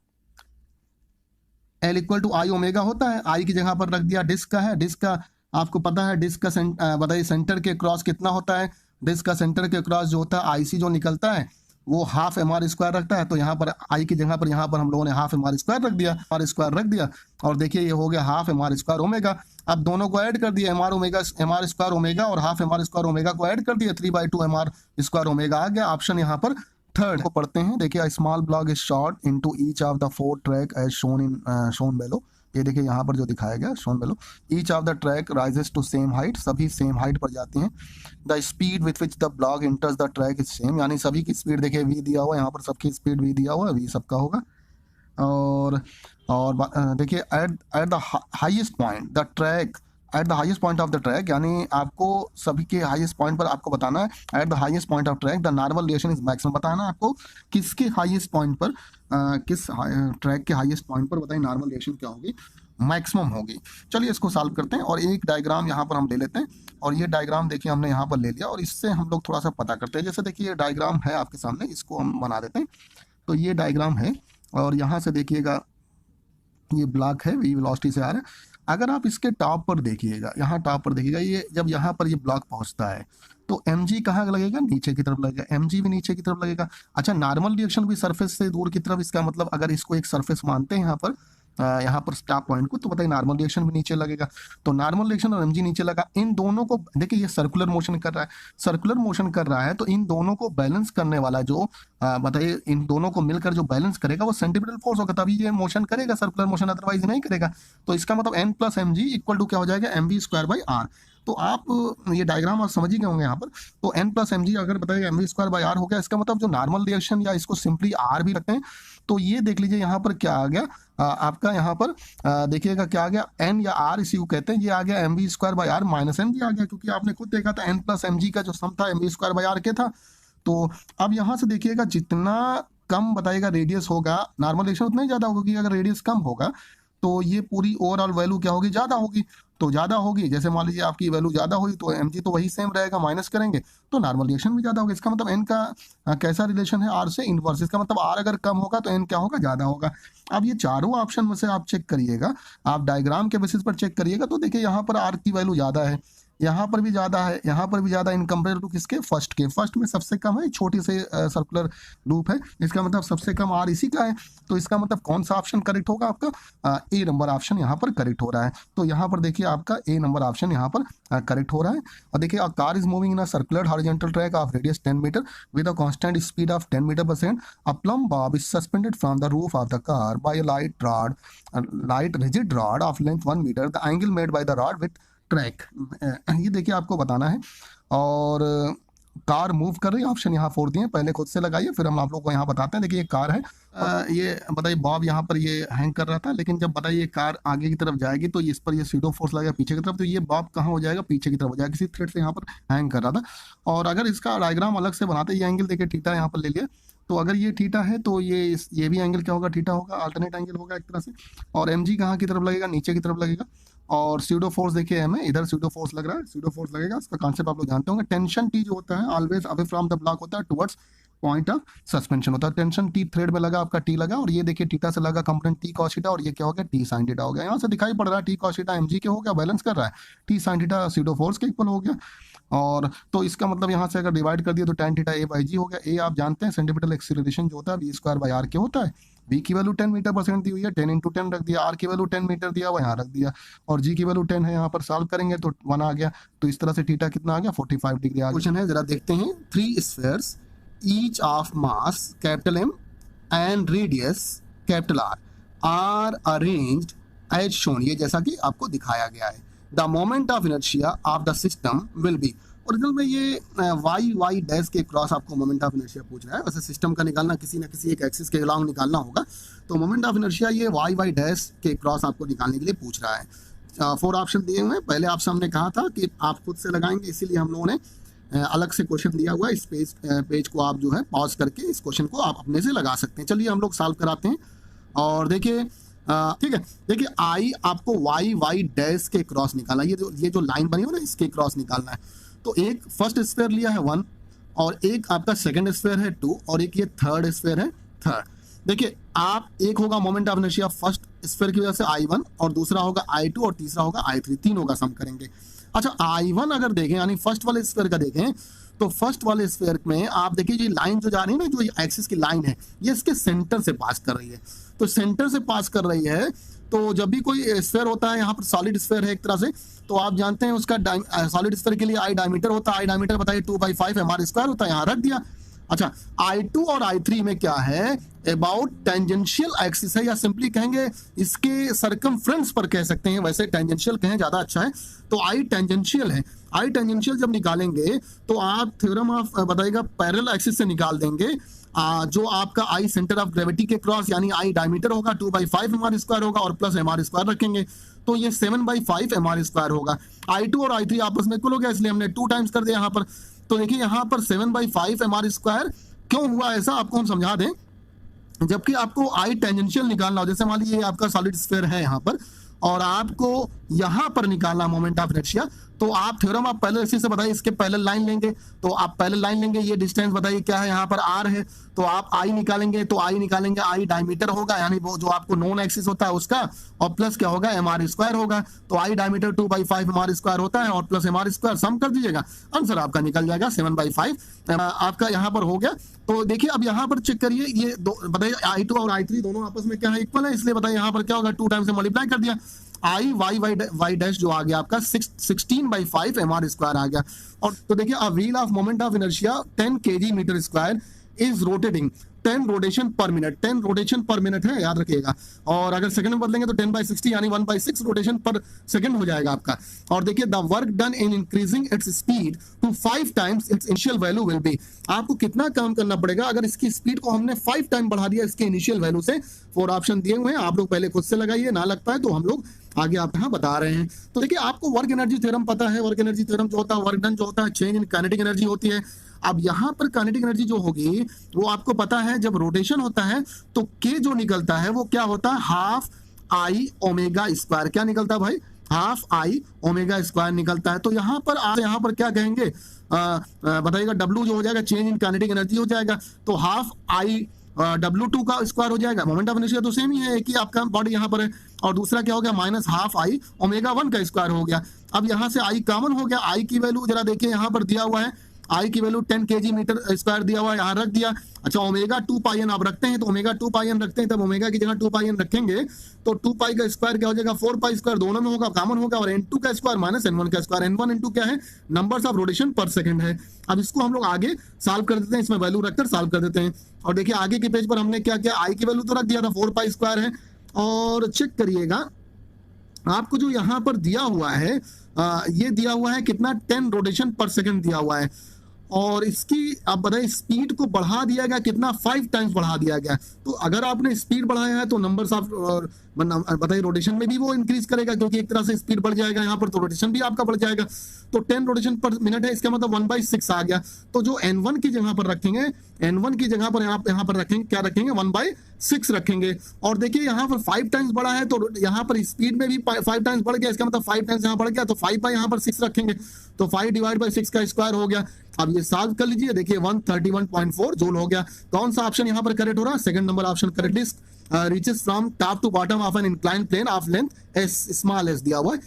L equal to I omega होता है, आई की जगह पर रख दिया डिस्क का है, डिस्क का आपको पता है डिस्क का बताइए सेंटर के क्रॉस कितना होता है, डिस्क का सेंटर के क्रॉस जो होता है आई सी जो निकलता है वो हाफ एम आर स्क्वायर रखता है, तो यहाँ पर आई की जगह पर यहाँ पर हम लोगों ने हाफ एम आर स्क्वायर रख दिया, आर स्क्वायर रख दिया, और देखिए ये हो गया half M R square omega. अब दोनों को ऐड कर दिया एम आर स्क्वायर ओमेगा और half M R square omega को ऐड कर दिया 3/2 एम आर स्क्वायर ओमेगा आ गया। ऑप्शन यहाँ पर थर्ड को पढ़ते हैं। देखिए small block is shot into each of the 4 track as shown below. ये देखिए यहाँ पर जो दिखाया गया shown below, each of the track rises to same height, सभी सेम हाइट पर जाती हैं। The speed with which the block इंटर्स the track is same, यानी सभी की स्पीड देखिए वी दिया हुआ, यहाँ पर सबकी स्पीड वी दिया हुआ, वी सबका होगा। और देखिए eight the highest point the track, eight the highest point of the track, यानी आपको सभी के हाईएस्ट पॉइंट पर आपको बताना है eight the highest point of track the normal reaction is maximum, बताना है आपको किसके हाईएस्ट पॉइंट पर किस ट्रैक के हाईएस्ट पॉइंट पर बताइए नॉर्मल रिएक्शन क्या होगी, मैक्सिमम होगी। चलिए इसको सॉल्व करते हैं, और एक डायग्राम यहाँ पर हम ले लेते हैं, और ये डायग्राम देखिए हमने यहाँ पर ले लिया, और इससे हम लोग थोड़ा सा पता करते हैं। जैसे देखिए ये डायग्राम है आपके सामने, इसको हम बना देते हैं। तो ये डायग्राम है, और यहाँ से देखिएगा ये ब्लॉक है वी वेलोसिटी से आ रहा है। अगर आप इसके टॉप पर देखिएगा, यहाँ टॉप पर देखिएगा, ये जब यहाँ पर ये ब्लॉक पहुंचता है तो mg कहाँ लगेगा, नीचे की तरफ लगेगा, mg भी नीचे की तरफ लगेगा। अच्छा, नॉर्मल रिएक्शन भी सरफेस से दूर की तरफ, इसका मतलब अगर इसको एक सरफेस मानते हैं यहाँ पर स्टॉप पॉइंट को, तो बताइए नॉर्मल रिएक्शन भी नीचे लगेगा। तो नॉर्मल रिएक्शन और mg नीचे लगा, इन दोनों को देखिए ये सर्कुलर मोशन कर रहा है, सर्कुलर मोशन कर रहा है, तो इन दोनों को बैलेंस करने वाला जो बताइए इन दोनों को मिलकर जो बैलेंस करेगा वो सेंट्रीपिटल फोर्स होगा, तभी ये मोशन करेगा सर्कुलर मोशन, अदरवाइज नहीं करेगा। तो इसका मतलब n plus mg equal to क्या हो जाएगा, mv स्क्वायर बाई r। तो आप ये डायग्राम आप समझ ही गए होंगे यहाँ पर। तो n प्लस mg अगर बताइए mv स्क्वायर बाई r हो गया, इसका मतलब जो नॉर्मल रिएक्शन या इसको सिंपली r भी रखते हैं, तो ये देख लीजिए यहाँ पर क्या आ गया, आपका यहाँ पर देखिएगा क्या आ गया, n या r इसी को कहते हैं, ये आ गया mv square by r minus mg आ गया, क्योंकि आपने खुद देखा था n प्लस mg का जो सम था mv स्क्वायर बाई r के था। तो अब यहाँ से देखिएगा जितना कम बताइएगा रेडियस होगा, नॉर्मल रिएक्शन उतना ही ज्यादा होगा, क्योंकि अगर रेडियस कम होगा तो ये पूरी ओवरऑल वैल्यू क्या होगी, ज्यादा होगी। तो ज्यादा होगी, जैसे मान लीजिए आपकी वैल्यू ज्यादा हुई तो mg तो वही सेम रहेगा, माइनस करेंगे तो नॉर्मल रिएक्शन भी ज्यादा होगा। इसका मतलब n का कैसा रिलेशन है, r से इनवर्स। इसका मतलब r अगर कम होगा तो n क्या होगा, ज्यादा होगा। अब ये चारों ऑप्शन में से आप चेक करिएगा, आप डायग्राम के बेसिस पर चेक करिएगा, तो देखिए यहाँ पर r की वैल्यू ज्यादा है, यहाँ पर भी ज्यादा है, यहाँ पर भी ज्यादा, इन कंपेयर टू किसके, फर्स्ट के। फर्स्ट में सबसे कम है, छोटी से सर्कुलर लूप है, इसका मतलब सबसे कम r इसी का है। तो इसका मतलब कौन सा ऑप्शन करेक्ट होगा, आपका ए नंबर ऑप्शन यहाँ पर करेक्ट हो रहा है। तो यहाँ पर देखिए आपका ए नंबर ऑप्शन यहाँ पर करेक्ट हो रहा है। और देखिए a car is moving in a circular horizontal track of radius 10 metre with a constant speed of 10 metre per second. A plumb bob is suspended from the roof of the car by a light rigid rod of length 1 metre. The angle made by the rod with track, ये देखिए आपको बताना है। और कार मूव कर रही है, ऑप्शन यहाँ 4 दिए, पहले खुद से लगाइए फिर हम आप लोग को यहाँ बताते हैं। देखिए ये कार है, ये बताइए बॉब यहाँ पर ये हैंग कर रहा था, लेकिन जब बताइए कार आगे की तरफ जाएगी तो इस पर ये स्यूडो फोर्स लगेगा पीछे की तरफ, तो ये बॉब कहाँ हो जाएगा, पीछे की तरफ हो जाएगा, किसी थ्रेड से यहाँ पर हैंग कर रहा था। और अगर इसका डायग्राम अलग से बनाते, ये एंगल देखिए थीटा यहाँ पर ले लिया, तो अगर ये थीटा है तो ये भी एंगल क्या होगा, थीटा होगा, अल्टरनेट एंगल होगा एक तरह से। और mg कहाँ की तरफ लगेगा, नीचे की तरफ लगेगा। और स्यूडो फोर्स देखिए हमें इधर स्यूडो फोर्स लग रहा है, स्यूडो फोर्स लगेगा, इसका कॉन्सेप्ट आप लोग जानते होंगे। टेंशन टी जो होता है always away from the block होता है टुवर्ड्स पॉइंट ऑफ सस्पेंशन होता है। टेंशन टी थ्रेड में लगा, आपका टी लगा, और ये देखिए थीटा से लगा कंपोनेंट टी कॉस थीटा, और ये क्या हो गया, टी साइन थीटा हो गया। यहाँ से दिखाई पड़ रहा है टी कॉस थीटा mg के हो गया, बैलेंस कर रहा है, T sine theta pseudo force के इक्वल हो गया। और तो इसका मतलब यहाँ से अगर डिवाइड कर दिया तो tan थीटा a बाई जी हो गया। a आप जानते हैं सेंटीमीटर एक्सीलरेशन जो होता है v स्क्वायर बाई r के होता है। v की वैल्यू 10 मीटर पर सेकंड दी हुई है, 10 इंटू 10 रख दिया, r की वैल्यू 10 मीटर दिया हुआ यहाँ रख दिया, और g की वैल्यू 10 है, यहाँ पर सॉल्व करेंगे तो 1 आ गया। तो इस तरह से थीटा कितना आ गया, 45 डिग्री आ गया। क्वेश्चन है, जरा देखते हैं। 3 spheres each of mass capital M and radius capital R are arranged as shown, ये जैसा कि आपको दिखाया गया है। The moment of inertia of the system will be, original में ये y डैश के क्रॉस आपको मोमेंट ऑफ इनर्शिया पूछ रहा है। वैसे सिस्टम का निकालना किसी न किसी एक एक्सिस के अलांग निकालना होगा, तो मोमेंट ऑफ इनर्शिया ये y डैश के क्रॉस आपको निकालने के लिए पूछ रहा है। 4 ऑप्शन दिए हुए हैं, पहले आपसे हमने कहा था कि आप खुद से लगाएंगे, इसीलिए हम लोगों ने अलग से क्वेश्चन दिया हुआ है। इस पेज को आप जो है पॉज करके इस क्वेश्चन को आप अपने से लगा सकते हैं। चलिए हम लोग सॉल्व कराते हैं। और देखिए ठीक है, देखिए आई आपको y डैश के क्रॉस निकालना, ये जो लाइन बनी हो ना, इसके क्रॉस निकालना है। तो एक फर्स्ट स्फीयर लिया है 1, और एक आपका सेकंड स्फीयर है 2, और एक ये थर्ड स्फीयर है 3। देखिए आप एक होगा moment of inertia first sphere की वजह से I1, और दूसरा होगा I2, और तीसरा होगा I3, 3 होगा सम करेंगे। अच्छा I1 अगर देखें, यानी फर्स्ट वाले स्फीयर का देखें, तो फर्स्ट वाले स्फीयर में आप देखिए ये लाइन जो जा रही है ना, जो एक्सिस की लाइन है, ये इसके सेंटर से पास कर रही है। तो सेंटर से पास कर रही है, तो जब भी कोई स्फीयर होता है, यहाँ पर सॉलिड स्फीयर है एक तरह से, तो आप जानते हैं उसका सॉलिड स्फीयर के लिए आई डायमीटर होता है। आई डायमीटर बताइए 2/5 mr स्क्वायर होता है, यहाँ रख दिया। अच्छा I2 और I3 में क्या है, अबाउट टेंजेंशियल एक्सिस है, या सिंपली कहेंगे इसके सरकमफ्रेंस पर कह सकते हैं, वैसे टेंजेंशियल कहें ज्यादा अच्छा है। तो आई टेंजेंशियल है, आई टेंजेंशियल जब निकालेंगे तो आप थ्योरम ऑफ बताइएगा पैरेलल एक्सिस से निकाल देंगे। जो आपका आई सेंटर ऑफ ग्रेविटी के क्रॉस, यानी आई डायमीटर होगा 2/5 mr स्क्वायर होगा, और प्लस mr स्क्वायर रखेंगे, तो ये 7/5 mr स्क्वायर होगा। I2 और I3 आपस में इक्वल हो गया, इसलिए हमने 2 टाइम्स कर दिया यहाँ पर। तो देखिए यहाँ पर 7/5 mr स्क्वायर क्यों हुआ ऐसा, आपको हम समझा दें। जबकि आपको आई टेंजेंशियल निकालना हो, जैसे मान लीजिए आपका सॉलिड स्फीयर है यहाँ पर, और आपको यहाँ पर निकालना मोमेंट ऑफ इनर्शिया, तो आप थ्योरम आप पहले इसी से बताइए, इसके पहले लाइन लेंगे, तो आप पहले लाइन लेंगे, ये डिस्टेंस बताइए क्या है, यहाँ पर आर है, तो आप आई निकालेंगे, तो आई निकालेंगे, आई डायमीटर होगा, यानी वो जो आपको नॉन एक्सिस होता है उसका, और प्लस क्या होगा, एम आर स्क्वायर होगा, तो आई डायमीटर 2/5 एम आर स्क्वायर होता है, और प्लस एम आर स्क्वायर, सम कर दीजिएगा, आंसर आपका निकल जाएगा 7/5 आपका यहाँ पर हो गया। तो देखिए अब यहाँ पर चेक करिए, ये बताइए I2 और I3 दोनों आपस में क्या है, इक्वल है, इसलिए बताइए यहाँ पर क्या होगा, 2 टाइम्स से मल्टीप्लाई कर दिया, आई वाई डैश जो आ गया आपका 16/5 एम आर स्क्वायर आ गया। और तो देखिए a wheel of moment of inertia 10 kg metre square is rotating 10 rotation per minute, 10 rotation per minute है, याद रखिएगा, और अगर सेकंड में बदलेंगे तो 10/60 यानी 1/6 रोटेशन पर सेकंड हो जाएगा आपका। और देखिए the work done in increasing its speed to 5 times its initial value will be, आपको कितना काम करना पड़ेगा अगर इसकी स्पीड को हमने 5 टाइम बढ़ा दिया इसके इनिशियल वैल्यू से। 4 ऑप्शन दिए हुए हैं, आप लोग पहले खुद से लगाइए, ना लगता है तो हम लोग आगे आप यहाँ बता रहे हैं। तो देखिए आपको वर्क एनर्जी थ्योरम पता है, वर्क एनर्जी थ्योरम जो होता है, वर्क डन जो होता है, चेंज इन काइनेटिक एनर्जी होती है। अब यहाँ पर काइनेटिक एनर्जी जो होगी वो आपको पता है, जब रोटेशन होता है तो के जो निकलता है वो क्या होता है, हाफ आई ओमेगा स्क्वायर, क्या निकलता है भाई, हाफ आई ओमेगा स्क्वायर निकलता है। तो यहाँ पर क्या कहेंगे, बताइएगा, डब्ल्यू जो हो जाएगा चेंज इन काइनेटिक एनर्जी हो जाएगा, तो हाफ आई W2 का स्क्वायर हो जाएगा, मोमेंट ऑफ इनर्शिया तो सेम ही है, एक ही आपका बॉडी यहाँ पर है, और दूसरा क्या हो गया, माइनस हाफ आई ओमेगा 1 का स्क्वायर हो गया। अब यहाँ से आई कॉमन हो गया, आई की वैल्यू जरा देखिए यहाँ पर दिया हुआ है, आई की वैल्यू 10 kg मीटर स्क्वायर दिया हुआ है, यहाँ रख दिया। अच्छा ओमेगा 2 पाई एन आप रखते हैं, तो ओमेगा 2 पाई एन रखते हैं, तब ओमेगा की जगह 2 पाई एन रखेंगे तो 2 पाई का स्क्वायर क्या हो जाएगा, 4 पाई स्क्वायर दोनों में होगा, कॉमन होगा, और n2 का स्क्वायर माइनस n1 का स्क्वायर, n1 n2 क्या है, नंबर्स ऑफ रोटेशन पर सेकंड है। अब इसको हम लोग आगे सॉल्व कर देते हैं, इसमें वैल्यू रखकर सॉल्व कर देते हैं। और देखिए आगे के पेज पर हमने क्या किया, आई की वैल्यू तो रख दिया था, 4 पाई स्क्वायर है, और चेक करिएगा आपको जो यहाँ पर दिया हुआ है, ये दिया हुआ है कितना, 10 रोटेशन पर सेकंड दिया हुआ है, और इसकी आप बताइए स्पीड को बढ़ा दिया गया कितना, 5 टाइम्स बढ़ा दिया गया। तो अगर आपने स्पीड बढ़ाया है तो नंबर्स ऑफ बताइए रोटेशन में भी वो इंक्रीज करेगा, क्योंकि एक तरह से स्पीड बढ़ जाएगा यहाँ पर, तो रोटेशन भी आपका बढ़ जाएगा। तो 10 रोटेशन पर मिनट है, इसका मतलब 1/6 आ गया। तो जो n1 की जगह पर रखेंगे, n1 की जगह पर आप यहाँ पर रखेंगे, क्या रखेंगे, 1/6 रखेंगे। और देखिए यहाँ पर 5 टाइम्स बढ़ा है, तो यहाँ पर स्पीड में भी 5 टाइम्स बढ़ गया, इसका मतलब 5 टाइम्स यहाँ बढ़ गया, तो 5 बाई यहाँ पर 6 रखेंगे, तो 5/6 का स्क्वायर हो गया। अब ये सॉल्व कर लीजिए, देखिए 131.4 जूल हो गया। कौन सा ऑप्शन यहाँ पर करेक्ट हो रहा है, second number option correct is reaches from top to bottom of an inclined plane of length s small s दिया हुआ है।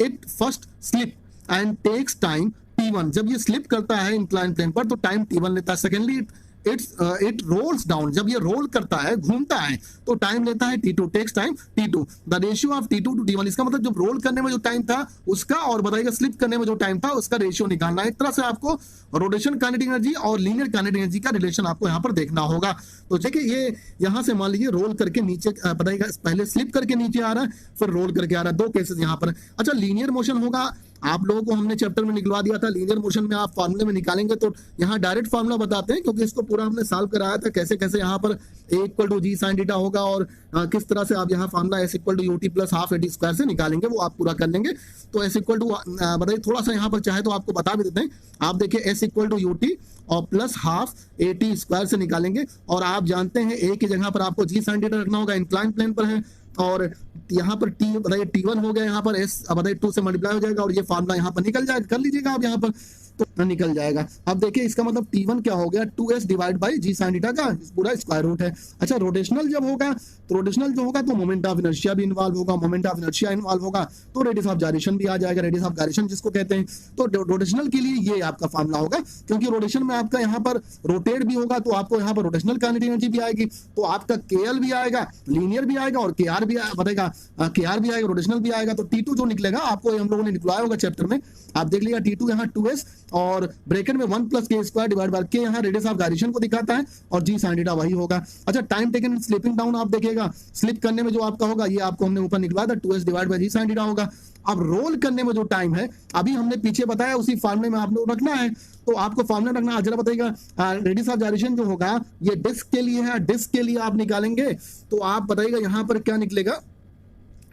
it first slip and takes time t1, जब ये स्लिप करता है इंक्लाइन प्लेन पर तो टाइम t1 लेता है। सेकेंडली इट रोल्स डाउन, जब ये रोल करता है, घूमता है, तो टाइम लेता है t2, takes time t2। The ratio of t2 to t1, इसका मतलब जब रोल करने में जो टाइम था उसका, और बताइएगा स्लिप करने में जो टाइम था उसका रेशियो निकालना है। एक तरह से आपको रोटेशन काइनेटिक एनर्जी और लीनियर काइनेटिक एनर्जी का रिलेशन आपको यहाँ पर देखना होगा। तो देखिए ये यहाँ से मान लीजिए रोल करके नीचे, बताइएगा पहले स्लिप करके नीचे आ रहा है, फिर रोल करके आ रहा है, 2 केसेस यहाँ पर। अच्छा लीनियर मोशन होगा, आप लोगों को हमने चैप्टर में निकलवा दिया था, लीनियर मोशन में आप फार्मूले में निकालेंगे, तो यहाँ डायरेक्ट फार्मूला बताते हैं, क्योंकि इसको पूरा हमने सॉल्व कराया था, कैसे कैसे यहाँ पर A = G sin थीटा होगा, और किस तरह से आप यहाँ formula S = UT + ½ AT square से निकालेंगे, वो आप पूरा कर लेंगे। तो S = बताइए, थोड़ा सा यहाँ पर चाहे तो आपको बता भी देते हैं, आप देखिए S = UT और +½ AT स्क्वायर से निकालेंगे, और आप जानते हैं A की जगह पर आपको G sin थीटा रखना होगा, इंक्लाइन प्लेन पर है, और यहाँ पर t बताइए t1 हो गया, यहाँ पर s बताइए 2 से मल्टीप्लाई हो जाएगा, और ये फार्मूला यहाँ पर निकल जाएगा, कर लीजिएगा आप यहाँ पर, तो निकल जाएगा। अब देखिए इसका मतलब t1 क्या हो गया, 2s divide by G sin theta का पूरा स्क्वायर रूट है। अच्छा रोटेशनल जब होगा, तो रोटेशनल जो होगा तो मोमेंट ऑफ इनर्शिया भी इन्वॉल्व होगा, मोमेंट ऑफ इनर्शिया इन्वॉल्व होगा, तो रेडियस ऑफ गायरेशन भी आ जाएगा, रेडियस ऑफ गायरेशन जिसको कहते हैं। तो रोटेशनल के लिए ये आपका फार्मूला होगा, क्योंकि रोटेशन में आपका यहाँ पर रोटेट भी होगा, तो आपको यहाँ पर रोटेशनल काइनेटिक एनर्जी भी आएगी, तो आपका KL भी आएगा, लीनियर भी आएगा, और KR भी बताएगा, KR भी आएगा, रोटेशनल भी आएगा। तो T2 जो निकलेगा आपको हम लोगों ने निकलवाया होगा चैप्टर में, आप देख लीजिएगा T2 यहाँ 2s और ब्रैकेट में 1 + k² डिवाइड बाय k, यहाँ रेडियस ऑफ गायरेशन को दिखाता है, और G sin थीटा वही होगा। अच्छा टाइम टेकन स्लिपिंग डाउन आप देखिएगा, स्लिप करने में जो आपका होगा, ये आपको हमने ऊपर निकलवाया था, 2s divide by G sin theta होगा। अब रोल करने में जो टाइम है, अभी हमने पीछे बताया, उसी फार्मूले में आप लोग रखना है, तो आपको फार्मूला रखना, जरा बताइएगा रेडियस ऑफ गायरेशन जो होगा ये डिस्क के लिए है, डिस्क के लिए आप निकालेंगे, तो आप बताइएगा यहाँ पर क्या निकलेगा,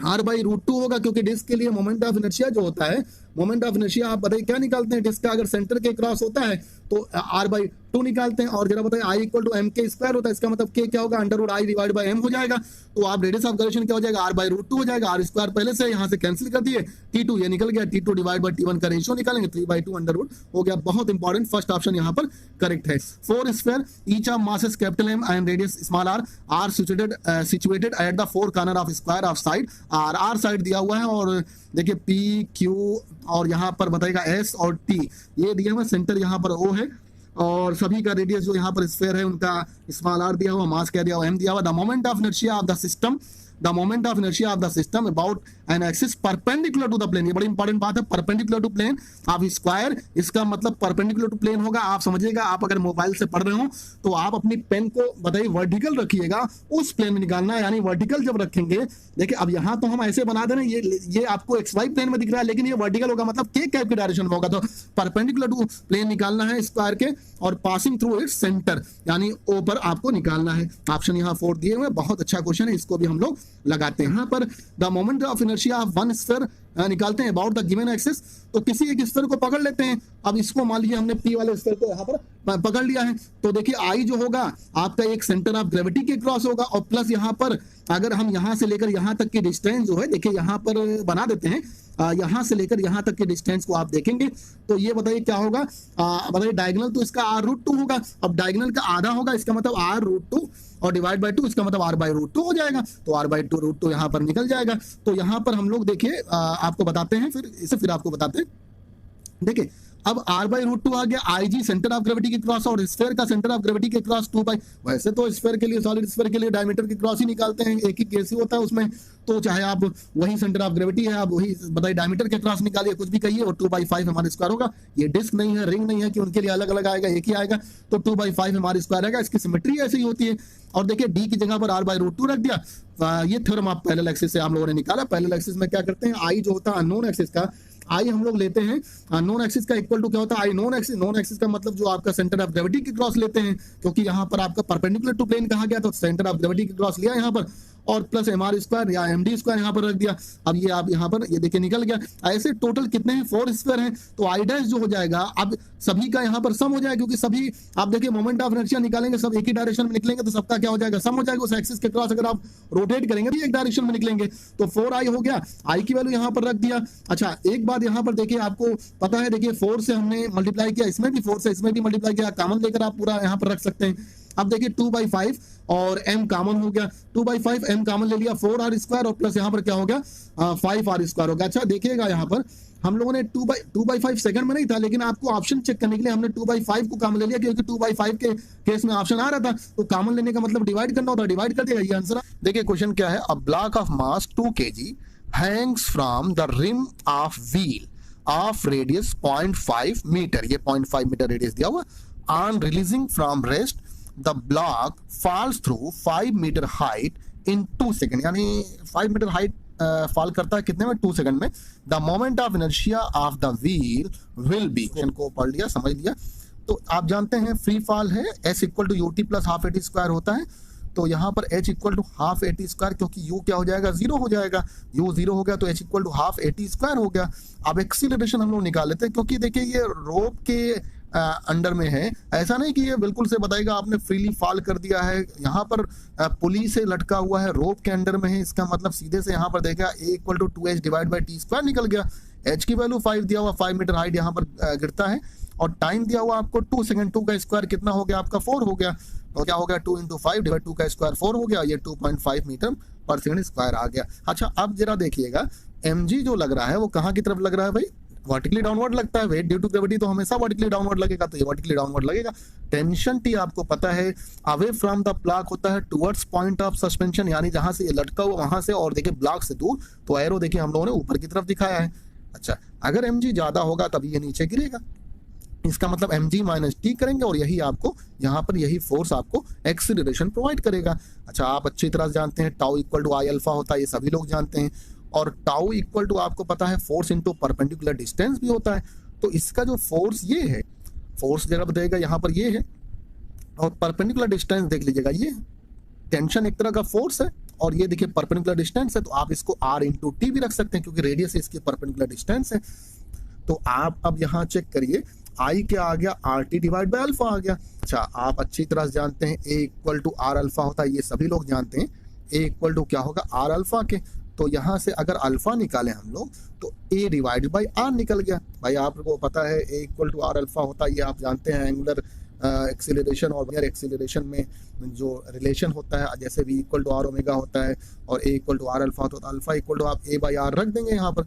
R/√2 होगा, क्योंकि डिस्क के लिए मोमेंट ऑफ इनर्शिया जो होता है मोमेंट ऑफ इनर्शिया आप बताइए क्या निकालते हैं, डिस्क का अगर सेंटर के क्रॉस होता है तो r/2 निकालते हैं, और जरा बताइए I = mk² होता है, इसका मतलब k क्या होगा, √I / m हो जाएगा। तो आप रेडियस ऑफ गायरेशन क्या हो जाएगा, r/√2 हो जाएगा, r² पहले से यहाँ से कैंसिल कर दिए, t2 ये निकल गया, t2 / t1 का रेशियो निकालेंगे, 3/2 हो गया। बहुत इंपॉर्टेंट, फर्स्ट ऑप्शन यहाँ पर करेक्ट है। 4 sphere each of mass capital M and radius small r are situated at the 4 corner of square of side r side दिया हुआ है, और देखिए P Q और यहाँ पर बताएगा S और T ये दिया हुआ, सेंटर यहाँ पर O है, और सभी का रेडियस जो यहाँ पर स्फीयर है उनका स्मॉल r दिया हुआ, मास क्या दिया हुआ, m दिया हुआ। The moment of inertia of the system, the moment of inertia of the system about an axis perpendicular to the plane, ये बड़ी इंपॉर्टेंट बात है, perpendicular to plane of square, इसका मतलब परपेंडिकुलर टू प्लेन होगा। आप समझिएगा, आप अगर मोबाइल से पढ़ रहे हो तो आप अपनी पेन को बताइए वर्टिकल रखिएगा, उस प्लेन में निकालना है, यानी वर्टिकल जब रखेंगे, देखिए अब यहाँ तो हम ऐसे बना दे रहे हैं, ये आपको XY प्लेन में दिख रहा है, लेकिन ये वर्टिकल होगा, मतलब के कैप की डायरेक्शन में होगा, तो परपेंडिकुलर टू प्लेन निकालना है स्क्वायर के, और पासिंग थ्रू इट्स सेंटर यानी O पर आपको निकालना है। ऑप्शन यहाँ 4 दिए हुए, बहुत अच्छा क्वेश्चन है, इसको भी हम लोग लगाते हैं। यहाँ पर the moment of inertia of one sphere निकालते हैं अबाउट द गिवन एक्सिस, तो किसी एक स्फीयर को पकड़ लेते हैं। अब इसको मान लीजिए हमने P वाले स्फीयर को यहाँ पर पकड़ लिया है, तो देखिए I जो होगा आपका एक सेंटर ऑफ ग्रेविटी के क्रॉस होगा, और प्लस यहाँ पर अगर हम यहाँ से लेकर यहाँ तक की डिस्टेंस जो है, देखिए यहाँ पर बना देते हैं, यहाँ से लेकर यहाँ तक के डिस्टेंस को आप देखेंगे तो ये बताइए क्या होगा, बताइए डायगोनल तो इसका r√2 होगा, अब डायगोनल का आधा होगा, इसका मतलब r√2 और डिवाइड बाय 2, इसका मतलब r/√2 हो जाएगा, तो r/2√2 यहाँ पर निकल जाएगा। तो यहाँ पर हम लोग देखिए आपको बताते हैं, फिर आपको बताते हैं। देखिए अब r/√2 आ गया, IG सेंटर ऑफ ग्रेविटी के क्रॉस, और स्फीयर का सेंटर ऑफ ग्रेविटी के क्रॉस 2 बाई, वैसे तो स्फीयर के लिए, सॉलिड स्फीयर के लिए डायमीटर के क्रॉस ही निकालते हैं, एक ही केस ही होता है उसमें, तो चाहे आप वही सेंटर ऑफ ग्रेविटी है, आप वही बताइए डायमीटर के क्रॉस निकालिए, कुछ भी कहिए, और 2/5 हमारे स्क्वायर होगा। ये डिस्क नहीं है, रिंग नहीं है कि उनके लिए अलग अलग आएगा, एक ही आएगा, तो 2/5 हमारे स्क्वायर आएगा। इसकी सिमेट्री ऐसी ही होती है। और देखिए D की जगह पर r/√2 रख दिया। ये थ्योरम आप पैरेलल एक्सिस से हम लोगों ने निकाला। पैरेलल एक्सिस में क्या करते हैं, I जो होता है अननोन एक्सिस का, आई हम लोग लेते हैं नॉन एक्सिस का इक्वल टू क्या होता है, आई नॉन एक्सिस। नॉन एक्सिस का मतलब जो आपका सेंटर ऑफ ग्रेविटी के क्रॉस लेते हैं, क्योंकि यहाँ पर आपका परपेंडिकुलर टू प्लेन कहा गया, तो सेंटर ऑफ ग्रेविटी के क्रॉस लिया यहाँ पर, और प्लस mr² या md² यहाँ पर रख दिया। अब ये आप यहाँ पर ये देखिए निकल गया। ऐसे टोटल कितने हैं, 4 स्क्वायर हैं, तो आई डैश जो हो जाएगा अब सभी का यहाँ पर सम हो जाएगा, क्योंकि सभी आप देखिए मोमेंट ऑफ इनर्शिया निकालेंगे, सब एक ही डायरेक्शन में निकलेंगे, तो सबका क्या हो जाएगा, सम हो जाएगा। उस एक्सिस के क्रॉस अगर आप रोटेट करेंगे तो एक डायरेक्शन में निकलेंगे, तो 4i हो गया। आई की वैल्यू यहाँ पर रख दिया। अच्छा एक बात यहाँ पर देखिए, आपको पता है, देखिए 4 से हमने मल्टीप्लाई किया, इसमें भी 4 से इसमें भी मल्टीप्लाई किया, कॉमन लेकर आप पूरा यहाँ पर रख सकते हैं। अब देखिए 2/5 और m कॉमन हो गया, 2/5 m कॉमन ले लिया, 4r² और प्लस यहाँ पर क्या हो गया 5r² हो गया। अच्छा देखिएगा यहाँ पर हम लोगों ने 2/5 सेकंड में नहीं था, लेकिन आपको ऑप्शन चेक करने के लिए हमने 2/5 को कॉमन ले लिया, क्योंकि 2/5 के केस में ऑप्शन आ रहा था, तो कॉमन लेने का मतलब डिवाइड करना होता है, डिवाइड कर दिया, ये आंसर। देखिए क्वेश्चन क्या है, a block of mass 2 kg hangs from the rim of wheel of radius 0.5 metre, ये 0.5 मीटर रेडियस दिया हुआ। On releasing from rest the block falls through 5 metre height in 2 second, यानी 5 मीटर हाइट फॉल करता है कितने में, 2 सेकंड में। The moment of inertia of the wheel will be, इनको पढ़ लिया, समझ लिया। तो आप जानते हैं फ्री फॉल है s = ut + ½ at² होता है, तो यहाँ पर h = ½ at², क्योंकि u क्या हो जाएगा, 0 हो जाएगा, u 0 हो गया तो h = ½ at² हो गया। अब एक्सीलरेशन हम लोग निकाल लेते हैं, क्योंकि देखिए ये रोप के अंडर में है, ऐसा नहीं कि ये बिल्कुल से बताएगा आपने फ्रीली फॉल कर दिया है, यहाँ पर पुली से लटका हुआ है, रोप के अंडर में है, इसका मतलब सीधे से यहाँ पर देखा a = 2h / t² निकल गया। h की वैल्यू 5 दिया हुआ, 5 मीटर हाइट यहाँ पर गिरता है, और टाइम दिया हुआ आपको 2 सेकंड, 2 का स्क्वायर कितना हो गया आपका 4 हो गया, तो क्या हो गया 2 × 5 / 2 का स्क्वायर 4 हो गया, ये 2.5 मीटर पर सेकंड स्क्वायर आ गया। अच्छा अब जरा देखिएगा mg जो लग रहा है वो कहाँ की तरफ लग रहा है भाई, वर्टिकली डाउनवर्ड लगता है। वेट ड्यू टू ग्रेविटी तो हमेशा वर्टिकली डाउनवर्ड लगेगा, तो ये वर्टिकली डाउनवर्ड लगेगा। टेंशन टी आपको पता है अवे फ्रॉम द ब्लॉक होता है टुवर्ड्स पॉइंट ऑफ सस्पेंशन, यानी जहां से ये लटका हुआ वहां से, और देखिए ब्लॉक से दूर, तो एरो देखिए हम लोगों ने ऊपर की तरफ दिखाया है। अच्छा अगर mg ज्यादा होगा तभी ये नीचे गिरेगा, इसका मतलब mg - t करेंगे, और यही आपको यहाँ पर यही फोर्स आपको एक्सीलरेशन प्रोवाइड करेगा। अच्छा आप अच्छी तरह जानते हैं टाउ = I α होता है, ये सभी लोग जानते हैं, और टाउ = आपको पता है फोर्स इनटू परपेंडिकुलर डिस्टेंस भी होता है। तो इसका जो फोर्स ये है, फोर्स जगह बताएगा यहाँ पर ये है, और परपेंडिकुलर डिस्टेंस देख लीजिएगा, ये टेंशन एक तरह का फोर्स है, और ये देखिए परपेंडिकुलर डिस्टेंस है, तो आप इसको r × t भी रख सकते हैं, क्योंकि रेडियस इसकी परपेंडिकुलर डिस्टेंस है। तो आप अब यहाँ चेक करिए, आई क्या आ गया, R T divide by alpha आ गया। अच्छा, आप अच्छी तरह से जानते हैं A equal to are alpha होता है, ये सभी लोग जानते हैं। ए इक्वल टू क्या होगा, आर अल्फा के। तो यहाँ से अगर अल्फा निकालें हम लोग तो ए डिवाइड बाई आर निकल गया। भाई आपको पता है a equal to are alpha होता है, ये आप जानते हैं एंगुलर एक्सीलरेशन और लिनियर एक्सीलरेशन में जो रिलेशन होता है, जैसे v equal to r omega होता है और a equal to are alpha होता है, तो अल्फा इक्वल टू आप a बाई आर रख देंगे यहाँ पर।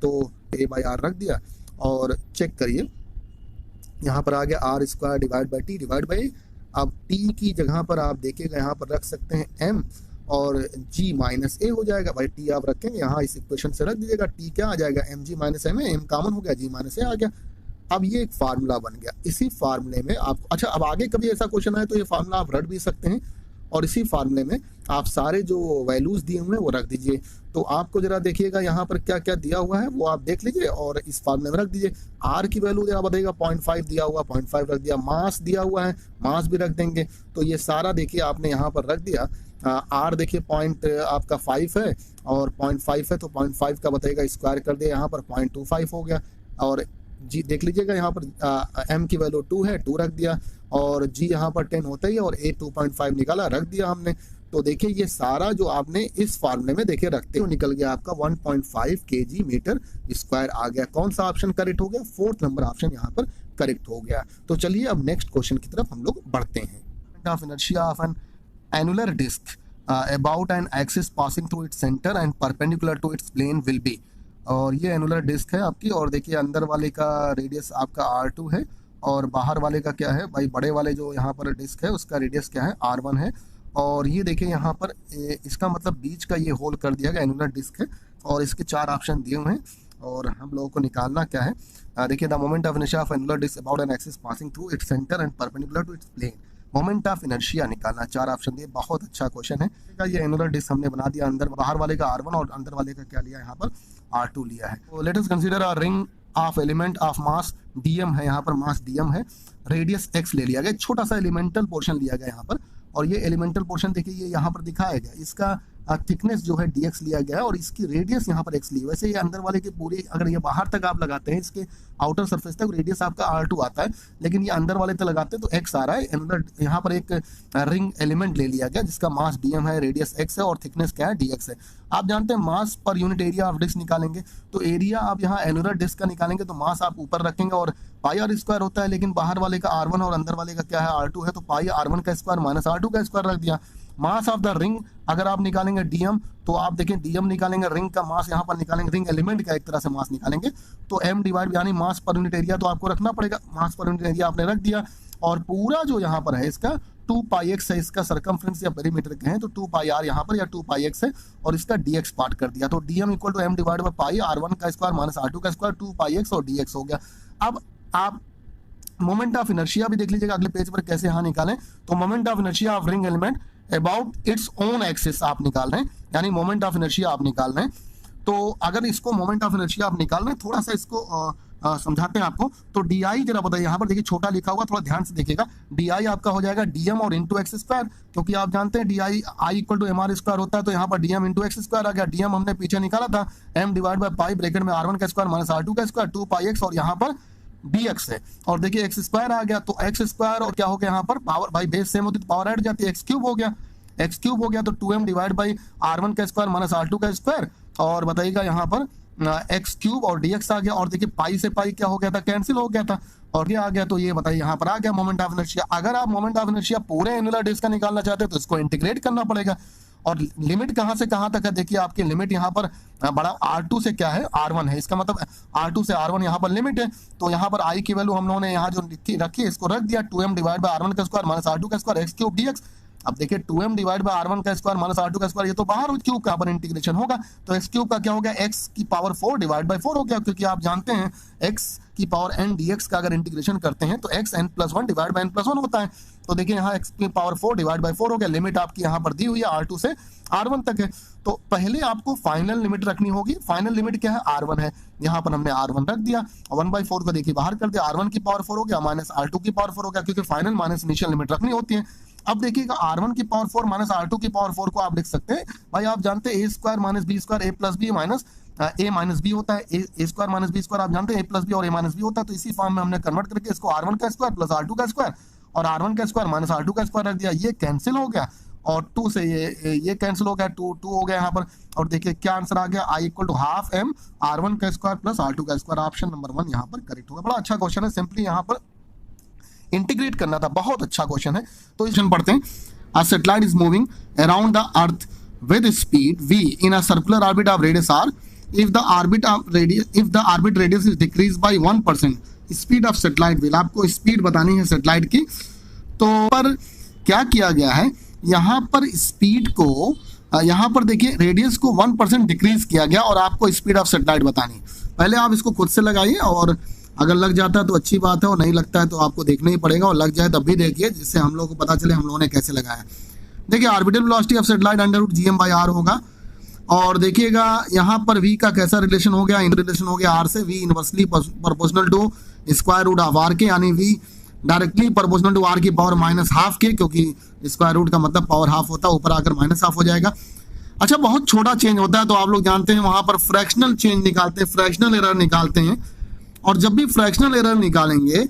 तो a बाई आर रख दिया और चेक करिए यहाँ पर आ गया r square divide by t divide by. अब t की जगह पर आप देखिएगा यहाँ पर रख सकते हैं m और g माइनस a हो जाएगा। भाई t आप रखेंगे यहाँ इस इक्वेशन से रख दीजिएगा, t क्या आ जाएगा, mg माइनस m है, m कॉमन हो गया, g माइनस a आ गया। अब ये एक फार्मूला बन गया। इसी फार्मूले में आप, अच्छा अब आगे कभी ऐसा क्वेश्चन आए तो ये फार्मूला आप रट भी सकते हैं और इसी फार्मूले में आप सारे जो वैल्यूज दिए हुए हैं वो रख दीजिए। तो आपको जरा देखिएगा यहाँ पर क्या क्या दिया हुआ है वो आप देख लीजिए और इस फार्मूले में रख दीजिए। आर की वैल्यू जरा बताइएगा, 0.5 दिया हुआ, 0.5 रख दिया। मास दिया हुआ है, मास भी रख देंगे। तो ये सारा देखिए आपने यहाँ पर रख दिया। आर देखिए पॉइंट आपका 5 है और 0.5 है, तो 0.5 का बताइएगा स्क्वायर कर दिया, यहाँ पर 0.25 हो गया। और जी देख लीजिएगा यहाँ पर m की वैल्यू 2 है, 2 रख दिया और g यहाँ पर 10 होता ही है और a 2.5 निकाला, रख दिया हमने। तो देखिए ये सारा जो आपने इस फार्मूले में देखे रखते हो निकल गया आपका 1.5 kg मीटर स्क्वायर आ गया। कौन सा ऑप्शन करेक्ट हो गया, 4th नंबर ऑप्शन यहाँ पर करेक्ट हो गया। तो चलिए अब नेक्स्ट क्वेश्चन की तरफ हम लोग बढ़ते हैं। Of inertia of an annular disc about an axis passing through its centre and perpendicular to its plane will be. और ये एनुलर डिस्क है आपकी और देखिए अंदर वाले का रेडियस आपका R2 है और बाहर वाले का क्या है, भाई बड़े वाले जो यहाँ पर डिस्क है उसका रेडियस क्या है, R1 है। और ये देखिए यहाँ पर इसका मतलब बीच का ये होल कर दिया गया एनुलर डिस्क है और इसके 4 ऑप्शन दिए हुए हैं और हम लोगों को निकालना क्या है। देखिए the moment of inertia of annular disc about an axis passing through its centre and perpendicular to its plane. Moment of inertia निकालना, 4 ऑप्शन दिए, बहुत अच्छा क्वेश्चन है। ये एनुलर डिस्क हमने बना दिया, अंदर बाहर वाले का R1 और अंदर वाले का क्या लिया यहाँ पर R2 लिया है। तो let us consider a ring of element of mass dm है, यहाँ पर मास dm है, रेडियस x ले लिया गया, छोटा सा एलिमेंटल पोर्शन लिया गया यहाँ पर। और ये एलिमेंटल पोर्शन देखिए ये यहाँ पर दिखाया गया, इसका थिकनेस जो है dx लिया गया है और इसकी रेडियस यहाँ पर x ली। वैसे ये अंदर वाले की पूरी, अगर ये बाहर तक आप लगाते हैं इसके आउटर सरफेस तक, रेडियस आपका R2 आता है, लेकिन ये अंदर वाले तक लगाते हैं तो x आ रहा है। अंदर यहाँ पर एक रिंग एलिमेंट ले लिया गया जिसका मास dm है, रेडियस x है और थिकनेस क्या है, dx है। आप जानते हैं मास per unit area of disc निकालेंगे, तो एरिया आप यहाँ एनुलर डिस्क का निकालेंगे तो मास आप ऊपर रखेंगे और पाई आर स्क्वायर होता है, लेकिन बाहर वाले का R1 और अंदर वाले का क्या है, R2 है, तो पाई R1 का स्क्वायर माइनस R2 का स्क्वायर रख दिया। मास ऑफ द रिंग अगर आप निकालेंगे dm, तो आप देखें dm निकालेंगे, रिंग का मास यहाँ पर निकालेंगे, रिंग एलिमेंट का एक तरह से मास निकालेंगे, तो m डिवाइड यानी मास पर यूनिट एरिया तो आपको रखना पड़ेगा। मास पर यूनिट एरिया आपने रख दिया और पूरा जो यहाँ पर है इसका 2 पाई एक्स है, इसका सरकमफ्रेंस या पेरीमीटर कहें तो 2 पाई आर यहाँ पर या 2 पाई एक्स है और इसका dx पार्ट कर दिया। तो dm equal to m divide by pi R1 का स्क्वायर माइनस R2 का स्क्वायर 2 पाई एक्स और dx हो गया। अब आप मोमेंट ऑफ इनर्शिया भी देख लीजिएगा अगले पेज पर कैसे यहाँ निकालें। तो moment of inertia of ring element about its own axis आप निकाल रहे हैं, यानी मोमेंट ऑफ इनर्शिया आप निकाल रहे हैं। तो अगर इसको मोमेंट ऑफ इनर्शिया आप निकाल रहे हैं, थोड़ा सा इसको समझाते हैं आपको। तो डी आई जरा बताइए, यहाँ पर देखिए छोटा लिखा हुआ, थोड़ा ध्यान से देखिएगा। डी आई आपका हो जाएगा डीएम और इंटू एक्स स्क्वायर, क्योंकि आप जानते हैं d I I equal to m are square होता है, तो यहाँ पर डीएम इंटू एक्स स्क्वायर आ गया। डीएम हमने पीछे निकाला था m divide by pi bracket में R1 का स्क्वायर माइनस R2 का स्क्वायर 2 पाई एक्स और यहाँ पर dx है और देखिए एक्स स्क्वायर आ गया, तो एक्स स्क्वायर और क्या हो गया यहाँ पर पावर, भाई बेस सेम होती तो पावर ऐड जाती है, एक्स क्यूब हो गया, एक्स क्यूब हो गया तो 2m डिवाइड बाई R1 का स्क्वायर माइनस R2 का स्क्वायर और बताइएगा यहाँ पर एक्स क्यूब और dx आ गया। और देखिए पाई से पाई क्या हो गया था, कैंसिल हो गया था और ये आ गया, तो ये बताइए यहाँ पर आ गया मोमेंट ऑफ इनर्शिया। अगर आप मोमेंट ऑफ इनर्शिया पूरे एनुलर डिस्क का निकालना चाहते हैं तो इसको इंटीग्रेट करना पड़ेगा। और लिमिट कहाँ से कहाँ तक है, देखिए आपकी लिमिट यहाँ पर बड़ा R2 से क्या है, R1 है, इसका मतलब R2 से R1 यहाँ पर लिमिट है। तो यहाँ पर I की वैल्यू हम लोगों ने यहाँ जो रखी है इसको रख दिया 2m डिवाइड बाय R1 का स्क्वायर माइनस R2 का स्क्वायर एक्स क्यूब dx। अब देखिए 2m डिवाइड बाय R1 का स्क्वायर माइनस R2 का स्क्वायर, ये तो बाहर क्यूब का पर इंटीग्रेशन होगा, तो एक्स क्यूब का क्या हो गया, x की पावर 4 डिवाइड बाय 4 हो गया, क्योंकि आप जानते हैं x की पावर n dx का अगर इंटीग्रेशन करते हैं तो x n+1 divide by n+1 होता है। तो देखिए यहाँ x की पावर 4 डिवाइड बाय 4 हो गया। लिमिट आपकी यहाँ पर दी हुई है R2 से R1 तक है, तो पहले आपको फाइनल लिमिट रखनी होगी। फाइनल लिमिट क्या है, R1 है, यहाँ पर हमने R1 रख दिया, 1/4 को देखिए बाहर कर दिया, R1 की पावर 4 हो गया माइनस R2 की पावर 4 हो गया, क्योंकि फाइनल माइनस इनिशियल लिमिट रखनी होती है। अब देखिएगा R1 की पावर 4 माइनस R2 की पावर 4 को आप लिख सकते हैं भाई, आप जानते हैं ए स्क्वायर माइनस बी स्क्वायर ए प्लस बी माइनस ए माइनस बी होता है, ए स्क्वायर माइनस बी स्क्वायर आप जानते हैं ए प्लस बी और ए माइनस बी होता है। तो इसी फॉर्म में हमने कन्वर्ट करके इसको R1 का स्क्वायर प्लस R2 का स्क्वायर और R1 का स्क्वायर माइनस R2 का स्क्वायर रख दिया, ये कैंसिल हो गया और 2 से ये कैंसिल हो गया, 2 हो गया यहाँ पर। और देखिए क्या आंसर आ गया, I equal to half m R1 का स्क्वायर प्लस R2 का स्क्वायर। ऑप्शन नंबर 1 यहाँ पर करेक्ट होगा। बड़ा अच्छा क्वेश्चन है, सिंपली यहाँ पर इंटीग्रेट करना था, बहुत अच्छा क्वेश्चन है। तो क्वेश्चन पढ़ते हैं। A satellite is moving around the earth with speed v in a circular orbit of radius r. If the orbit radius is decreased by 1%, speed of satellite will, आपको स्पीड बतानी है सैटेलाइट की। तो पर क्या किया गया है, यहाँ पर स्पीड को यहाँ पर देखिए रेडियस को 1% डिक्रीज किया गया और आपको स्पीड ऑफ सैटेलाइट बतानी। पहले आप इसको खुद से लगाइए और अगर लग जाता है तो अच्छी बात है और नहीं लगता है तो आपको देखना ही पड़ेगा, और लग जाए तब भी देखिए जिससे हम लोग को पता चले हम लोगों ने कैसे लगाया। देखिए orbital velocity of satellite √gm/r होगा। और देखिएगा यहाँ पर v का कैसा रिलेशन हो गया, इन रिलेशन हो गया r से, v inversely proportional to square root of r के, यानी v directly proportional to r की पावर माइनस हाफ के, क्योंकि स्क्वायर रूट का मतलब पावर हाफ होता है, ऊपर आकर माइनस हाफ हो जाएगा। अच्छा बहुत छोटा चेंज होता है तो आप लोग जानते हैं वहां पर फ्रैक्शनल चेंज निकालते हैं, फ्रैक्शनल एरर निकालते हैं। और जब भी फ्रैक्शनल एरर निकालेंगे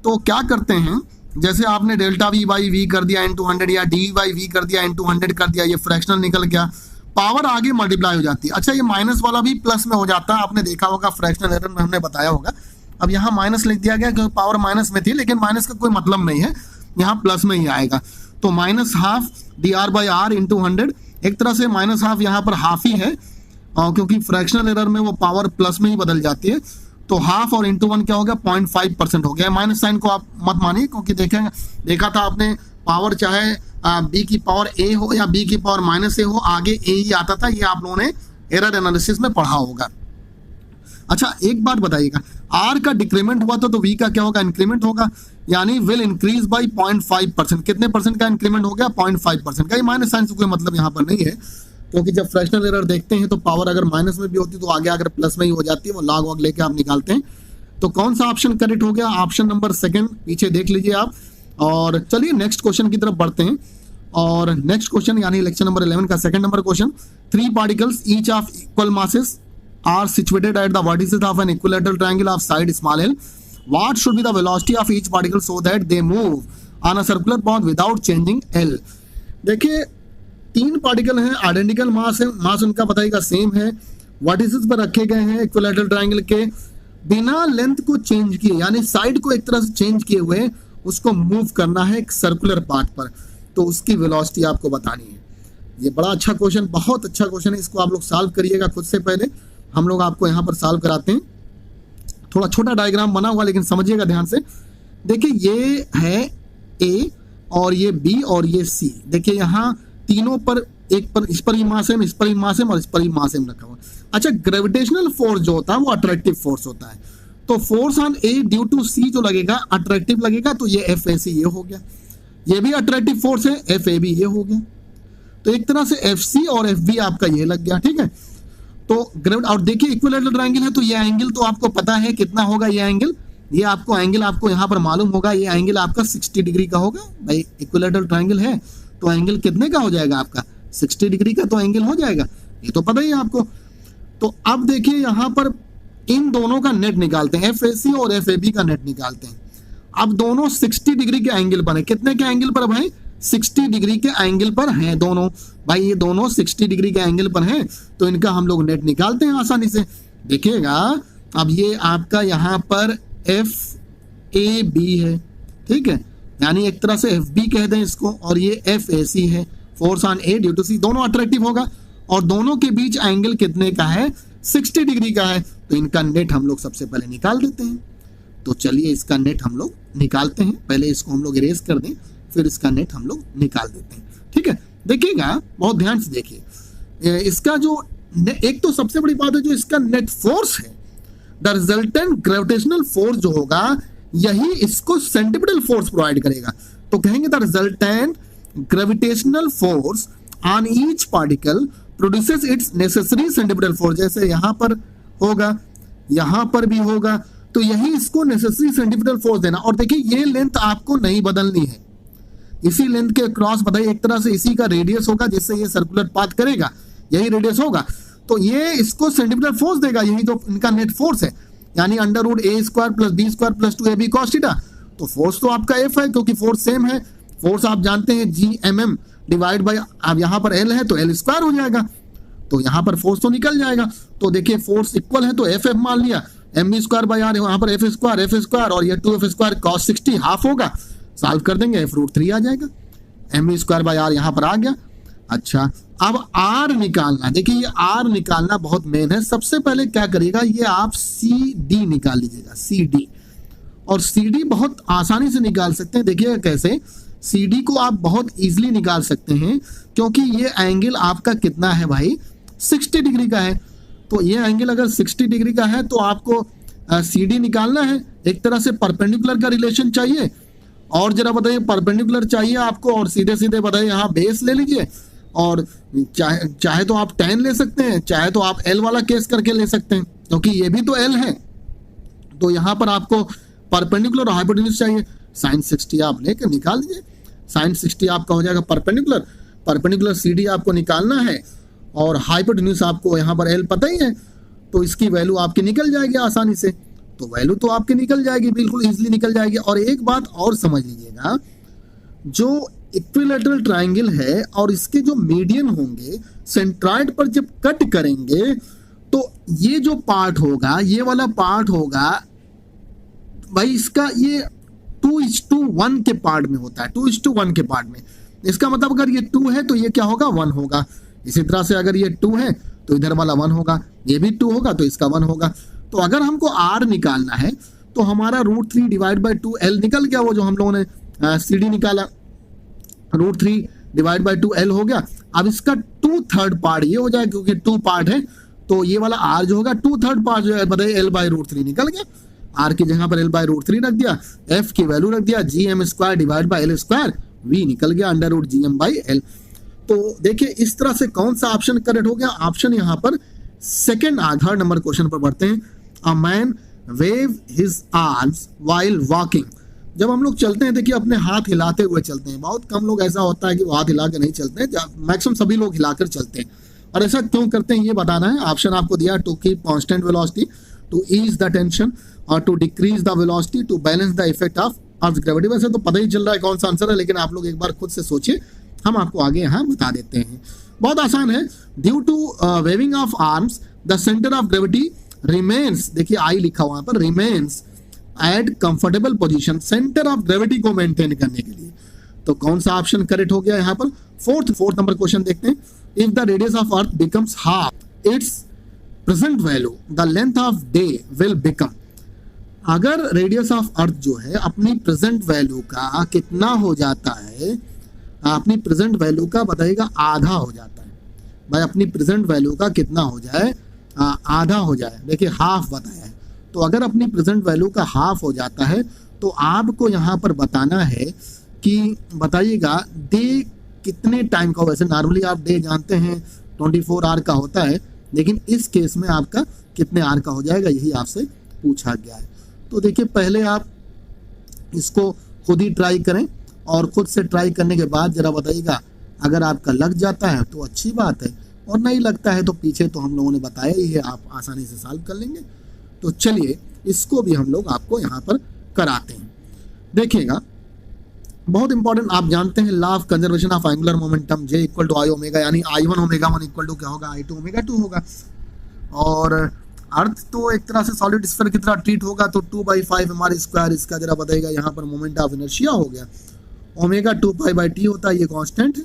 तो क्या करते हैं, जैसे आपने डेल्टा वी बाई वी कर दिया into 100 या डी बाई वी कर दिया into 100 कर दिया, ये फ्रैक्शनल निकल गया, पावर आगे मल्टीप्लाई हो जाती है। अच्छा ये माइनस वाला भी प्लस में हो जाता है, आपने देखा होगा फ्रैक्शनल एरर में हमने बताया होगा। अब यहाँ माइनस लिख दिया गया क्योंकि पावर माइनस में थी, लेकिन माइनस का कोई मतलब नहीं है, यहाँ प्लस में ही आएगा। तो माइनस हाफ dr/r into 100, एक तरह से माइनस हाफ यहाँ पर हाफ ही है, क्योंकि फ्रैक्शनल एरर में वो पावर प्लस में ही बदल जाती है। तो हाफ और into 1 क्या हो गया, 0.5% हो गया। माइनस साइन को आप मत मानिए, क्योंकि देखा था आपने पावर चाहे b की पावर a हो या b की पावर माइनस a हो, आगे a ही आता था, ये आप लोगों ने एरर एनालिसिस में पढ़ा होगा। अच्छा एक बात बताइएगा, r का डिक्रीमेंट हुआ तो v का क्या होगा, इंक्रीमेंट होगा, यानी विल इंक्रीज बाई 0.5%। कितने परसेंट का इंक्रीमेंट हो गया, 0.5% का। ये माइनस साइन से कोई मतलब यहाँ पर नहीं है, क्योंकि जब फ्रैक्शनल एरर देखते हैं तो पावर अगर माइनस में भी होती है तो आगे अगर प्लस में ही हो जाती है, वो लॉग वॉग लेके आप निकालते हैं। तो कौन सा ऑप्शन करेक्ट हो गया, ऑप्शन नंबर 2, पीछे देख लीजिए आप। और चलिए नेक्स्ट क्वेश्चन की तरफ बढ़ते हैं। और नेक्स्ट क्वेश्चन यानी लेक्चर नंबर 11 का 2nd number question, 3 particles each of equal masses are situated at the vertices of an equilateral triangle of side small l. What should be the velocity of each particle so that they move on a circular path without changing l? देखिए 3 पार्टिकल हैं, आइडेंटिकल मास है, मास उनका बताइएगा सेम है, वर्टिसेस पर रखे गए हैं इक्विलैटरल ट्रायंगल के, बिना लेंथ को चेंज किए, यानी साइड को एक तरह से चेंज किए हुए उसको मूव करना है एक सर्कुलर पाथ पर, तो उसकी वेलोसिटी आपको बतानी है। ये बड़ा अच्छा क्वेश्चन, बहुत अच्छा क्वेश्चन है, इसको आप लोग सॉल्व करिएगा खुद से। पहले हम लोग आपको यहाँ पर सॉल्व कराते हैं, थोड़ा छोटा डायग्राम बना हुआ लेकिन समझिएगा ध्यान से। देखिए ये है ए और ये बी और ये सी, देखिए यहाँ तीनों पर, एक पर इस पर ही मास है, इस पर ही मास है और इस पर ही मास है रखा हुआ। अच्छा ग्रेविटेशनल फोर्स जो होता है वो अट्रैक्टिव फोर्स होता है, तो force on A due to C जो लगेगा अट्रैक्टिव लगेगा, तो ये एफ ए सी ये हो गया, ये भी अट्रैक्टिव फोर्स है, एफ ए बी ये हो गया, तो एक तरह से एफ सी और एफ बी आपका ये लग गया, ठीक है। तो और देखिए इक्विलैटरल ट्रायंगल है तो ये एंगल तो आपको पता है कितना होगा, ये एंगल, ये आपको एंगल आपको यहाँ पर मालूम होगा, ये एंगल आपका 60 डिग्री का होगा। भाई इक्विलैटरल ट्रायंगल है तो एंगल कितने का हो जाएगा आपका, 60 डिग्री का तो एंगल हो जाएगा, ये तो पता ही है आपको। तो अब देखिए यहाँ पर इन दोनों का नेट निकालते हैं, एफ ए सी और एफ ए बी का नेट निकालते हैं। अब दोनों 60 डिग्री के एंगल पर है, कितने के एंगल पर भाई, 60 डिग्री के एंगल पर हैं दोनों। भाई ये दोनों 60 डिग्री के एंगल पर हैं तो इनका हम लोग नेट निकालते हैं आसानी से। देखिएगा अब ये आपका यहाँ पर एफ ए बी है, ठीक है, यानी एक तरह से एफ बी कह दें इसको, और ये एफ ए सी है, force on A due to C, दोनों अट्रैक्टिव होगा और दोनों के बीच एंगल कितने का है, 60 डिग्री का है, तो इनका नेट हम लोग सबसे पहले निकाल देते हैं। तो चलिए इसका नेट हम लोग निकालते हैं, पहले इसको हम लोग इरेज कर दें, फिर इसका नेट हम लोग निकाल देते हैं, ठीक है। देखिएगा बहुत ध्यान से देखिए, इसका जो एक तो सबसे बड़ी बात है जो इसका नेट फोर्स है, द रिजल्टेंट ग्रेविटेशनल फोर्स जो होगा यही इसको सेंट्रीपिटल फोर्स प्रोवाइड करेगा। तो कहेंगे the resultant gravitational force on each particle produces it's necessary centripetal force, जैसे यहां पर होगा, यहां पर भी होगा, तो यही इसको नेसेसरी सेंट्रीपिटल फोर्स देना। और देखिए ये लेंथ आपको नहीं बदलनी है, इसी लेंथ के क्रॉस बताइए, एक तरह से इसी का रेडियस होगा जिससे ये सर्कुलर पाथ करेगा, यही रेडियस होगा, तो ये इसको सेंटीमीटर फोर्स देगा, यही तो इनका नेट फोर्स है, यानी under root A square plus B square plus 2ab cos theta. तो फोर्स तो आपका एफ है क्योंकि फोर्स सेम है, फोर्स आप जानते हैं GMM डिवाइड बाय, अब यहाँ पर एल है तो एल स्क्वायर हो जाएगा, तो यहाँ पर फोर्स तो निकल जाएगा। तो देखिए फोर्स इक्वल है तो एफ एफ मान लिया, mv स्क्वायर बाय आर, यहाँ पर एफ स्क्वायर और ये 2f स्क्वायर cos 60 हाफ होगा, सॉल्व कर देंगे f√3 आ जाएगा, mv स्क्वायर बाय आर यहाँ पर आ गया। अच्छा अब r निकालना, देखिए ये r निकालना बहुत मेन है। सबसे पहले क्या करिएगा, ये आप CD निकाल लीजिएगा, CD, और CD बहुत आसानी से निकाल सकते हैं। देखिएगा कैसे, CD को आप बहुत इजीली निकाल सकते हैं क्योंकि ये एंगल आपका कितना है भाई, 60 डिग्री का है। तो ये एंगल अगर 60 डिग्री का है तो आपको CD निकालना है, एक तरह से परपेंडिकुलर का रिलेशन चाहिए, और जरा बताइए परपेंडिकुलर चाहिए आपको, और सीधे सीधे बताइए यहाँ बेस ले लीजिए, और चाहे तो आप tan ले सकते हैं, चाहे तो आप L वाला केस करके ले सकते हैं क्योंकि ये भी तो L है। तो यहाँ पर आपको परपेंडिकुलर और हाइपोटेन्यूज चाहिए, sin 60 आप लेकर निकाल दीजिए, sin 60 आपका हो जाएगा परपेंडिकुलर, परपेंडिकुलर CD आपको निकालना है, और हाइपोटेन्यूज आपको यहाँ पर L पता ही है, तो इसकी वैल्यू आपकी निकल जाएगी आसानी से, तो वैल्यू तो आपकी निकल जाएगी, बिल्कुल इजीली निकल जाएगी। और एक बात और समझ लीजिएगा, जो इक्विलैटरल ट्रायंगल है और इसके जो मीडियन होंगे सेंट्रॉइड पर जब कट करेंगे तो ये जो पार्ट होगा, ये वाला पार्ट होगा भाई, इसका ये 2:1 के पार्ट में होता है, 2:1 के पार्ट में। इसका मतलब अगर ये 2 है तो ये क्या होगा, 1 होगा। इसी तरह से अगर ये 2 है तो इधर वाला 1 होगा, ये भी 2 होगा तो इसका 1 होगा। तो अगर हमको R निकालना है तो हमारा √3 डिवाइड बाई 2L निकल गया, वो जो हम लोगों ने CD निकाला, √3 डिवाइड बाई 2L हो गया। अब इसका 2/3 पार्ट ये हो जाए क्योंकि 2 पार्ट है, तो ये वाला R जो होगा 2/3 पार्ट जो है बताइए L बाई √3 निकल गया, R की जगह पर L बाई √3 रख दिया, F की वैल्यू रख दिया GM square divide by L square, V निकल गया under root GM by L। तो देखिए इस तरह से कौन सा ऑप्शन करेक्ट हो गया, ऑप्शन यहाँ पर सेकंड, 3rd नंबर क्वेश्चन पर बढ़ते हैं। A man wave his arms while walking, जब हम लोग चलते हैं देखिए अपने हाथ हिलाते हुए चलते हैं, बहुत कम लोग ऐसा होता है कि वो हाथ हिला के नहीं चलते हैं, मैक्सिमम सभी लोग हिलाकर चलते हैं। और ऐसा क्यों करते हैं ये बताना है। ऑप्शन आपको दिया, to keep constant velocity, to ease the tension, और to decrease the velocity, to balance the effect of earth gravity. वैसे तो पता ही चल रहा है कौन सा आंसर है, लेकिन आप लोग एक बार खुद से सोचिए, हम आपको आगे यहाँ बता देते हैं। बहुत आसान है। Due to waving of arms the centre of gravity remains, देखिए आई लिखा हुआ पर, remains at comfortable position, centre of gravity को मेंटेन करने के लिए। तो कौन सा ऑप्शन करेक्ट हो गया यहाँ पर, फोर्थ नंबर क्वेश्चन देखते हैं। If the radius of earth becomes half it's present value the length of day will become, अगर रेडियस ऑफ अर्थ जो है अपनी प्रेजेंट वैल्यू का कितना हो जाता है, अपनी प्रेजेंट वैल्यू का बताइएगा आधा हो जाता है भाई, अपनी प्रेजेंट वैल्यू का कितना हो जाए, आधा हो जाए। देखिए हाफ बताया है, तो अगर अपनी प्रेजेंट वैल्यू का हाफ हो जाता है तो आपको यहाँ पर बताना है कि बताइएगा डे कितने टाइम का हो। वैसे नॉर्मली आप डे जानते हैं 24 आवर का होता है, लेकिन इस केस में आपका कितने आवर का हो जाएगा यही आपसे पूछा गया है। तो देखिए पहले आप इसको खुद ही ट्राई करें, और खुद से ट्राई करने के बाद जरा बताइएगा, अगर आपका लग जाता है तो अच्छी बात है, और नहीं लगता है तो पीछे तो हम लोगों ने बताया ही है, आप आसानी से सॉल्व कर लेंगे। तो चलिए इसको भी हम लोग आपको यहाँ पर कराते हैं। देखिएगा बहुत इंपॉर्टेंट, आप जानते हैं law of conservation of angular momentum, J equal to I omega, यानी I1 ओमेगा 1 इक्वल टू क्या होगा, I2 ओमेगा 2 होगा। और अर्थ तो एक तरह से सॉलिड स्फीयर की तरह ट्रीट होगा, तो 2/5 mr स्क्वायर, इसका जरा बताइएगा यहाँ पर मोमेंट ऑफ इनर्शिया हो गया, ओमेगा 2π/t होता है, ये कांस्टेंट है।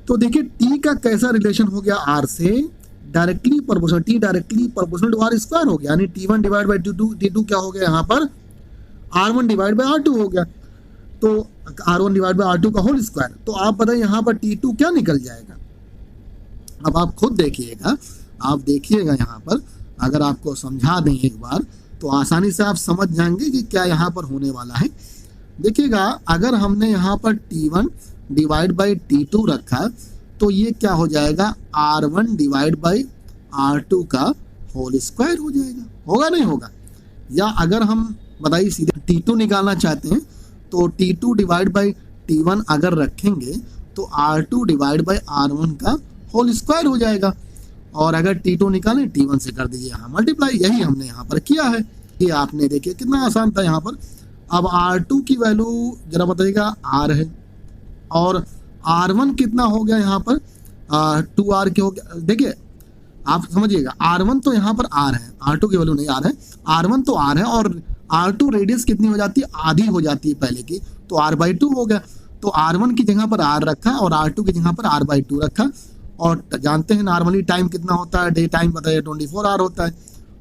तो देखिए T का कैसा रिलेशन हो गया R से, directly proportional, T directly proportional to R square हो गया, यानी T1 डिवाइड बाई T2 क्या हो गया यहाँ पर, R1 डिवाइड बाई R2 हो गया, तो R1 डिवाइड बाई R2 का होल स्क्वायर। तो आप बताइए यहाँ पर T2 क्या निकल जाएगा। अब आप खुद देखिएगा, आप देखिएगा यहाँ पर, अगर आपको समझा दें एक बार तो आसानी से आप समझ जाएंगे कि क्या यहाँ पर होने वाला है। देखिएगा अगर हमने यहाँ पर T1 डिवाइड बाई T2 रखा तो ये क्या हो जाएगा, R1 डिवाइड बाई R2 का होल स्क्वायर हो जाएगा, होगा नहीं होगा। या अगर हम बताइए सीधे T2 निकालना चाहते हैं तो T2 डिवाइड बाई T1 अगर रखेंगे तो R2 डिवाइड बाई R1 का होल स्क्वायर हो जाएगा, और अगर T2 निकालें T1 से कर दीजिए यहाँ मल्टीप्लाई। यही हमने यहाँ पर किया है। ये आपने देखिए कितना आसान था यहाँ पर। अब R2 की वैल्यू जरा बताइएगा R है, और R1 कितना हो गया यहाँ पर 2R के हो गया। देखिए आप समझिएगा, R1 तो यहाँ पर R है, R2 की वैल्यू नहीं R है, R1 तो R है, और R2 रेडियस कितनी हो जाती है, आधी हो जाती है पहले की, तो R/2 हो गया। तो R1 की जगह पर R रखा और R2 की जगह पर R/2 रखा, और जानते हैं नॉर्मली टाइम कितना होता है, डे टाइम बताइए 24 आवर होता है।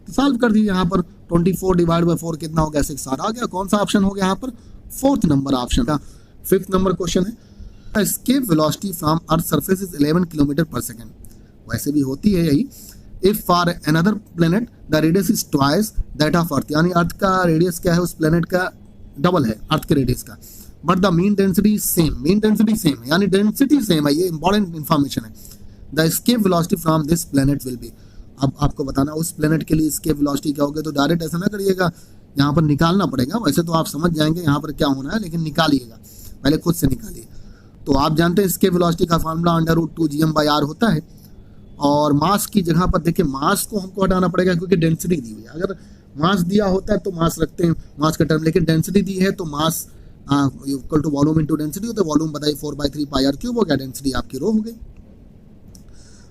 तो सॉल्व कर दीजिए यहाँ पर 24 डिवाइड बाई 4 कितना हो गया, 6 आ गया। कौन सा ऑप्शन हो गया यहाँ पर, 4th नंबर ऑप्शन का। 5th नंबर क्वेश्चन है, escape velocity from earth surface is 11 kilometre पर सेकेंड। वैसे भी होती है यही। If for another planet the radius is twice that of earth, यानी अर्थ का रेडियस क्या है, उस प्लेनेट का डबल है अर्थ के रेडियस का, but the mean density same, mean density same है, यानी डेंसिटी सेम है। ये इंपॉर्टेंट इन्फॉर्मेशन है। The escape velocity from this planet will be, अब आपको बताना उस प्लेनेट के लिए एस्केप वेलोसिटी क्या होगी। तो डायरेक्ट ऐसा ना करिएगा, यहाँ पर निकालना पड़ेगा। वैसे तो आप समझ जाएंगे यहाँ पर क्या होना है, लेकिन निकालिएगा पहले, खुद से निकालिए। तो आप जानते हैं एस्केप वेलोसिटी का फार्मूला √2gm/r होता है, और मास की जगह पर देखिए मास को हमको हटाना पड़ेगा क्योंकि डेंसिटी दी हुई है। अगर मास दिया होता है तो मास रखते हैं मास का टर्म, लेकिन डेंसिटी दी है तो mass equal to volume into density, तो वॉल्यूम बताइए 4/3πr³ हो गया, डेंसिटी आपकी रो हो गई।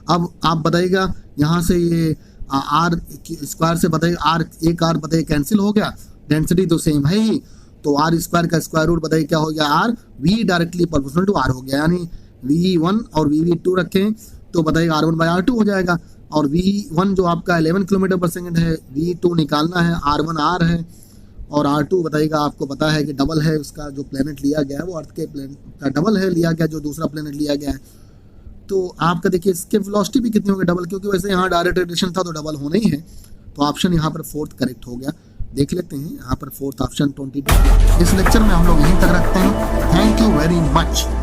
अब आप बताइएगा यहाँ से ये आर स्क्वायर से बताइए आर, एक आर बताइए कैंसिल हो गया, डेंसिटी तो सेम है ही, तो आर स्क्वायर का स्क्वायर रूट बताइए क्या हो गया, r. V directly proportional to r हो गया, यानी V1 और VV2 रखें तो बताइएगा R1/R2 हो जाएगा, और V1 जो आपका 11 किलोमीटर पर सेकेंड है, V2 निकालना है, R1 R है, और R2 बताइएगा आपको पता है कि डबल है उसका, जो प्लेनेट लिया गया है वो अर्थ के प्लेनेट का डबल है लिया गया, जो दूसरा प्लेनेट लिया गया है। तो आपका देखिए इसके वेलोसिटी भी कितनी होगी, डबल, क्योंकि वैसे यहाँ डायरेक्ट रेडिएशन था तो डबल होना ही है। तो ऑप्शन यहाँ पर 4th करेक्ट हो गया। देख लेते हैं यहाँ पर 4th ऑप्शन 22। इस लेक्चर में हम लोग यहीं तक रखते हैं। Thank you very much.